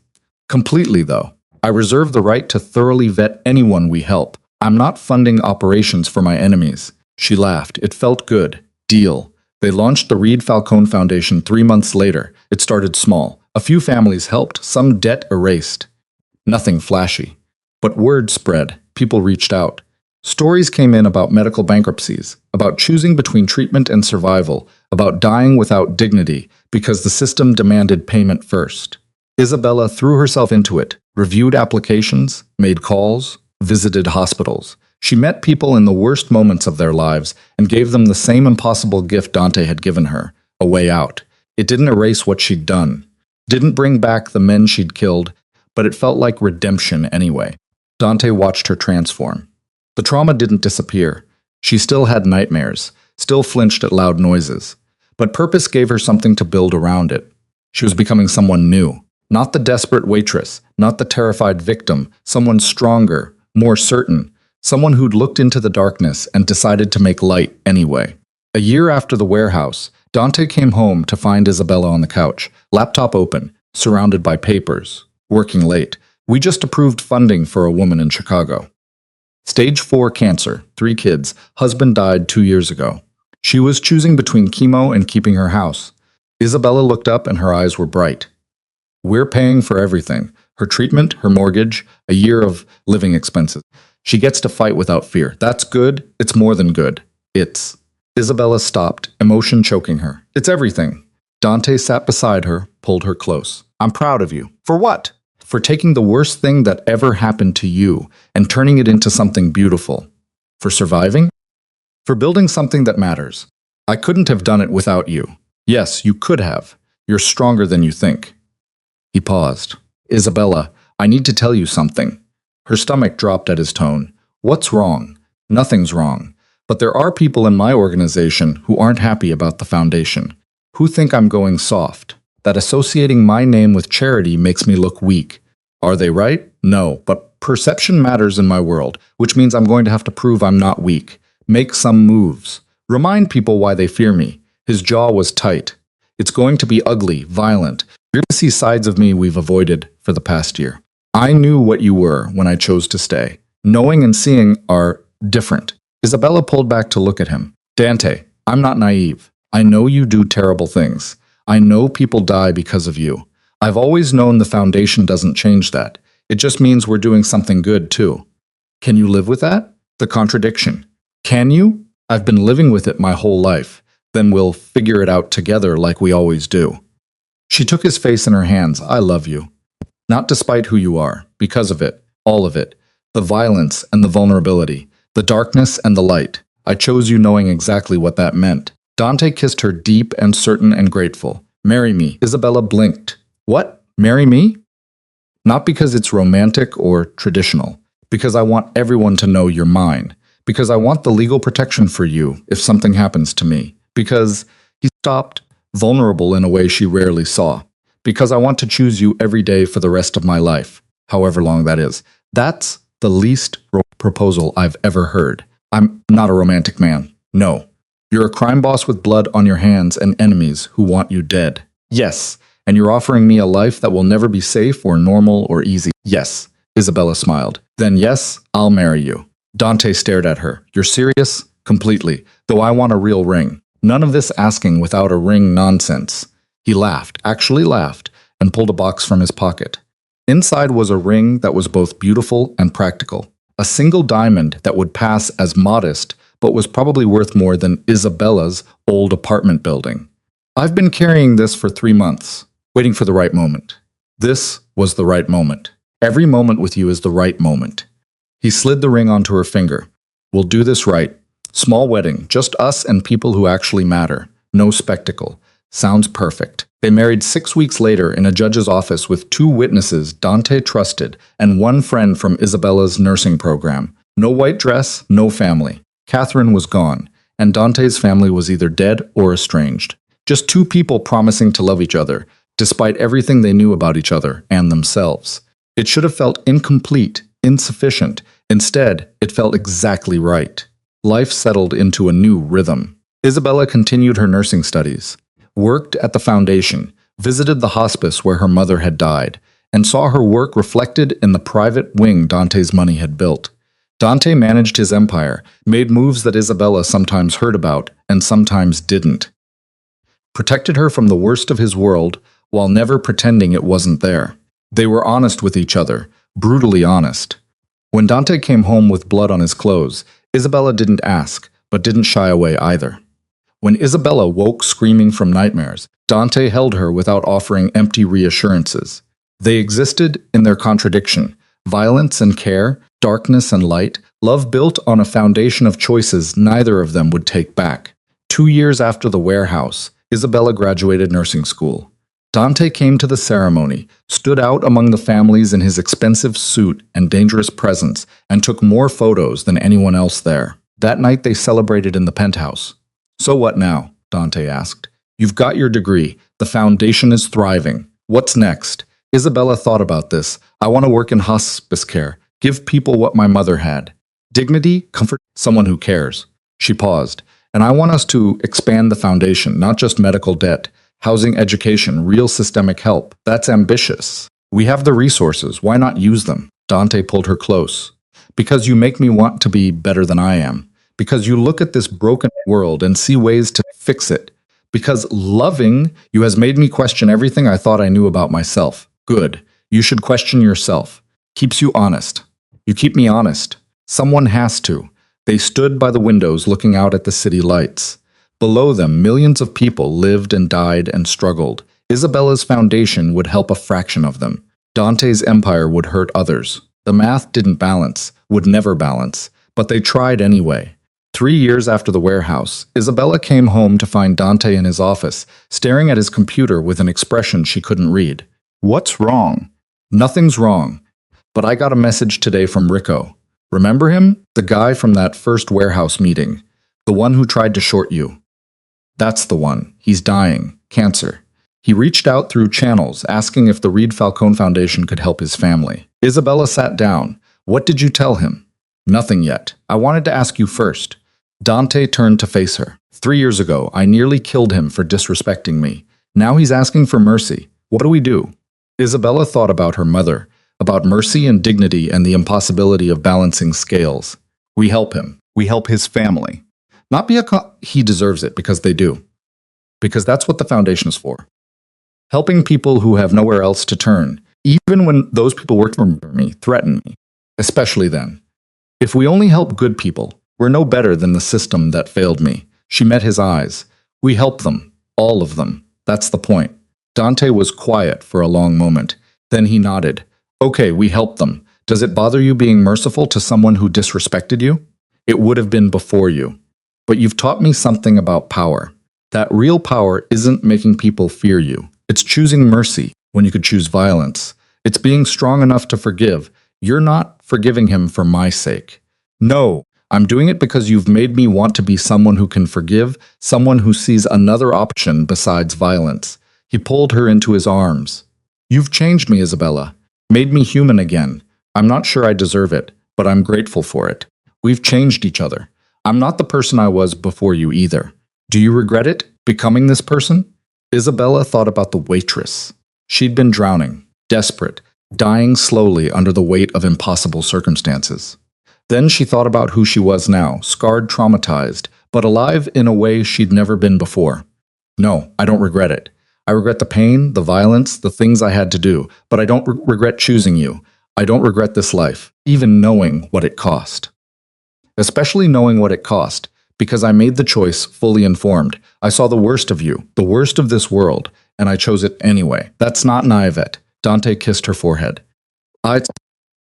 Completely, though. I reserve the right to thoroughly vet anyone we help. I'm not funding operations for my enemies. She laughed. It felt good. Deal. They launched the Reed Falcone Foundation 3 months later. It started small. A few families helped, some debt erased. Nothing flashy. But word spread. People reached out. Stories came in about medical bankruptcies, about choosing between treatment and survival, about dying without dignity because the system demanded payment first. Isabella threw herself into it, reviewed applications, made calls, visited hospitals. She met people in the worst moments of their lives and gave them the same impossible gift Dante had given her, a way out. It didn't erase what she'd done, didn't bring back the men she'd killed, but it felt like redemption anyway. Dante watched her transform. The trauma didn't disappear. She still had nightmares, still flinched at loud noises. But purpose gave her something to build around it. She was becoming someone new. Not the desperate waitress, not the terrified victim, someone stronger, more certain, someone who'd looked into the darkness and decided to make light anyway. A year after the warehouse, Dante came home to find Isabella on the couch, laptop open, surrounded by papers, working late. We just approved funding for a woman in Chicago. Stage 4 cancer, 3 kids, husband died 2 years ago. She was choosing between chemo and keeping her house. Isabella looked up and her eyes were bright. We're paying for everything. Her treatment, her mortgage, a year of living expenses. She gets to fight without fear. That's good. It's more than good. It's... Isabella stopped, emotion choking her. It's everything. Dante sat beside her, pulled her close. I'm proud of you. For what? For taking the worst thing that ever happened to you and turning it into something beautiful. For surviving? For building something that matters. I couldn't have done it without you. Yes, you could have. You're stronger than you think. He paused. Isabella, I need to tell you something. Her stomach dropped at his tone. What's wrong? Nothing's wrong. But there are people in my organization who aren't happy about the foundation, who think I'm going soft, that associating my name with charity makes me look weak. Are they right? No, but perception matters in my world, which means I'm going to have to prove I'm not weak. Make some moves. Remind people why they fear me. His jaw was tight. It's going to be ugly, violent. You're going to see sides of me we've avoided for the past year. I knew what you were when I chose to stay. Knowing and seeing are different. Isabella pulled back to look at him. Dante, I'm not naive. I know you do terrible things. I know people die because of you. I've always known the foundation doesn't change that. It just means we're doing something good, too. Can you live with that? The contradiction. Can you? I've been living with it my whole life. Then we'll figure it out together like we always do. She took his face in her hands. I love you. Not despite who you are, because of it, all of it. The violence and the vulnerability, the darkness and the light. I chose you knowing exactly what that meant. Dante kissed her deep and certain and grateful. Marry me. Isabella blinked. What? Marry me? Not because it's romantic or traditional. Because I want everyone to know you're mine. Because I want the legal protection for you if something happens to me. Because he stopped, vulnerable in a way she rarely saw. Because I want to choose you every day for the rest of my life, however long that is. That's the least proposal I've ever heard. I'm not a romantic man. No. You're a crime boss with blood on your hands and enemies who want you dead. Yes. And you're offering me a life that will never be safe or normal or easy. Yes. Isabella smiled. Then yes, I'll marry you. Dante stared at her. You're serious? Completely. Though I want a real ring. None of this asking without a ring nonsense. He laughed, actually laughed, and pulled a box from his pocket. Inside was a ring that was both beautiful and practical. A single diamond that would pass as modest, but was probably worth more than Isabella's old apartment building. I've been carrying this for 3 months, waiting for the right moment. This was the right moment. Every moment with you is the right moment. He slid the ring onto her finger. We'll do this right. Small wedding, just us and people who actually matter. No spectacle. Sounds perfect. They married 6 weeks later in a judge's office with 2 witnesses Dante trusted and 1 friend from Isabella's nursing program. No white dress, no family. Catherine was gone, and Dante's family was either dead or estranged. Just 2 people promising to love each other, despite everything they knew about each other and themselves. It should have felt incomplete, insufficient. Instead, it felt exactly right. Life settled into a new rhythm. Isabella continued her nursing studies, worked at the foundation, visited the hospice where her mother had died, and saw her work reflected in the private wing Dante's money had built. Dante managed his empire, made moves that Isabella sometimes heard about and sometimes didn't. Protected her from the worst of his world while never pretending it wasn't there. They were honest with each other, brutally honest. When Dante came home with blood on his clothes, Isabella didn't ask, but didn't shy away either. When Isabella woke screaming from nightmares, Dante held her without offering empty reassurances. They existed in their contradiction, violence and care, darkness and light, love built on a foundation of choices neither of them would take back. 2 years after the warehouse, Isabella graduated nursing school. Dante came to the ceremony, stood out among the families in his expensive suit and dangerous presence, and took more photos than anyone else there. That night they celebrated in the penthouse. "So what now?" Dante asked. "You've got your degree. The foundation is thriving. What's next?" Isabella thought about this. "I want to work in hospice care, give people what my mother had. Dignity, comfort, someone who cares." She paused. "And I want us to expand the foundation, not just medical debt. Housing, education, real systemic help. That's ambitious. We have the resources. Why not use them?" Dante pulled her close. "Because you make me want to be better than I am. Because you look at this broken world and see ways to fix it. Because loving you has made me question everything I thought I knew about myself. Good. You should question yourself. Keeps you honest. You keep me honest. Someone has to." They stood by the windows looking out at the city lights. Below them, millions of people lived and died and struggled. Isabella's foundation would help a fraction of them. Dante's empire would hurt others. The math didn't balance, would never balance, but they tried anyway. 3 years after the warehouse, Isabella came home to find Dante in his office, staring at his computer with an expression she couldn't read. "What's wrong?" "Nothing's wrong. But I got a message today from Rico. Remember him? The guy from that first warehouse meeting. The one who tried to short you. That's the one. He's dying. Cancer. He reached out through channels, asking if the Reed Falcone Foundation could help his family." Isabella sat down. "What did you tell him?" "Nothing yet. I wanted to ask you first." Dante turned to face her. 3 years ago, I nearly killed him for disrespecting me. Now he's asking for mercy. What do we do?" Isabella thought about her mother, about mercy and dignity and the impossibility of balancing scales. "We help him. We help his family. Not because he deserves it, because they do. Because that's what the foundation is for. Helping people who have nowhere else to turn, even when those people work for me, threaten me. Especially then. If we only help good people, we're no better than the system that failed me." She met his eyes. "We help them. All of them. That's the point." Dante was quiet for a long moment. Then he nodded. "Okay, we help them. Does it bother you being merciful to someone who disrespected you? It would have been before you. But you've taught me something about power. That real power isn't making people fear you. It's choosing mercy when you could choose violence. It's being strong enough to forgive. You're not forgiving him for my sake. No, I'm doing it because you've made me want to be someone who can forgive, someone who sees another option besides violence." He pulled her into his arms. "You've changed me, Isabella. Made me human again. I'm not sure I deserve it, but I'm grateful for it. We've changed each other. I'm not the person I was before you either. Do you regret it, becoming this person?" Isabella thought about the waitress. She'd been drowning, desperate, dying slowly under the weight of impossible circumstances. Then she thought about who she was now, scarred, traumatized, but alive in a way she'd never been before. "No, I don't regret it. I regret the pain, the violence, the things I had to do, but I don't regret choosing you. I don't regret this life, even knowing what it cost. Especially knowing what it cost, because I made the choice fully informed. I saw the worst of you, the worst of this world, and I chose it anyway. That's not naivete." Dante kissed her forehead. "I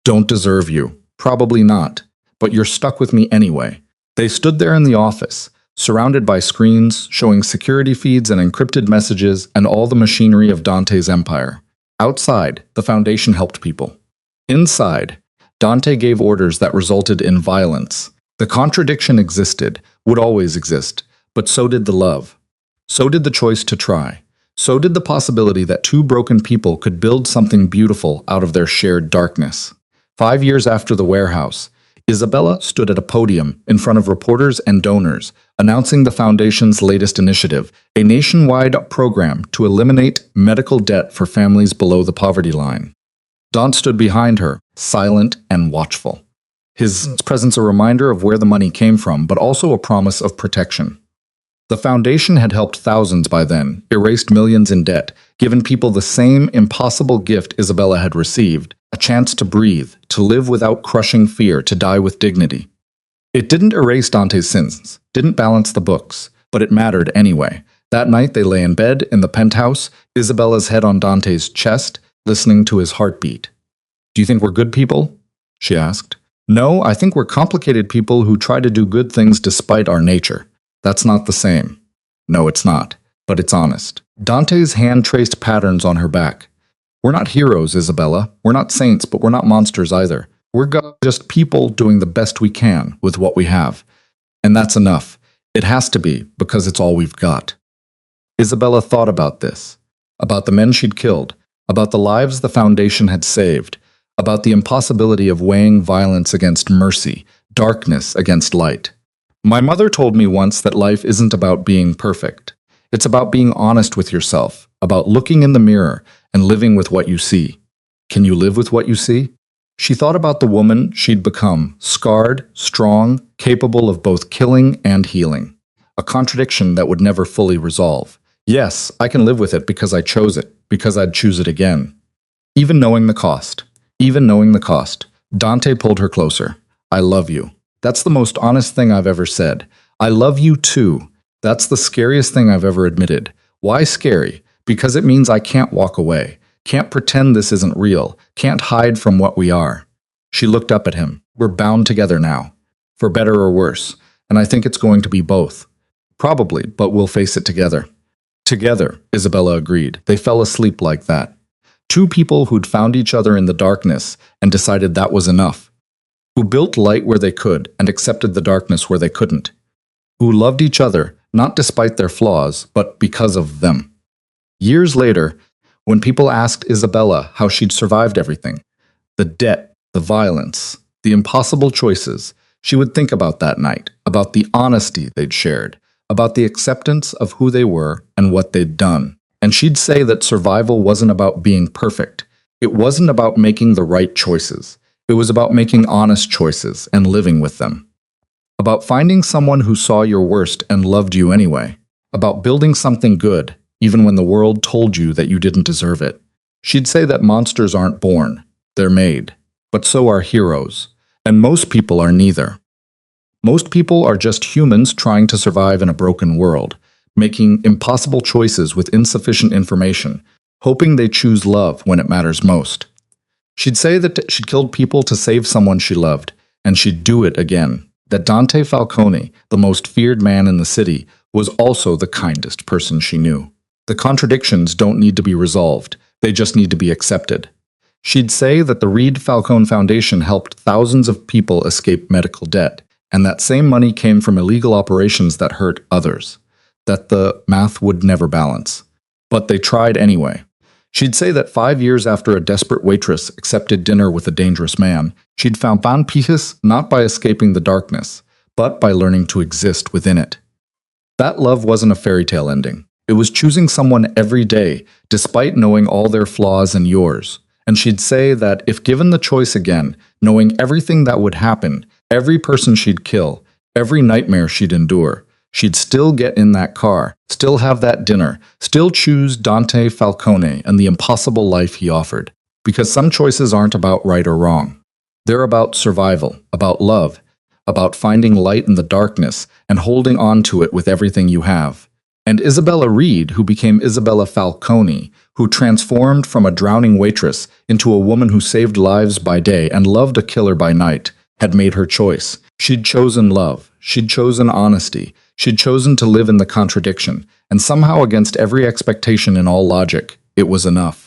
don't deserve you. Probably not. But you're stuck with me anyway." They stood there in the office, surrounded by screens showing security feeds and encrypted messages and all the machinery of Dante's empire. Outside, the Foundation helped people. Inside, Dante gave orders that resulted in violence. The contradiction existed, would always exist, but so did the love. So did the choice to try. So did the possibility that two broken people could build something beautiful out of their shared darkness. 5 years after the warehouse, Isabella stood at a podium in front of reporters and donors, announcing the Foundation's latest initiative, a nationwide program to eliminate medical debt for families below the poverty line. Don stood behind her, silent and watchful. His presence a reminder of where the money came from, but also a promise of protection. The foundation had helped thousands by then, erased millions in debt, given people the same impossible gift Isabella had received, a chance to breathe, to live without crushing fear, to die with dignity. It didn't erase Dante's sins, didn't balance the books, but it mattered anyway. That night they lay in bed in the penthouse, Isabella's head on Dante's chest, listening to his heartbeat. "Do you think we're good people?" she asked. "No, I think we're complicated people who try to do good things despite our nature. That's not the same." "No, it's not, but it's honest." Dante's hand traced patterns on her back. "We're not heroes, Isabella. We're not saints, but we're not monsters either. We're just people doing the best we can with what we have. And that's enough. It has to be, because it's all we've got." Isabella thought about this, about the men she'd killed, about the lives the Foundation had saved, about the impossibility of weighing violence against mercy, darkness against light. "My mother told me once that life isn't about being perfect. It's about being honest with yourself, about looking in the mirror and living with what you see. Can you live with what you see?" She thought about the woman she'd become, scarred, strong, capable of both killing and healing. A contradiction that would never fully resolve. Yes, I can live with it because I chose it, because I'd choose it again. Even knowing the cost. Dante pulled her closer. "I love you. That's the most honest thing I've ever said. I love you too. That's the scariest thing I've ever admitted. Why scary? Because it means I can't walk away. Can't pretend this isn't real. Can't hide from what we are." She looked up at him. "We're bound together now. For better or worse. And I think it's going to be both. Probably, but we'll face it together." "Together," Isabella agreed. They fell asleep like that. Two people who'd found each other in the darkness and decided that was enough. Who built light where they could and accepted the darkness where they couldn't. Who loved each other, not despite their flaws, but because of them. Years later, when people asked Isabella how she'd survived everything, the debt, the violence, the impossible choices, she would think about that night, about the honesty they'd shared, about the acceptance of who they were and what they'd done. And she'd say that survival wasn't about being perfect. It wasn't about making the right choices. It was about making honest choices and living with them. About finding someone who saw your worst and loved you anyway. About building something good, even when the world told you that you didn't deserve it. She'd say that monsters aren't born, they're made. But so are heroes. And most people are neither. Most people are just humans trying to survive in a broken world, making impossible choices with insufficient information, hoping they choose love when it matters most. She'd say that she'd killed people to save someone she loved, and she'd do it again. That Dante Falcone, the most feared man in the city, was also the kindest person she knew. The contradictions don't need to be resolved, they just need to be accepted. She'd say that the Reed Falcone Foundation helped thousands of people escape medical debt, and that same money came from illegal operations that hurt others. That the math would never balance. But they tried anyway. She'd say that 5 years after a desperate waitress accepted dinner with a dangerous man, she'd found peace not by escaping the darkness, but by learning to exist within it. That love wasn't a fairy tale ending. It was choosing someone every day, despite knowing all their flaws and yours. And she'd say that if given the choice again, knowing everything that would happen, every person she'd kill, every nightmare she'd endure, she'd still get in that car, still have that dinner, still choose Dante Falcone and the impossible life he offered. Because some choices aren't about right or wrong. They're about survival, about love, about finding light in the darkness and holding on to it with everything you have. And Isabella Reed, who became Isabella Falcone, who transformed from a drowning waitress into a woman who saved lives by day and loved a killer by night, had made her choice. She'd chosen love. She'd chosen honesty. She'd chosen to live in the contradiction. And somehow, against every expectation and all logic, it was enough.